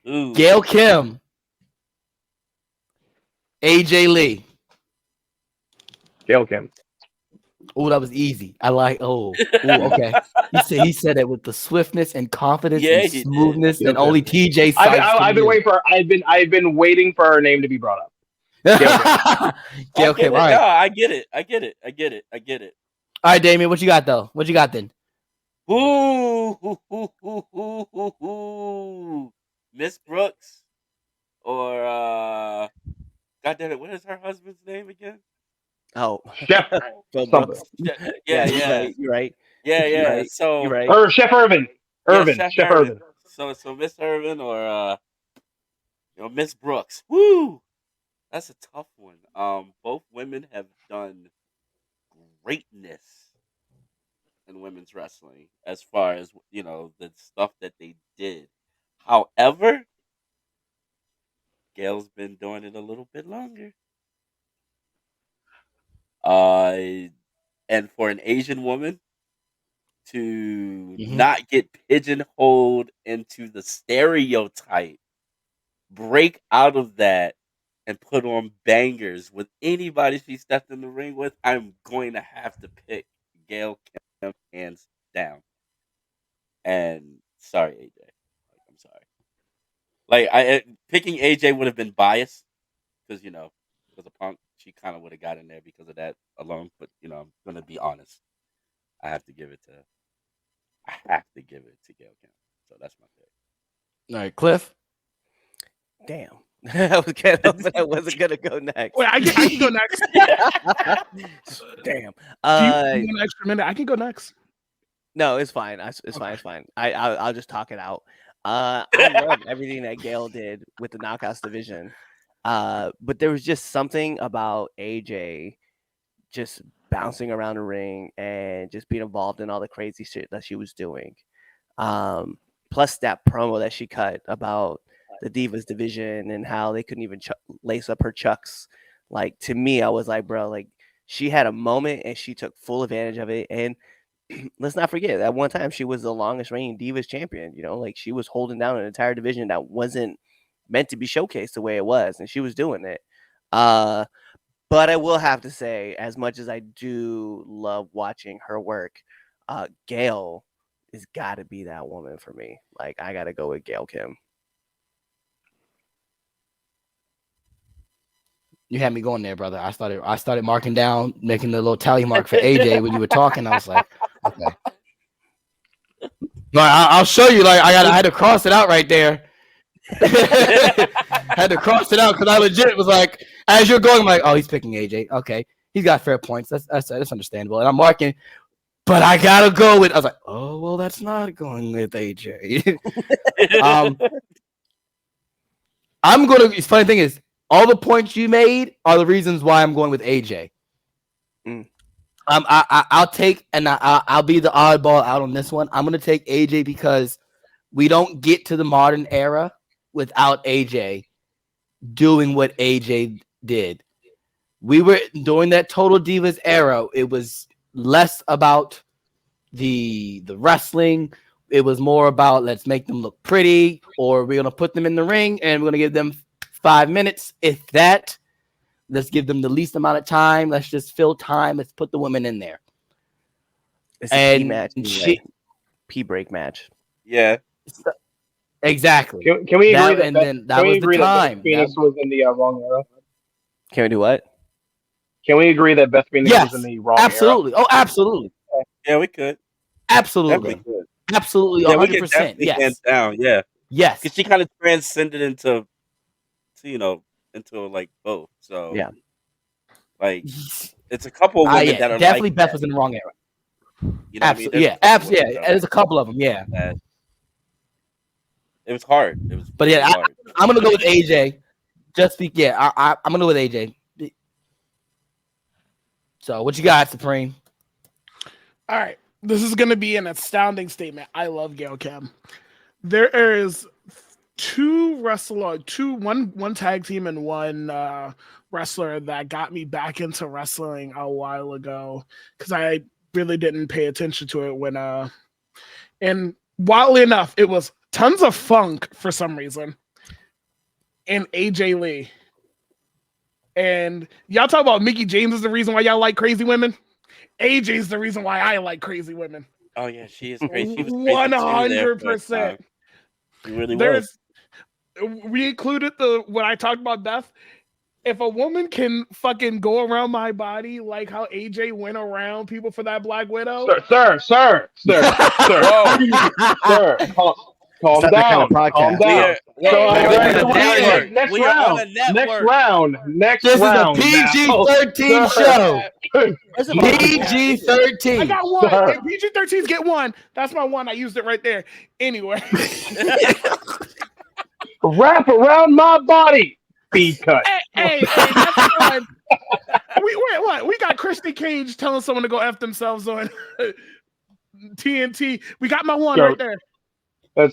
Ooh. Gail Kim, AJ Lee. Gail Kim. Oh, that was easy. I like. Oh, okay. He said it with the swiftness and confidence Yeah, and he did. smoothness Gail that Kim. only TJ Sykes I've been can waiting for. I've been waiting for her name to be brought up. do. Gail I Kim. get All it. right. No, I get it. All right, Damien. What you got though? What you got then? Ooh. Miss Brooks or God damn it, what is her husband's name again? Oh, Chef Phil something. Brooks. Yeah. You're right. Yeah. Right. So You're right. Or Chef Irvin. yeah, Chef Irvin. So Miss Irvin or Miss Brooks. Woo! That's a tough one. Both women have done greatness in women's wrestling as far as the stuff that they did. However, Gail's been doing it a little bit longer. And for an Asian woman to not get pigeonholed into the stereotype, break out of that and put on bangers with anybody she stepped in the ring with, I'm going to have to pick Gail Kim hands down. And sorry, AJ. I'm sorry. Picking AJ would have been biased because because of Punk, she kind of would have got in there because of that alone. But I'm gonna be honest. I have to give it to Gail Kim. So that's my pick. All right, Cliff. Damn. I was kind of hoping I wasn't gonna go next. Wait, I can go next. Damn. Do you want an extra minute? I can go next. No, it's fine. It's fine. I'll just talk it out. I love everything that Gail did with the Knockouts division. But there was just something about AJ just bouncing around the ring and just being involved in all the crazy shit that she was doing. Plus that promo that she cut about the Divas division and how they couldn't even lace up her chucks. Like, to me, I was like, bro, like, she had a moment and she took full advantage of it. And let's not forget, at one time she was the longest reigning Divas champion. Like, she was holding down an entire division that wasn't meant to be showcased the way it was, and she was doing it. But I will have to say, as much as I do love watching her work, Gail has got to be that woman for me. Like, I got to go with Gail Kim. You had me going there, brother. I started marking down, making the little tally mark for AJ when you were talking. I was like, okay. I'll show you. Like, I had to cross it out right there. Had to cross it out because I legit was like, as you're going, I'm like, oh, he's picking AJ. Okay, he's got fair points. That's understandable. And I'm marking, but I gotta go with. I was like, oh well, that's not going with AJ. I'm gonna. The funny thing is, all the points you made are the reasons why I'm going with AJ. I'll take, and I'll be the oddball out on this one. I'm gonna take AJ because we don't get to the modern era without AJ doing what AJ did. We were during that Total Divas era. It was less about the wrestling. It was more about let's make them look pretty, or we're gonna put them in the ring and we're gonna give them 5 minutes, if that. Let's give them the least amount of time. Let's just fill time. Let's put the women in there. It's a P match, P break match. Yeah, exactly. Can we agree that was the time? Beth Phoenix was in the wrong era? Can we do what? Can we agree that Beth Phoenix was in the wrong absolutely. era? Oh, absolutely. Yeah, we could. Absolutely. Absolutely. 100%. Yes. Hands down. Yeah. Yes. Because she kind of transcended into like both. So yeah, like it's a couple of women that are definitely like Beth was in the wrong era. You know absolutely. Yeah. Absolutely. Yeah. There's a couple of them. Yeah. It was hard. It was. But yeah, I'm gonna go with AJ. I'm gonna go with AJ. So what you got, Supreme? All right. This is going to be an astounding statement. I love Gail Kim. There is one tag team and one wrestler that got me back into wrestling a while ago because I really didn't pay attention to it when and wildly enough, it was Tons of Funk for some reason and AJ Lee. And y'all talk about Mickey James is the reason why y'all like crazy women. AJ's the reason why I like crazy women. Oh yeah, she is crazy. She was 100%. She really was. We included when I talked about Beth. If a woman can fucking go around my body like how AJ went around people for that Black Widow, sir, sir, calm down. Calm down. Next round. This is a PG-13 show. PG-13. I got one. If PG-13s get one. That's my one. I used it right there. Anyway. Wrap around my body. Speed cut. Hey, that's fun. We got Christy Cage telling someone to go F themselves on TNT. We got my one right there.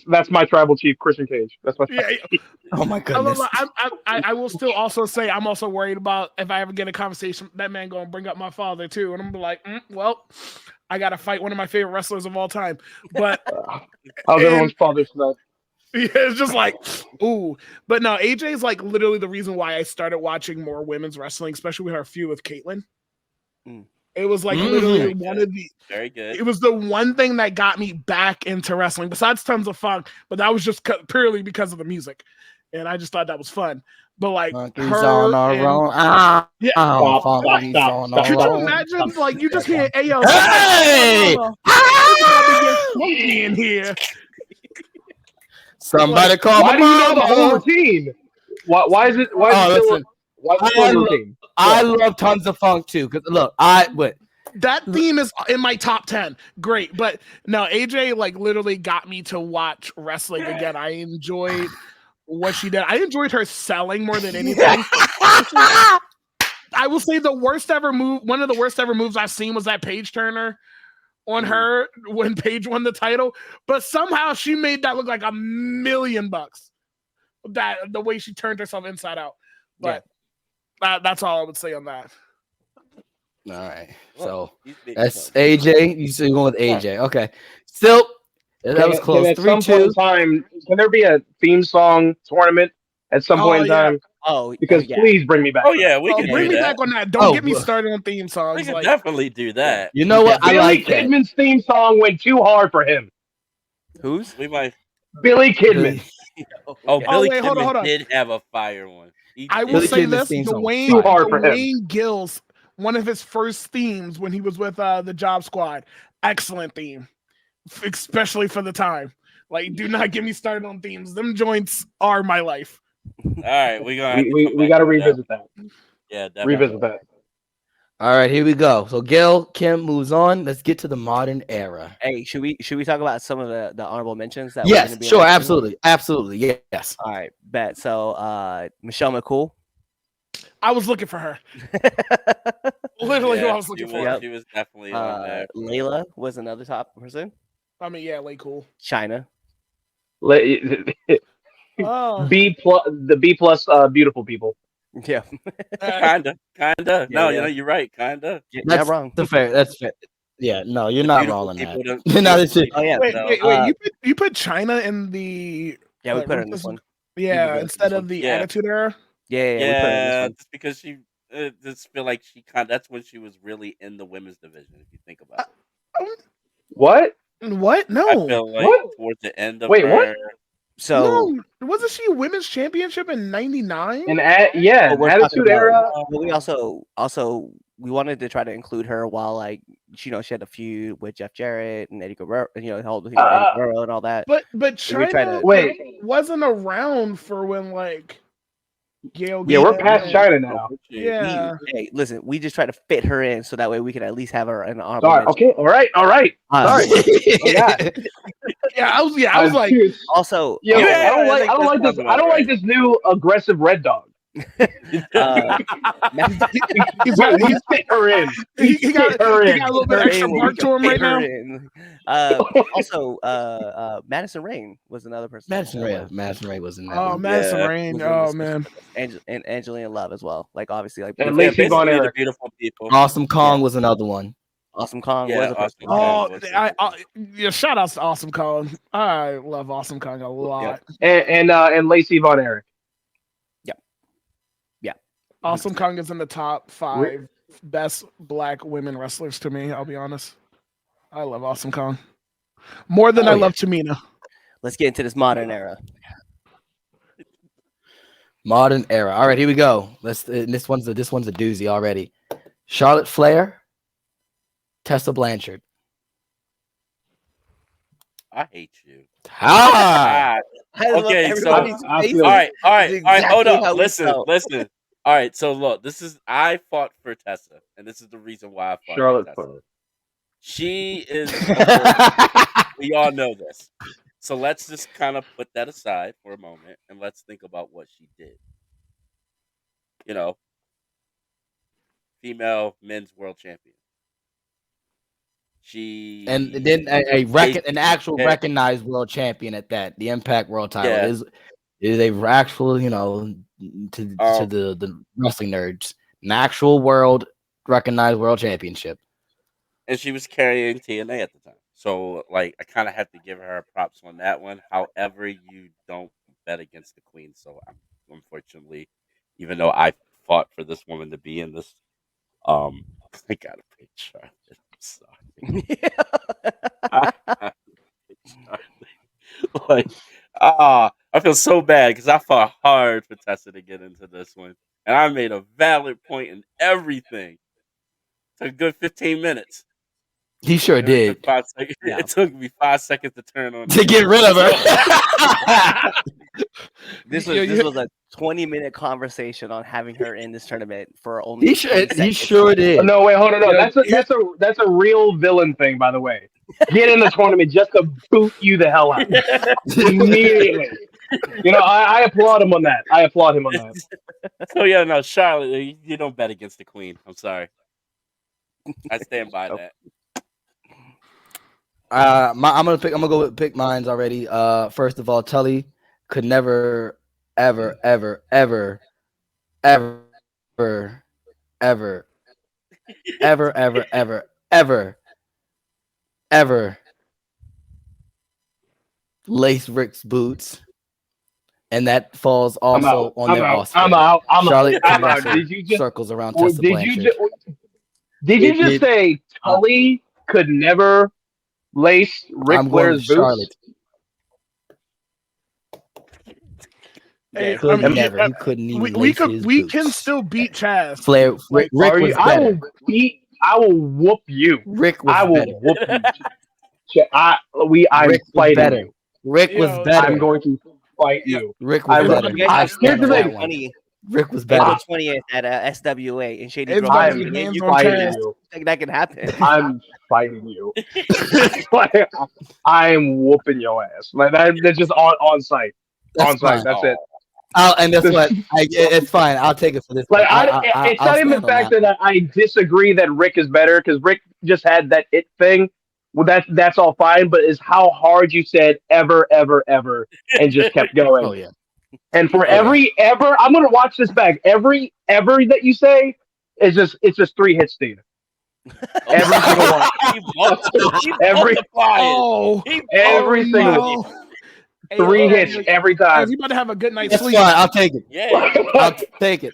That's my tribal chief, Christian Cage. That's my. Oh my goodness! I will still also say I'm also worried about if I ever get a conversation, that man going to bring up my father too, and I'm gonna be like, well, I got to fight one of my favorite wrestlers of all time. But how's everyone's father tonight? Yeah, it's just like, ooh. But no, AJ is like literally the reason why I started watching more women's wrestling, especially with her feud with Caitlyn. It was like literally one of the very good. It was the one thing that got me back into wrestling, besides Tons of Funk. But that was just purely because of the music, and I just thought that was fun. But like her on our own. Could you imagine? Like you just hear Ayo. Hey! In here. Somebody call. Why do you know the whole routine? Why is it? Why is it? I love Tons of Funk too. Because look, that theme is in my top 10. Great, but no, AJ like literally got me to watch wrestling again. I enjoyed what she did. I enjoyed her selling more than anything. I will say the worst ever move. One of the worst ever moves I've seen was that page turner on her when Paige won the title. But somehow she made that look like $1 million. That the way she turned herself inside out. But that's all I would say on that. All right. So that's AJ. You said you're going with AJ. Okay. Still, that was close. 3-2. Can there be a theme song tournament at some point in time? Because please bring me back. Oh yeah, we can bring me back on that. Don't get me started on theme songs. We can definitely do that. You know what? I like that. Billy Kidman's theme song went too hard for him. Whose? We might. Billy Kidman. Billy Kidman did have a fire one. I will say this: Dwayne Gills, one of his first themes when he was with the Job Squad, excellent theme, especially for the time. Like, do not get me started on themes. Them joints are my life. All right, we got to revisit that. Yeah, definitely. Revisit that. All right, here we go. So Gail Kim moves on. Let's get to the modern era. Hey, should we talk about some of the honorable mentions? That yes, sure, absolutely, yes. All right, bet. So Michelle McCool. I was looking for her. Literally, who I was looking for. She was definitely on there. Layla was another top person. I mean, yeah, Lay Cool. China. Oh. B plus, the B plus, beautiful people. Yeah. Kinda. Yeah, No, yeah. you're right. Kinda. That's wrong. That's fair. Yeah, no, you're The not beautiful wrong on that. people don't- You're not. It's, Oh yeah. Wait. You put China in the Yeah, we put her in this one. Yeah, People instead this of the Yeah. Attitude Era. Yeah, we put her in this one. just because she just feel like that's when she was really in the women's division, if you think about it. What? What? No. I feel like What? towards the end of Wait, her. what? So No, wasn't she women's championship in '99? And but we're talking Attitude about- Era. but we also we wanted to try to include her while like she had a feud with Jeff Jarrett and Eddie Guerrero, Eddie Guerrero and all that. But And we tried China to- Wait. wasn't around for when like Gail. Yeah, we're Gates past and- China now. Yeah. Hey, listen, we just try to fit her in so that way we can at least have her in the honorable Sorry. mention. Okay. All right. Sorry. yeah. I was like, Cheers. Also, Yo, Yeah, I don't like this. I don't like this new aggressive red dog. he's He's fit her in. he got Fit her in. a little bit extra mark to him right now. Also, Madison Rain was another person. Madison Ray was in that. Oh, one. Madison Yeah. Rain. Oh man. And Angelina Love as well. Like obviously, like And Yeah, Lacey Von basically the Erich. beautiful people. Awesome Kong was another one. Awesome Kong Yeah, was a person. Awesome. Yeah, shout outs to Awesome Kong. I love Awesome Kong a lot. And Lacey Von Erich. Awesome Kong is in the top 5 best black women wrestlers to me. I'll be honest. I love Awesome Kong more than I love Tamina. Let's get into this modern era. Modern era. All right, here we go. This one's a doozy already. Charlotte Flair, Tessa Blanchard. I hate you. Ah, Okay, so I feel all right, hold exactly how up. we Listen. All right, so look, I fought for Tessa, and this is the reason why I fought Charlotte for Tessa. Flair. She is we all know this. So let's just kind of put that aside for a moment and let's think about what she did. You know, female men's world champion. She and then an actual recognized world champion at that. The Impact World title is a actual, to the wrestling nerds, an actual world recognized world championship. And she was carrying TNA at the time. So, like, I kind of have to give her props on that one. However, you don't bet against the queen. So, unfortunately, even though I fought for this woman to be in this, I got to pick Charlotte. I'm sorry. I feel so bad because I fought hard for Tessa to get into this one. And I made a valid point in everything. Took a good 15 minutes. He sure did. It took me 5 seconds to turn on to get rid of her. This was a 20-minute conversation on having her in this tournament for only. He sure did. No, wait, hold on. No, that's a real villain thing, by the way. Get in the tournament just to boot you the hell out immediately. I applaud him on that. So yeah, no, Charlotte, you don't bet against the queen. I'm sorry. I stand by that. I'm gonna go pick mines already. First of all, Tully could never, ever, ever, ever, ever, ever, ever, ever, ever, ever, ever, ever lace Rick's boots, and that falls also on their Oscar. I'm out. Charlotte I'm out. circles around Tessa Blanchard. Did you just say Tully could never lace Ric Flair's boots? Charlotte. Hey, He couldn't even. We can still beat Chaz. Flair. Rick was better. I will whoop you. Rick was I will better. whoop you. I'm Rick fighting better. you. Rick was better. I'm going to fight you. Rick was better. Here's the thing. Rick was better. 20th at SWA and Shady It's Grove. better You than can Chaz. think that can happen. I'm fighting you. I'm whooping your ass. Like that's just on site. On site. That's it. And that's what it's fine. I'll take it for this. Like it's not even the fact that I disagree that Rick is better because Rick just had that it thing. well, that's all fine, but is how hard you said ever, ever, ever, and just kept going. Oh yeah. And for every ever, I'm gonna watch this back. Every ever that you say is it's just 3 hits, Steve. Every single one. Every single 3 hits every time. You about to have a good night's That's sleep. fine. I'll take it. Yeah. I'll take it.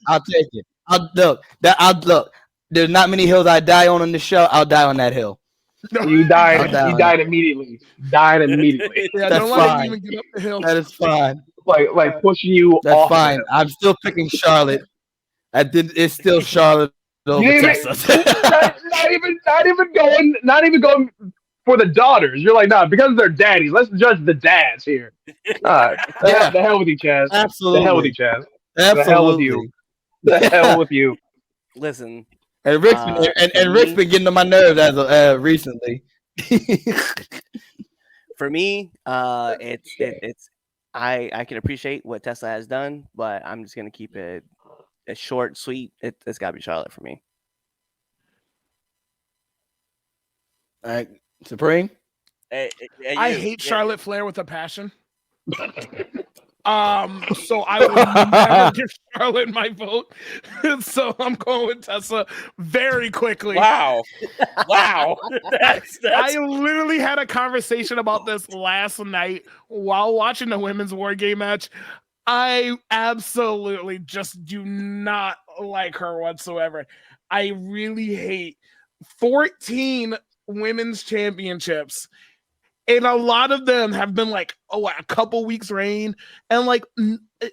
Look. There's not many hills I die on this show. I'll die on that hill. You died. You died immediately. Yeah, That's don't let fine. him even get up the hill. That is fine. Like pushing you. That's off fine. Of I'm still picking Charlotte. It's still Charlotte over Tessa. not even going for the daughters. You're like, nah, because they're daddies. Let's judge the dads here. The hell with you, Chaz. Absolutely. The hell with you, Chaz. Absolutely. The hell with you. The hell with you. Listen. And Rick's been getting on my nerves as of recently. For me, it's I can appreciate what Tesla has done, but I'm just gonna keep it short, sweet. It's gotta be Charlotte for me. All right, Supreme. I hate Charlotte Flair with a passion. So I will never give Charlotte my vote. So I'm going with Tessa very quickly. Wow. That's... I literally had a conversation about this last night while watching the women's war game match. I absolutely just do not like her whatsoever. I really hate 14 women's championships. And a lot of them have been like, a couple weeks reign. And like,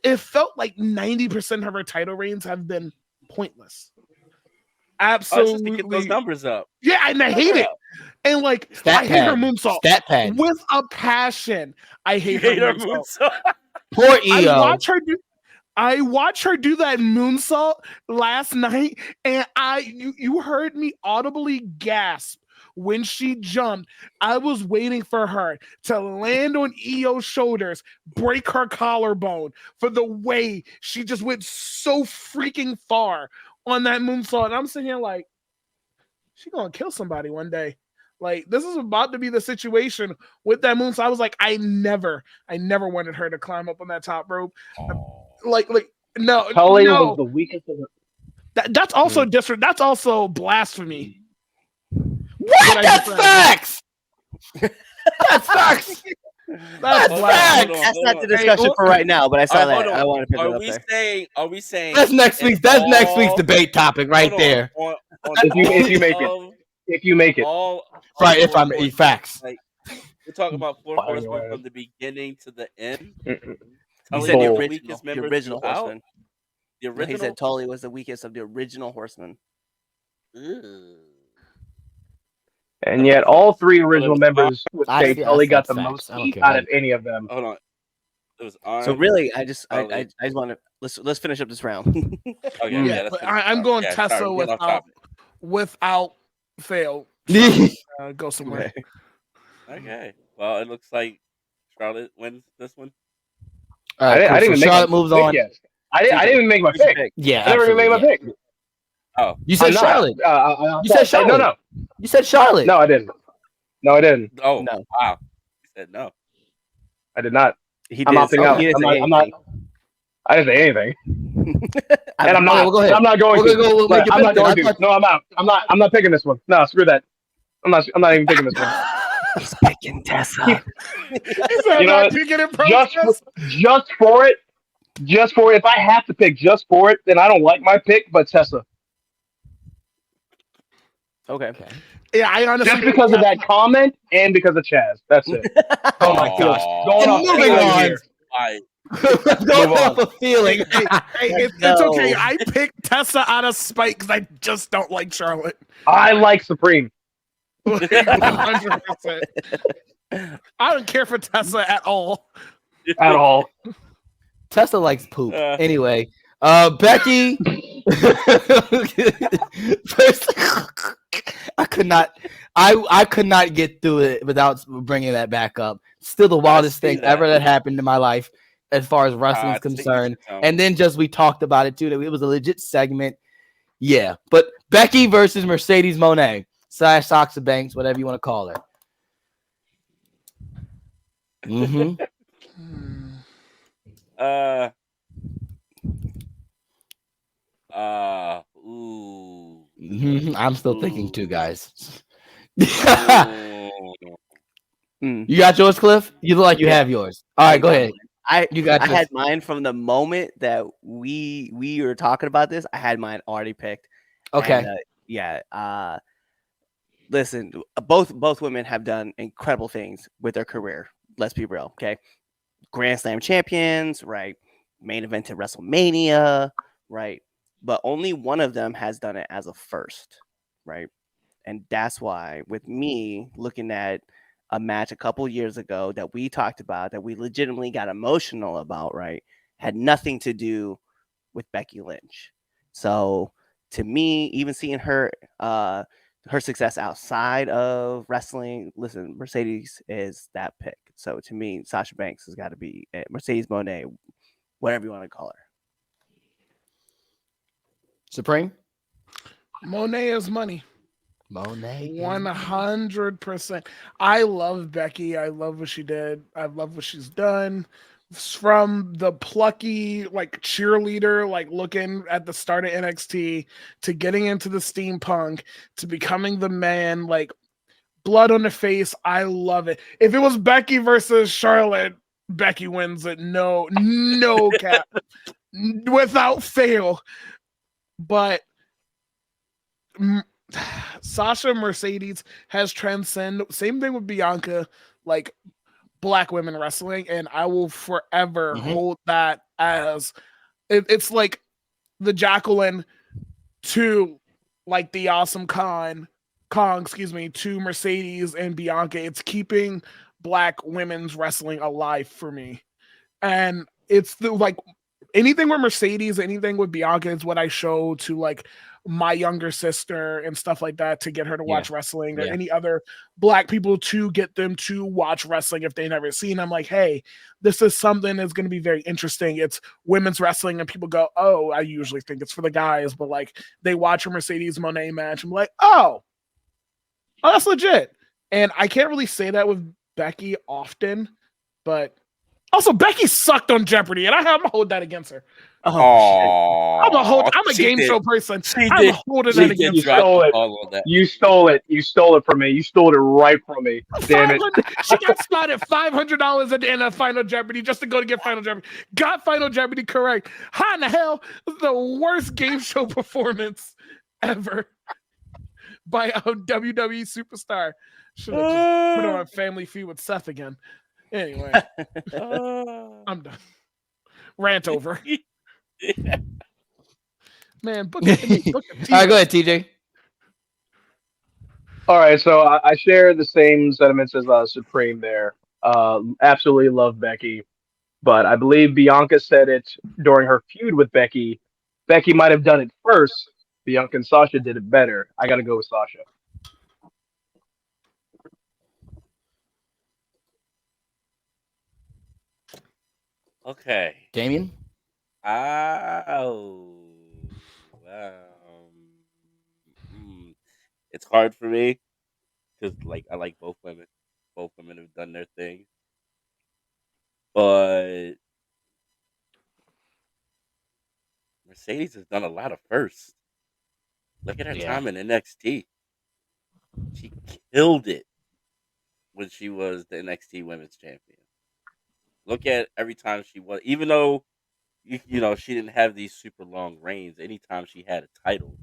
it felt like 90% of her title reigns have been pointless. Absolutely. To get those numbers up. Yeah, and I hate it. And like, I hate her moonsault. Stat pad. With a passion. I hate her moonsault. Poor EO. I watched her do that moonsault last night. And you heard me audibly gasp. When she jumped, I was waiting for her to land on EO's shoulders, break her collarbone for the way she just went so freaking far on that moonsault. And I'm sitting here like, she's going to kill somebody one day. Like, this is about to be the situation with that moonsault. I was like, I never wanted her to climb up on that top rope. No. Tully was the weakest of the... That's also different. That's also blasphemy. What? That's facts. That's facts. That's facts. That's not the discussion for right now, but I saw that. I want to pick it up there. Are we saying that's next week's debate topic right there. If you make it. Right, if I'm facts. Like, we're talking about 4 horsemen from the beginning to the end. He said the original horseman. The original? He said Tully was the weakest of the original horsemen. And yet, all 3 original members would say Tully got the most heat out of any of them. Hold on. It was Arn. So really, I just want to let's finish up this round. Okay, yeah, but I'm going Tessa without fail. Go somewhere. Okay. Well, it looks like Charlotte wins this one. I didn't even make Charlotte moves on. Yet. I didn't even make my pick. Yeah, I never even made my pick. Oh, you said Charlotte. You said Charlotte. No. You said Charlotte. No, I didn't. Oh, no. Wow. You said no. I did not. I'm opting out. I'm not. I didn't say anything. And I'm not. Go ahead. I'm not going to. I'm not going to. No, I'm out. I'm not picking this one. No, screw that. I'm not even picking this one. He's picking Tessa. You know, just for it. If I have to pick just for it, then I don't like my pick, but Tessa. Okay. Yeah, I honestly just because of that comment and because of Chaz. That's it. Oh my gosh. Moving on. Don't have a feeling. It's okay. I picked Tessa out of spite because I just don't like Charlotte. I like Supreme. 100%. I don't care for Tessa at all. At all. Tessa likes poop. Anyway, Becky. First, I could not get through it without bringing that back up. Still the wildest thing ever that happened in my life as far as wrestling is concerned. And then we talked about it too, that it was a legit segment. Yeah, but Becky versus Mercedes Moné / Sasha Banks, whatever you want to call her. Mm-hmm. Ooh. I'm still thinking too, guys. Mm. You got yours, Cliff? You look like you have yours. All right, go ahead. You got I yours. had mine from the moment that we were talking about this. I had mine already picked. Okay. And, yeah. Listen, both women have done incredible things with their career. Let's be real, okay? Grand Slam champions, right? Main event at WrestleMania, right? But only one of them has done it as a first, right? And that's why, with me looking at a match a couple years ago that we talked about, that we legitimately got emotional about, right, had nothing to do with Becky Lynch. So to me, even seeing her success outside of wrestling, listen, Mercedes is that pick. So to me, Sasha Banks has got to be it. Mercedes Moné, whatever you want to call her. Supreme? Monet is money. Monet. 100%. I love Becky. I love what she did. I love what she's done. From the plucky, like cheerleader, like looking at the start of NXT to getting into the steampunk to becoming the man, like blood on the face. I love it. If it was Becky versus Charlotte, Becky wins it. No cap. Without fail. But Sasha Mercedes has transcended. Same thing with Bianca, like Black women wrestling, and I will forever hold that as it's like the Jacqueline to like the Awesome Kong, to Mercedes and Bianca. It's keeping Black women's wrestling alive for me, and it's the like anything with Mercedes, anything with Bianca is what I show to like my younger sister and stuff like that to get her to watch wrestling, or any other Black people to get them to watch wrestling if they never seen. I'm like, hey, this is something that's going to be very interesting. It's women's wrestling, and people go, oh, I usually think it's for the guys, but like they watch a Mercedes Moné match. I'm like, oh, that's legit. And I can't really say that with Becky often, but also Becky sucked on Jeopardy, and I'm gonna hold that against her. I'm a game show person. I'm holding that against her. You stole it. You stole it from me. You stole it right from me. Damn it. She got spotted $500 at the end of Final Jeopardy just to go to get Final Jeopardy. Got Final Jeopardy correct. How in the hell was the worst game show performance ever by a WWE superstar? Should have just put her on Family Feud with Seth again. Anyway, I'm done. Rant over. Man, book it to me. Book it. All right, go ahead, TJ. All right, so I share the same sentiments as Supreme there. Absolutely love Becky, but I believe Bianca said it during her feud with Becky. Becky might have done it first. Bianca and Sasha did it better. I got to go with Sasha. Okay. Damien? It's hard for me because, like, I like both women. Both women have done their thing, but Mercedes has done a lot of firsts. Look at her time in NXT. She killed it when she was the NXT Women's Champion. Look at every time she was, even though you know she didn't have these super long reigns. Anytime she had a title,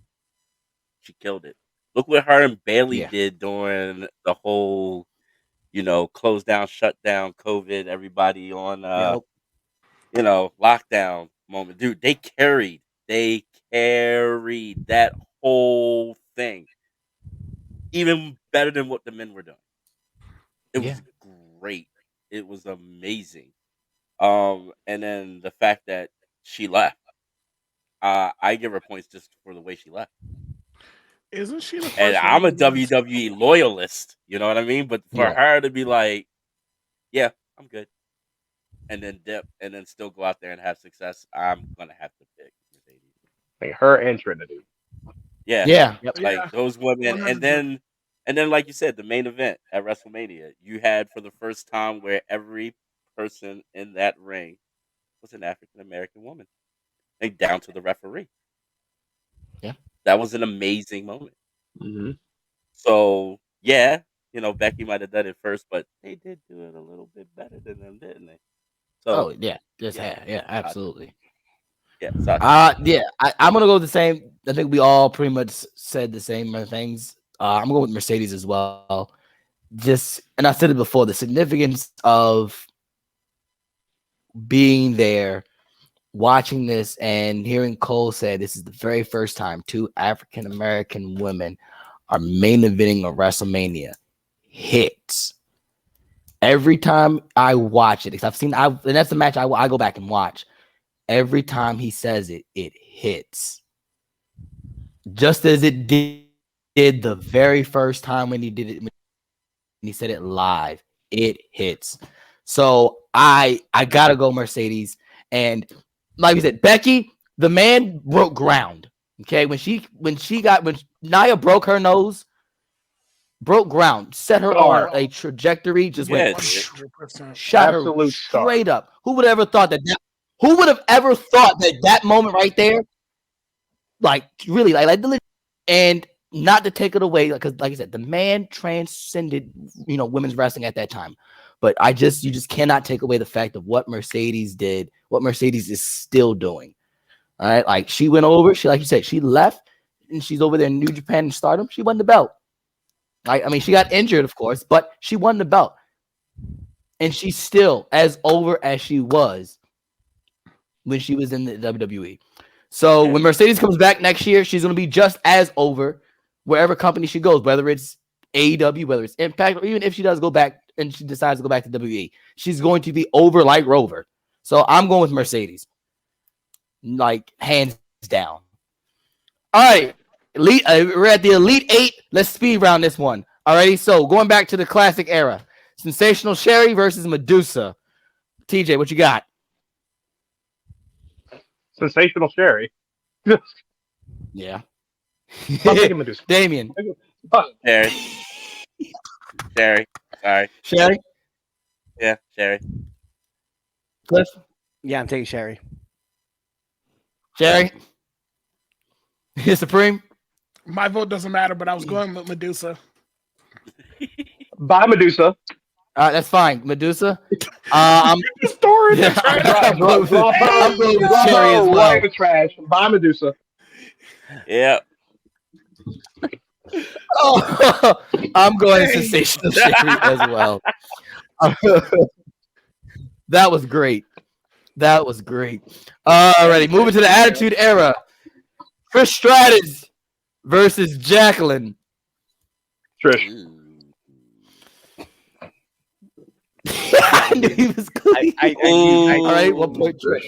she killed it. Look what her and Bailey did during the whole, close down, shut down, COVID, everybody on, lockdown moment. Dude, they carried that whole thing. Even better than what the men were doing. It was great. It was amazing. And then the fact that she left. I give her points just for the way she left. Isn't she the first? And I'm a WWE loyalist, you know what I mean? But for her to be like, yeah, I'm good, and then dip, and then still go out there and have success, I'm gonna have to pick Mercedes. Like her and Trinity. Yeah. Like those women, 100%. And then And then, like you said, the main event at WrestleMania, you had for the first time where every person in that ring was an African American woman, and down to the referee. Yeah, that was an amazing moment. Mm-hmm. So yeah, Becky might have done it first, but they did do it a little bit better than them, didn't they? So yeah, absolutely. Yeah, I'm gonna go with the same. I think we all pretty much said the same things. I'm going with Mercedes as well. And I said it before, the significance of being there, watching this, and hearing Cole say this is the very first time 2 African American women are main eventing a WrestleMania hits. Every time I watch it, because and that's the match I go back and watch. Every time he says it, it hits. Just as it did the very first time when he did it, when he said it live, it hits. So I gotta go Mercedes. And like we said, Becky, the man broke ground. Okay, when Nia broke her nose, broke ground, set her on a trajectory, just went shot her straight up. Who would have ever thought that? Who would have ever thought that moment right there, like really, and not to take it away, because like I said, the man transcended, women's wrestling at that time. But you just cannot take away the fact of what Mercedes did, what Mercedes is still doing. All right, like she went over, like you said, she left, and she's over there in New Japan and Stardom. She won the belt. I mean, she got injured, of course, but she won the belt, and she's still as over as she was when she was in the WWE. So when Mercedes comes back next year, she's going to be just as over wherever company she goes, whether it's AEW, whether it's Impact, or even if she does go back and she decides to go back to WWE, she's going to be over like Rover. So I'm going with Mercedes, like hands down. All right, we're at the Elite 8. Let's speed round this one. Alrighty, so going back to the classic era, Sensational Sherry versus Medusa. TJ, what you got? Sensational Sherry. Yeah. I'm taking Medusa. Damien. Sherry. Sorry. Sherry? Yeah, Sherry. Cliff? Yeah, I'm taking Sherry. Sherry? Supreme? My vote doesn't matter, but I was going with Medusa. Bye, Medusa. That's fine. Medusa. I'm storing the Sherry as well. The trash. Bye, Medusa. Yeah. I'm going Sensational Sherry as well. That was great. Alrighty, moving to the Attitude Era. Trish Stratus versus Jacqueline. Trish. I knew he was good. All right, 1 point Trish.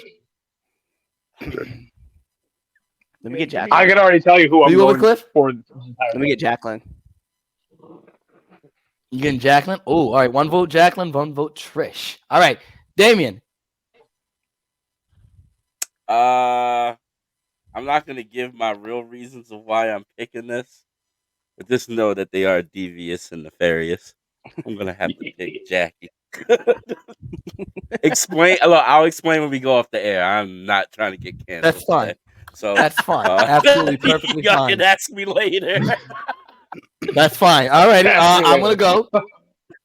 Let me get Jacqueline. I can already tell you who I'm going Cliff? for. Let me get Jacqueline. You getting Jacqueline? Oh, all right. 1 vote Jacqueline, 1 vote Trish. All right, Damien. I'm not gonna give my real reasons of why I'm picking this, but just know that they are devious and nefarious. I'm gonna have to pick Jackie. Explain. Look, I'll explain when we go off the air. I'm not trying to get canceled. That's fine. Today. So that's fine. Absolutely perfectly y'all fine. can ask me later. That's fine. All right. I'm gonna go.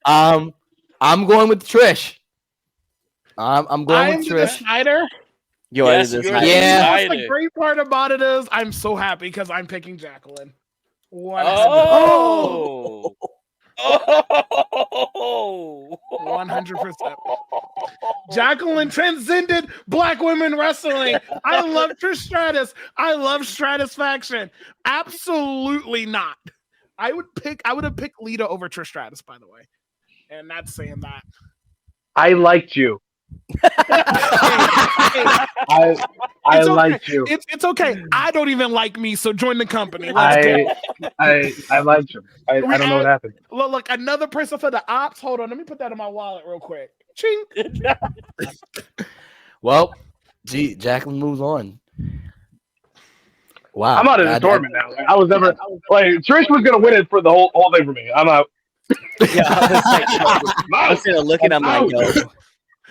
I'm going with Trish. I'm going with Trish. Schneider. Yes, you're yeah. The great part about it is I'm so happy because I'm picking Jacqueline. 100%. Oh. 100%. Jacqueline transcended Black women wrestling. I love Trish Stratus. I love Stratusfaction. Absolutely not. I would have picked Lita over Trish Stratus, by the way. And that's saying that. I liked you. I liked you. It's okay. I don't even like me, so join the company. I liked you. I don't know what happened. Look, another person for the ops. Hold on, let me put that in my wallet real quick. Chink. Well, Jacqueline moves on. Wow. I'm out of the tournament now. Like, I was Trish was gonna win it for the whole thing for me. I'm out. Yeah, I was sitting there looking. I'm like, yo.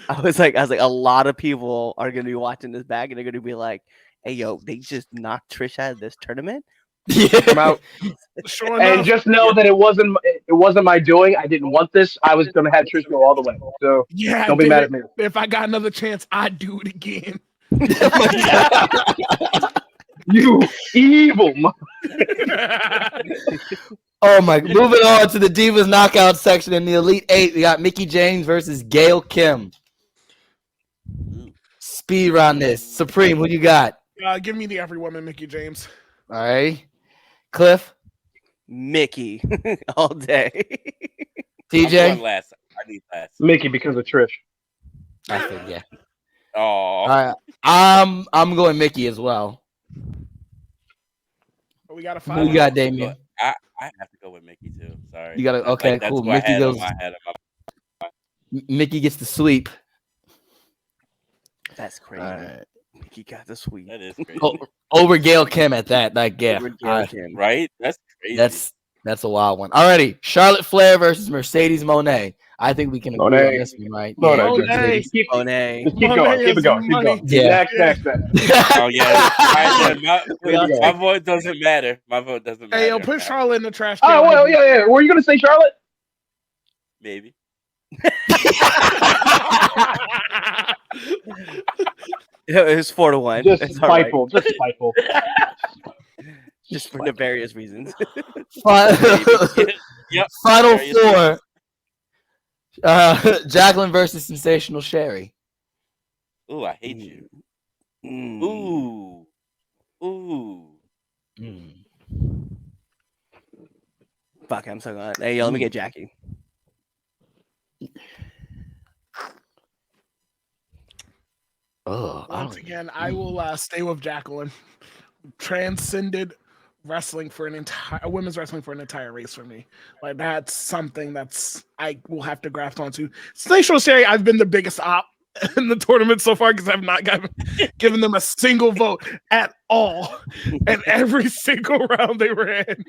I was like, a lot of people are gonna be watching this back, and they're gonna be like, "Hey, yo, they just knocked Trish out of this tournament." I'm out. Sure And just know that it wasn't my doing. I didn't want this. I was gonna have Trish go all the way. So yeah, don't be mad at me. If I got another chance, I'd do it again. You evil. Oh my! Moving on to the Divas Knockout section in the Elite Eight, we got Mickie James versus Gail Kim. Speed round this. Supreme, who you got? Give me the every woman, Mickie James. All right, Cliff. Mickie all day. TJ. I'm going last. I need last. Mickie because of Trish. I think yeah. Oh, All right, I'm going Mickie as well. We got a Who fight. you got, Damien? I have to go with Mickie too. Sorry. You got to okay, that's cool. who I Mickie had goes. on my head. Mickie gets the sweep. That's crazy. Right. Mickie got the sweep. That is crazy. Over Gail Kim at that. Like yeah, Right? That's crazy. That's a wild one. Alrighty, Charlotte Flair versus Mercedes Moné. I think we can agree on this one, right? Moné. Keep going. Moné Keep it going. Keep going. Yeah. Next. Oh yeah. My vote doesn't matter. My vote doesn't matter. Hey, yo, put Charlotte in the trash can. Oh well, yeah. Were you gonna say Charlotte? Maybe. It was 4-1. Just spiteful. Right. Just spiteful. Just for nefarious reasons. Yep. Final four. Jacqueline versus Sensational Sherry. Ooh, I hate you. Ooh. Fuck, I'm so glad. Hey, yo, let me get Jackie. Once again, I will stay with Jacqueline. Transcended wrestling for women's wrestling for an entire race for me. Like that's something that's I will have to graft onto. Sensational Sherry, I've been the biggest op in the tournament so far because I've not given them a single vote at all, and every single round they were in.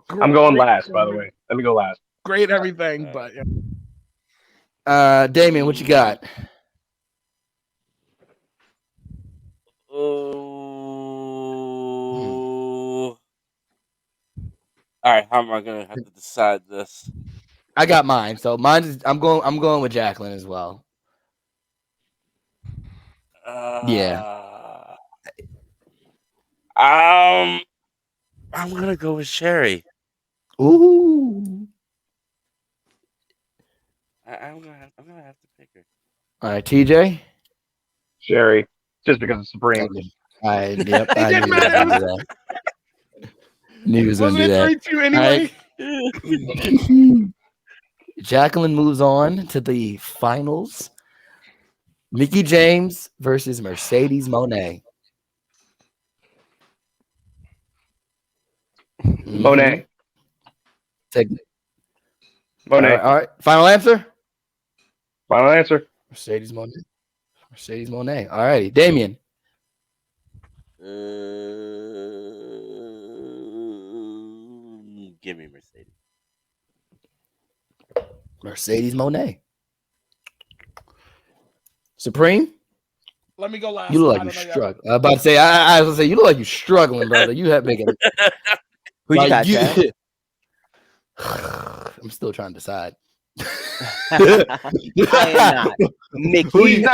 I'm going last, by the way. Let me go last. Great everything, but yeah. Damien, what you got? All right, how am I gonna have to decide this? I got mine. So mine is I'm going with Jacqueline as well. Yeah. I'm gonna go with Sherry. Ooh. I'm gonna have to pick her. All right, TJ. Sherry, just because it's Supreme. I knew he was going to do that. 3-2 anyway. Right. Jacqueline moves on to the finals. Mickie James versus Mercedes Moné. Moné. Take Moné. All right. Final answer? Final answer. Mercedes Moné. Mercedes Moné. All righty. Damien. Give me Mercedes. Mercedes Moné. Supreme? Let me go last. You look like you're struggling. I was about to say, I was gonna say, you look like you're struggling, brother. You have making. Who you got, Chaz? I'm still trying to decide. I am not. Mickie.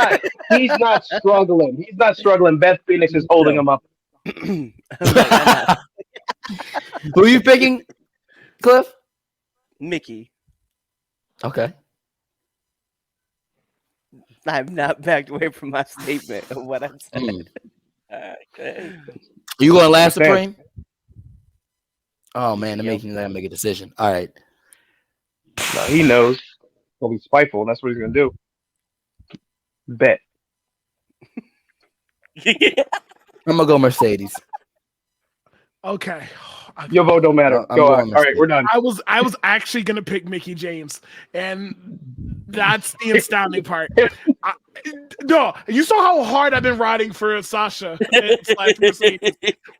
He's not struggling. He's not struggling. Beth Phoenix is holding him up. Who are you picking, Cliff? Mickie. Okay. I've not backed away from my statement of what I said. Okay. You going last, Supreme? Oh man, that makes me make a decision. All right. No, he knows. He'll be spiteful, and that's what he's gonna do. Bet. I'm gonna go Mercedes. Okay. Your vote don't matter. Go on. All right, we're done. I was actually gonna pick Mickie James, and that's the astounding part. No, you saw how hard I've been riding for Sasha.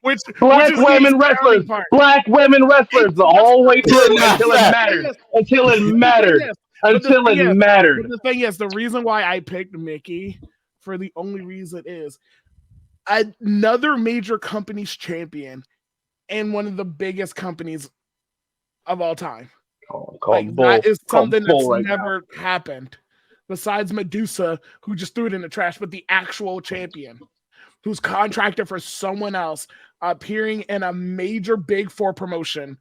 Which Black women wrestlers, black women wrestlers, the whole way through until it mattered. Until it mattered. Until it mattered. The thing is, the reason why I picked Mickey, for the only reason is another major company's champion and one of the biggest companies of all time. That is something that's never happened. Besides Medusa, who just threw it in the trash, but the actual champion, who's contracted for someone else, appearing in a major Big Four promotion,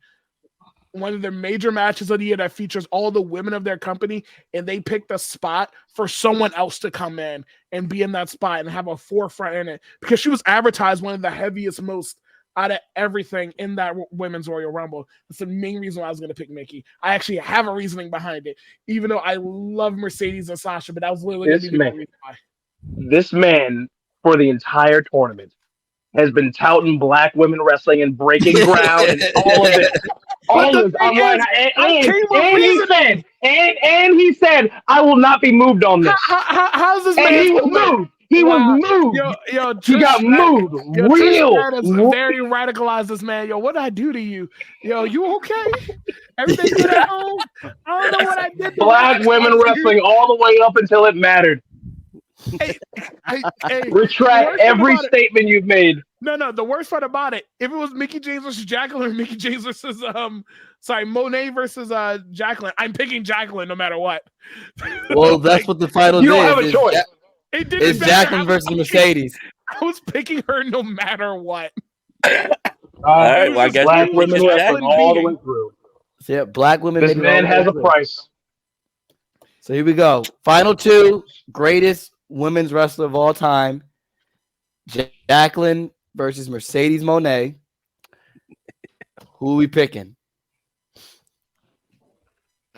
one of their major matches of the year that features all the women of their company, and they picked a spot for someone else to come in and be in that spot and have a forefront in it, because she was advertised one of the heaviest, most out of everything in that Women's Royal Rumble. That's the main reason why I was going to pick Mickey. I actually have a reasoning behind it, even though I love Mercedes and Sasha, but that was literally the reason why. This man, for the entire tournament, has been touting black women wrestling and breaking ground and all of it. All of it. And he said, I will not be moved on this. How's this man? And he was moved. He was moved. He got moved. Real. Very radicalized, this man. Yo, what did I do to you? Yo, you okay? Everything good at home? I don't know what I did. Black women wrestling all the way up until it mattered. Hey, retract every statement you've made. No. The worst part about it, if it was Mickey James versus Jacqueline, or Mickey James versus Monet versus Jacqueline, I'm picking Jacqueline no matter what. Well, that's what the final. You don't have a choice. It's Jacqueline versus Mercedes. I was picking her no matter what. All right, well, I guess black women wrestling all the way through. So yeah, black women. This man has a price. So here we go. Final two, greatest women's wrestler of all time. Jacqueline versus Mercedes Moné. Who are we picking?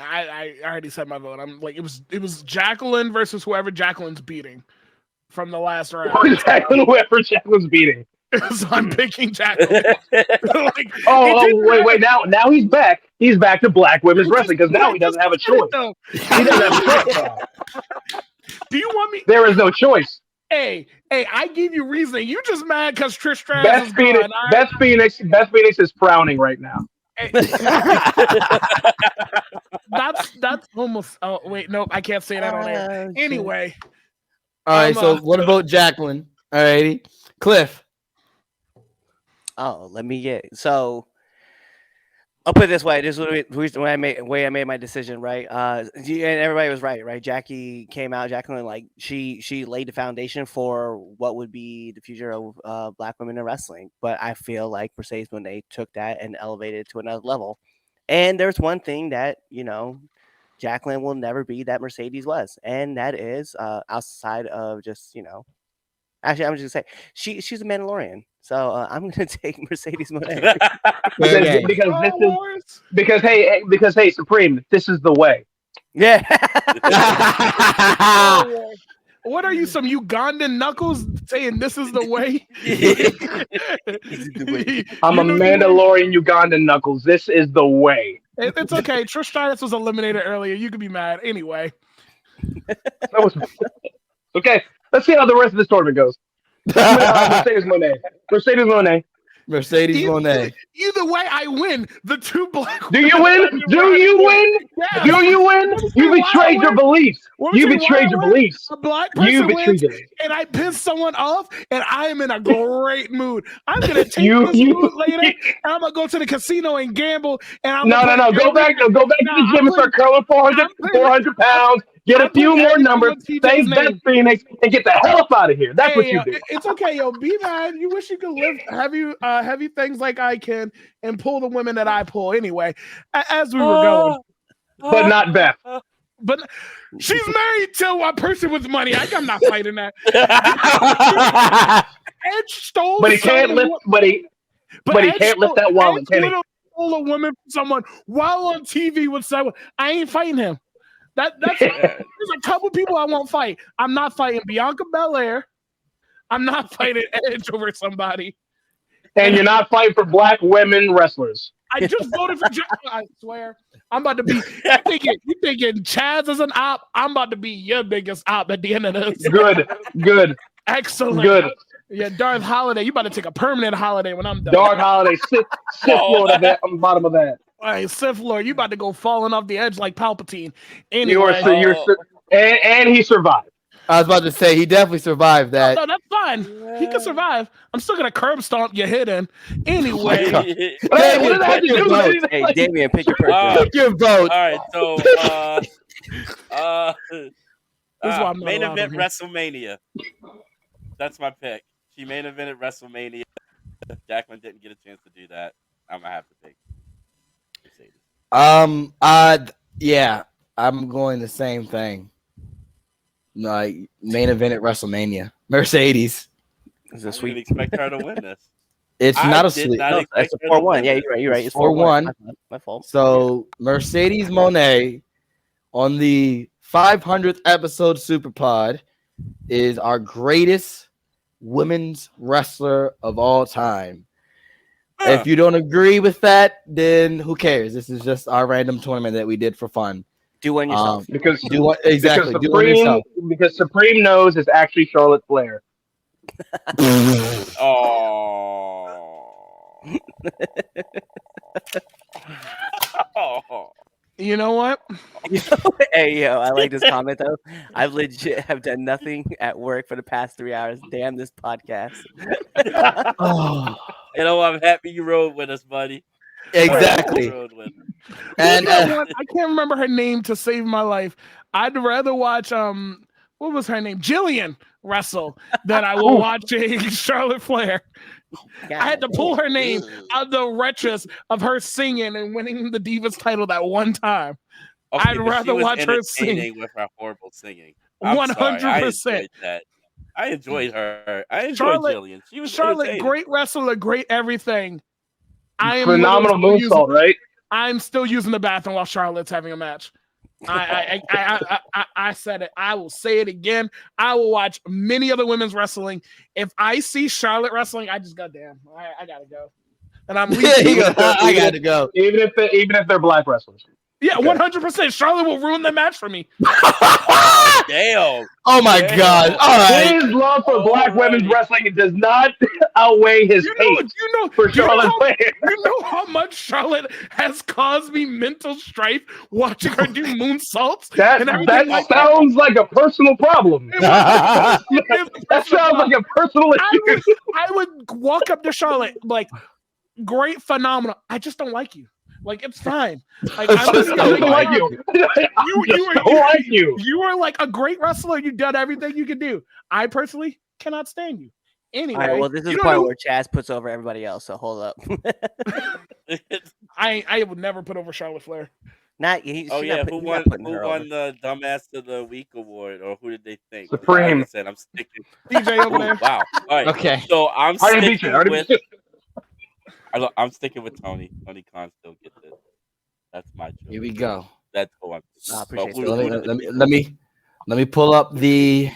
I already said my vote. I'm like, it was Jacqueline versus whoever Jacqueline's beating from the last round. Whoever Jacqueline's beating. So I'm picking Jacqueline. Wait. Now he's back. He's back to black women's wrestling because now he doesn't have a choice. He doesn't have a choice now. Do you want me? There is no choice. Hey, I gave you reasoning. You just mad because Trish Stratus is gone. Beth Phoenix is frowning right now. Hey. that's almost. Oh wait, nope, I can't say that on air. Anyway. All right. So what about Jacqueline? All righty, Cliff. Oh, let me get so. I'll put it this way. This is the way I made my decision, right? And everybody was right? Jackie came out. Jacqueline, like she laid the foundation for what would be the future of black women in wrestling. But I feel like Mercedes Moné took that and elevated it to another level. And there's one thing that Jacqueline will never be that Mercedes was, and that is outside of just Actually, I'm just gonna say she's a Mandalorian. So I'm gonna take Mercedes Moné because hey, Supreme, this is the way. Yeah. What are you, some Ugandan knuckles saying this is the way? I'm a Mandalorian Ugandan knuckles. This is the way. It's okay. Trish Stratus was eliminated earlier. You can be mad anyway. Okay. Let's see how the rest of this tournament goes. Mercedes Moné. Either way, I win. The two black. Do you win? Yeah. Do you win? You betrayed your beliefs. You betrayed your beliefs. A black person wins, and I piss someone off, and I am in a great mood. I'm gonna take this mood later, and I'm gonna go to the casino and gamble. And I'm no. Go back to the gym and start curling 400 pounds. Get a few more numbers, thank Beth Phoenix, and get the hell up out of here. That's what you do. It's okay, yo. Be mad. You wish you could lift heavy things like I can and pull the women that I pull. Anyway, as we were going, but not Beth. But she's married to a person with money. I'm not fighting that. Edge stole. But he can't lift. But he can't lift that wallet. Can he? Stole a woman from someone while on TV with someone. I ain't fighting him. There's a couple people I won't fight. I'm not fighting Bianca Belair. I'm not fighting Edge over somebody. And you're not fighting for black women wrestlers. I just voted for I swear. I'm about to be. You thinking Chaz is an op? I'm about to be your biggest op at the end of this. Good. Excellent. Good. Yeah, Darth Holiday. You about to take a permanent holiday when I'm done. Darth Holiday, Sith Lord on the bottom of that. All right, Sith Lord, you about to go falling off the edge like Palpatine. Anyway, Anyway, and he survived. I was about to say he definitely survived that. No, that's fine. He can survive. I'm still gonna curb stomp your head in. Anyway, Hey, Damien, pick your vote. Hey, Damien, pick your person. Pick your vote. All right, so This is why I'm not main allowed event on here. WrestleMania. That's my pick. She main evented WrestleMania. Jacqueline didn't get a chance to do that. I'm gonna have to pick Mercedes. Yeah, I'm going the same thing. Like main event at WrestleMania, Mercedes. Is a I sweet. didn't expect her to win this. It's I not a did sweep. not No, expect that's a her to 4-1. win Yeah, this. you're right. It's 4-1. My fault. So Mercedes Moné on the 500th episode Superpod is our greatest women's wrestler of all time. If you don't agree with that, then who cares? This is just our random tournament that we did for fun. Do one yourself. Because exactly. Because Do one yourself. Because Supreme knows is actually Charlotte Flair. You know what? Hey, yo, I like this comment though. I've legit have done nothing at work for the past 3 hours. Damn this podcast. You know, I'm happy you rode with us, buddy. Exactly. And I can't remember her name to save my life. I'd rather watch what was her name? Jillian wrestle than I will watch a Charlotte Flair. I had to pull her name out of the retros of her singing and winning the Divas title that one time. Okay, I'd rather watch her sing with her horrible singing. 100%. I enjoyed her. I enjoyed Jillian. She was Charlotte, great wrestler, great everything. Phenomenal moonsault, right? I'm still using the bathroom while Charlotte's having a match. I said it. I will say it again. I will watch many other women's wrestling. If I see Charlotte wrestling, I just goddamn, I gotta go. And I'm leaving. I gotta go. Even if they're black wrestlers. Yeah, 100%. Charlotte will ruin the match for me. Damn. Oh my God. All right. His love for black women's wrestling does not outweigh his hate for Charlotte Flair. You know how much Charlotte has caused me mental strife watching her do moonsaults? That sounds like a personal problem. That sounds like a personal issue. I would walk up to Charlotte like, great, phenomenal. I just don't like you. Like, it's fine. Like, I just don't like you. You are like a great wrestler. You've done everything you can do. I personally cannot stand you. Anyway. All right, well, this is the part where Chaz puts over everybody else, so hold up. I would never put over Charlotte Flair. Who won the Dumbass of the Week award, or who did they think? Supreme. Like I said, I'm sticking. DJ over there. Wow. All right. Okay. So I'm sticking with. I'm sticking with Tony. Tony Khan still gets it. That's my choice. Here we go. That's who I'm. Let me pull up the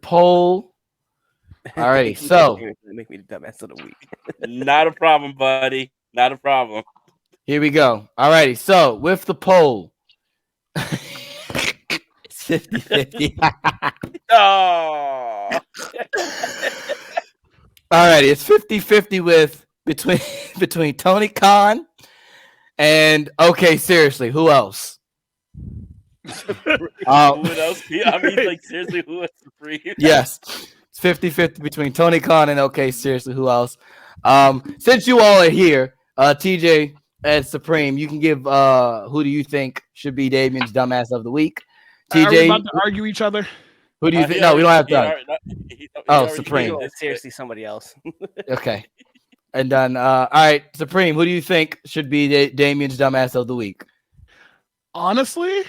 poll. Alrighty, so make me the dumbass of the week. Not a problem, buddy. Not a problem. Here we go. Alrighty, so with the poll, it's 50-50. Oh. Alrighty, it's 50-50 with between Tony Khan and seriously, who else? Who else? I mean, like, seriously, who is Supreme? Yes, it's 50-50 between Tony Khan and seriously, who else? Since you all are here, TJ and Supreme, you can give who do you think should be Damien's dumbass of the week? TJ, are we about to argue each other? Who do you think? No, we don't have time. Supreme. Seriously, somebody else. Okay. And then, all right, Supreme, who do you think should be Damien's dumbass of the week? Honestly,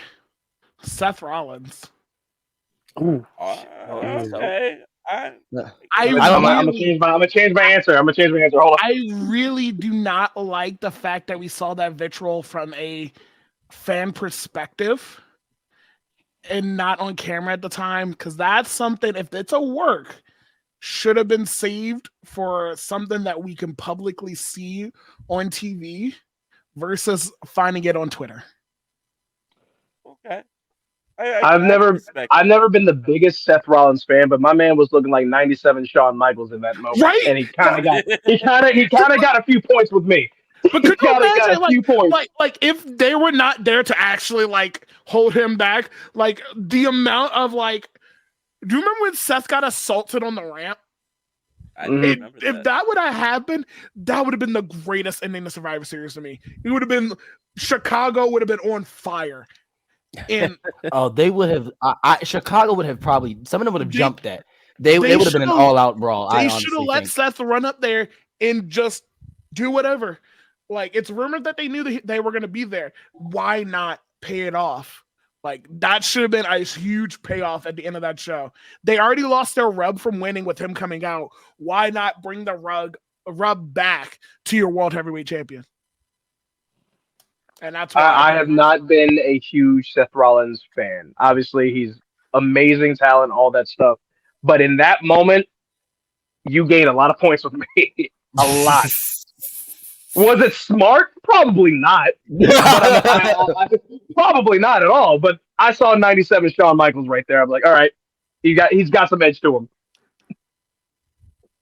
Seth Rollins. Ooh. Okay. I'm gonna change my answer. Hold on. I really do not like the fact that we saw that vitriol from a fan perspective and not on camera at the time, because that's something, if it's a work, should have been saved for something that we can publicly see on TV versus finding it on Twitter. Okay. I've never been the biggest Seth Rollins fan, but my man was looking like 97 Shawn Michaels in that moment, right? And he kind of got a few points with me. But could you imagine, like if they were not there to actually like hold him back, like the amount of like, do you remember when Seth got assaulted on the ramp? If that would have happened, that would have been the greatest ending to Survivor Series to me. It would have been Chicago would have been on fire. And they would have. Chicago would have probably some of them would have jumped that. They would have been an all-out brawl. They should have let Seth run up there and just do whatever. Like it's rumored that they knew that they were going to be there. Why not pay it off? Like that should have been a huge payoff at the end of that show. They already lost their rub from winning with him coming out. Why not bring the rub back to your world heavyweight champion? And that's why I have not been a huge Seth Rollins fan. Obviously, he's amazing talent, all that stuff. But in that moment, you gained a lot of points with me. A lot. Was it smart? Probably not. Probably not at all. But I saw 97 Shawn Michaels right there. I'm like, all right, he's got some edge to him.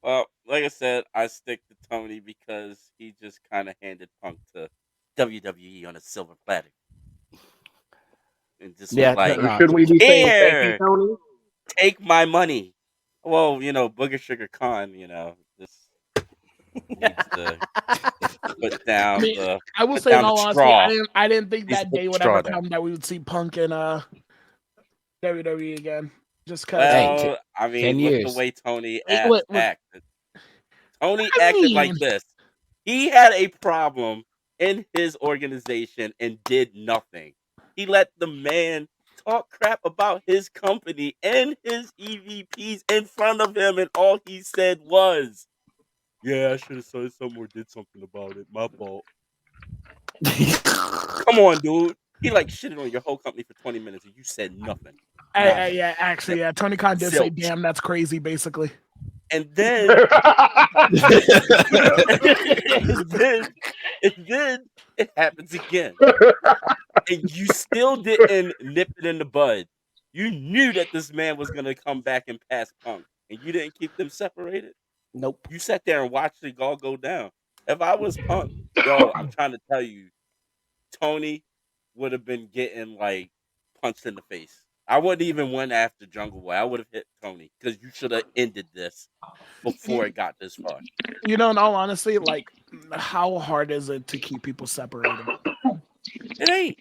Well, like I said, I stick to Tony because he just kind of handed Punk to WWE on a silver platter. And just should we be saying thank you, Tony? Take my money. Well, Booger Sugar Khan, just needs to put down I will say in all honesty, I didn't think that day would ever come that we would see Punk in WWE again. Just because. Well, I mean, look the way Tony acted. Tony acted like this. He had a problem in his organization and did nothing. He let the man talk crap about his company and his EVPs in front of him, and all he said was, "Yeah, I should have said something or did something about it. My fault." Come on, dude. He shitted on your whole company for 20 minutes and you said nothing. Yeah, Tony Khan did say, "Damn, that's crazy," basically. And then, and then it happens again. And you still didn't nip it in the bud. You knew that this man was going to come back and pass Punk. And you didn't keep them separated? Nope. You sat there and watched it all go down. If I was Punk, I'm trying to tell you, Tony would have been getting, punched in the face. I wouldn't even went after Jungle Boy. I would have hit Tony because you should have ended this before it got this far. In all honesty, how hard is it to keep people separated? It ain't.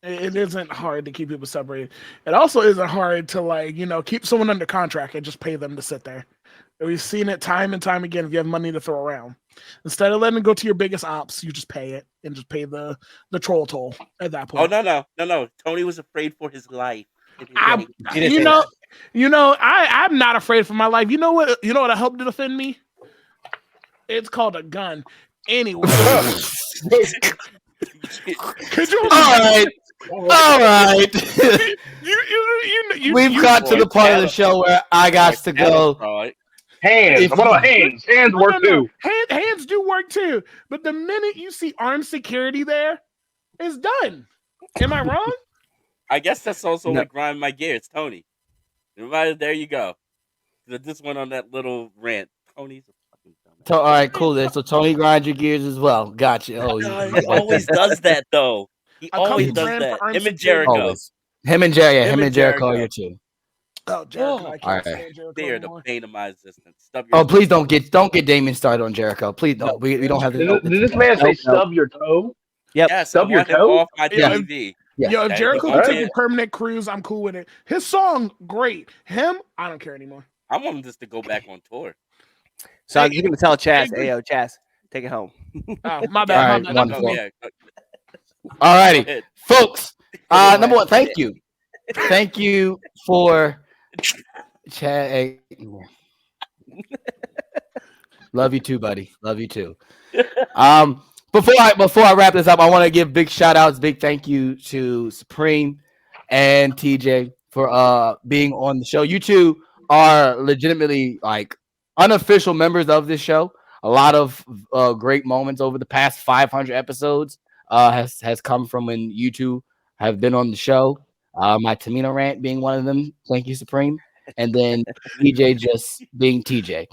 It isn't hard to keep people separated. It also isn't hard to keep someone under contract and just pay them to sit there. We've seen it time and time again. If you have money to throw around, instead of letting it go to your biggest ops, you just pay it and just pay the troll toll at that point. Oh no! Tony was afraid for his life. I'm not afraid for my life. You know what? I helped to defend me. It's called a gun. Anyway, could you? All right. We've got to the part of the show where I got to go. Hands. What about hands? Hands work too. Hands do work too. But the minute you see armed security there, it's done. Am I wrong? I guess that's also what grind my gear. It's Tony. There you go. I just went on that little rant. Tony's a fucking dumb. All right, cool. Then so Tony grinds your gears as well. Gotcha. He always does that though. He always does that. Him and Jericho. Always. Him and Jericho are here too. Oh, Jericho! I can't stand Jericho They are the anymore. pain of my existence. Please don't get Damien started on Jericho. Please don't. We don't have to. Did this man say stub your toe? Yep. Yes, stub your toe off my TV. Yo, if Jericho can take a permanent cruise, I'm cool with it. His song, great. Him, I don't care anymore. I want him just to go back on tour. So you're gonna tell Chaz, "Hey, yo, Chaz, take it home." Oh, my bad. All right, all righty, folks. Number one, thank you. Thank you for Chad. Love you too, buddy. Love you too. Before I wrap this up, I want to give big shout outs, big thank you to Supreme and TJ for being on the show. You two are legitimately unofficial members of this show. a lot of great moments over the past 500 episodes has come from when you two have been on the show. My Tamina rant being one of them. Thank you, Supreme. And then TJ just being TJ.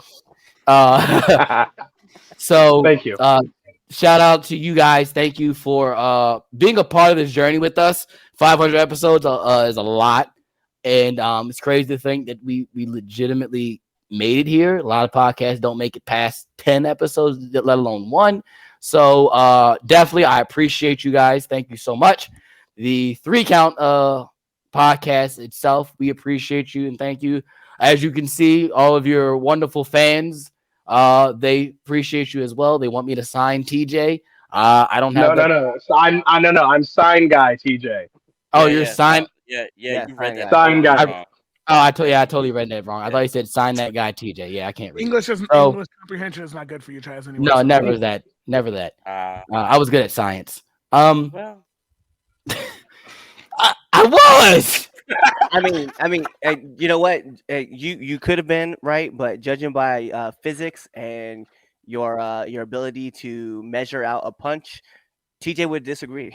So thank you. Shout out to you guys. Thank you for being a part of this journey with us. 500 episodes is a lot. And it's crazy to think that we legitimately made it here. A lot of podcasts don't make it past 10 episodes, let alone one. So definitely, I appreciate you guys. Thank you so much. The 3 Count podcast itself, we appreciate you and thank you. As you can see, all of your wonderful fans, they appreciate you as well. They want me to sign TJ. I don't have no. I'm sign guy, TJ. Oh, you're signed. Yeah, you read that sign guy. wrong. I totally read that wrong. I thought you said sign that guy TJ. Yeah, I can't read. English comprehension is not good for you, Chaz. Anyway. No, never that. I was good at science. Well, I was. I mean, you know what? You could have been right, but judging by physics and your ability to measure out a punch, TJ would disagree.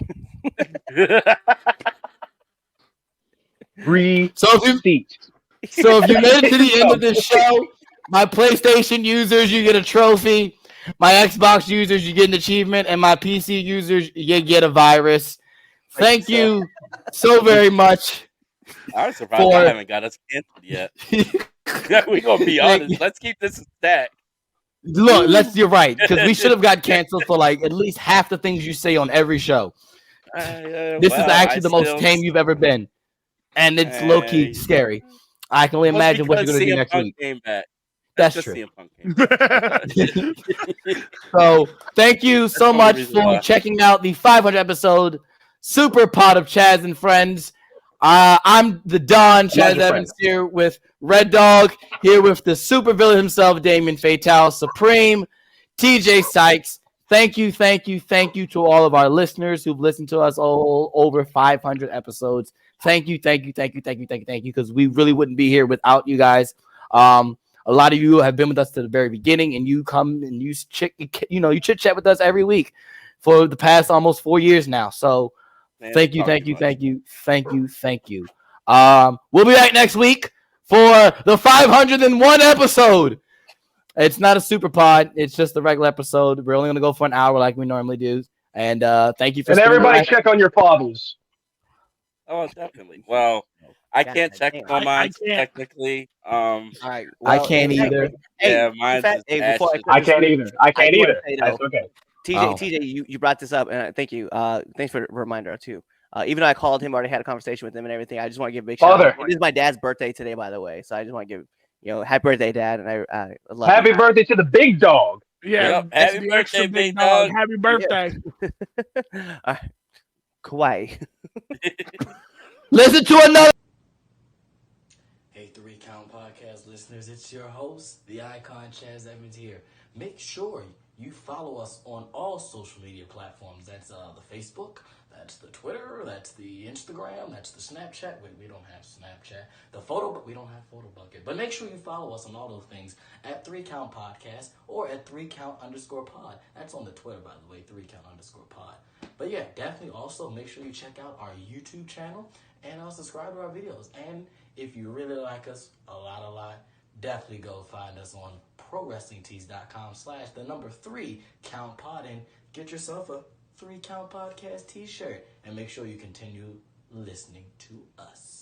So if you made it to the end of this show, my PlayStation users, you get a trophy. My Xbox users, you get an achievement, and my PC users, you get a virus. Thank you so very much. I'm surprised I haven't got us canceled yet. We're gonna be honest. Let's keep this a stack. Look, you're right, because we should have got canceled for like at least half the things you say on every show. This is actually the most tame you've ever been, and it's low key scary. I can only imagine what you're gonna do next week. Came back. That's true. So thank you so much for checking out the 500 episode Super Pod of Chaz and Friends. I'm the Don, Chaz Evans, here with Red Dog, here with the super villain himself, Damien Fatale, Supreme, TJ Sykes. Thank you to all of our listeners who've listened to us all over 500 episodes. Thank you, because we really wouldn't be here without you guys. A lot of you have been with us to the very beginning, and you come and you chit chat with us every week for the past almost 4 years now. So thank you. We'll be back next week for the 501 episode. It's not a super pod. It's just a regular episode. We're only going to go for an hour like we normally do. And thank you for. And everybody check on your fathers. Oh, definitely. Well, I can't check on mine technically. All right. I can't either. Yeah, mine's I can't either. That's okay. TJ, you brought this up, and thank you. Thanks for the reminder too. Even though I called him, already had a conversation with him and everything, I just want to give a big shout out. It is my dad's birthday today, by the way, so I just want to give happy birthday, Dad, and I love happy birthday to the big dog. Yeah, happy birthday, big dog. Happy birthday. Kauai. Listen to another. Hey, 3 Count Podcast listeners, it's your host, the icon Chaz Evans here. Make sure you follow us on all social media platforms. That's the Facebook, that's the Twitter, that's the Instagram, that's the Snapchat. We don't have Snapchat. We don't have Photo Bucket. But make sure you follow us on all those things at 3 Count Podcast or at 3count_pod. That's on the Twitter, by the way, 3count_pod. But yeah, definitely also make sure you check out our YouTube channel and subscribe to our videos. And if you really like us a lot, definitely go find us on ProWrestlingTees.com/3CountPod and get yourself a 3 Count Podcast t-shirt. And make sure you continue listening to us.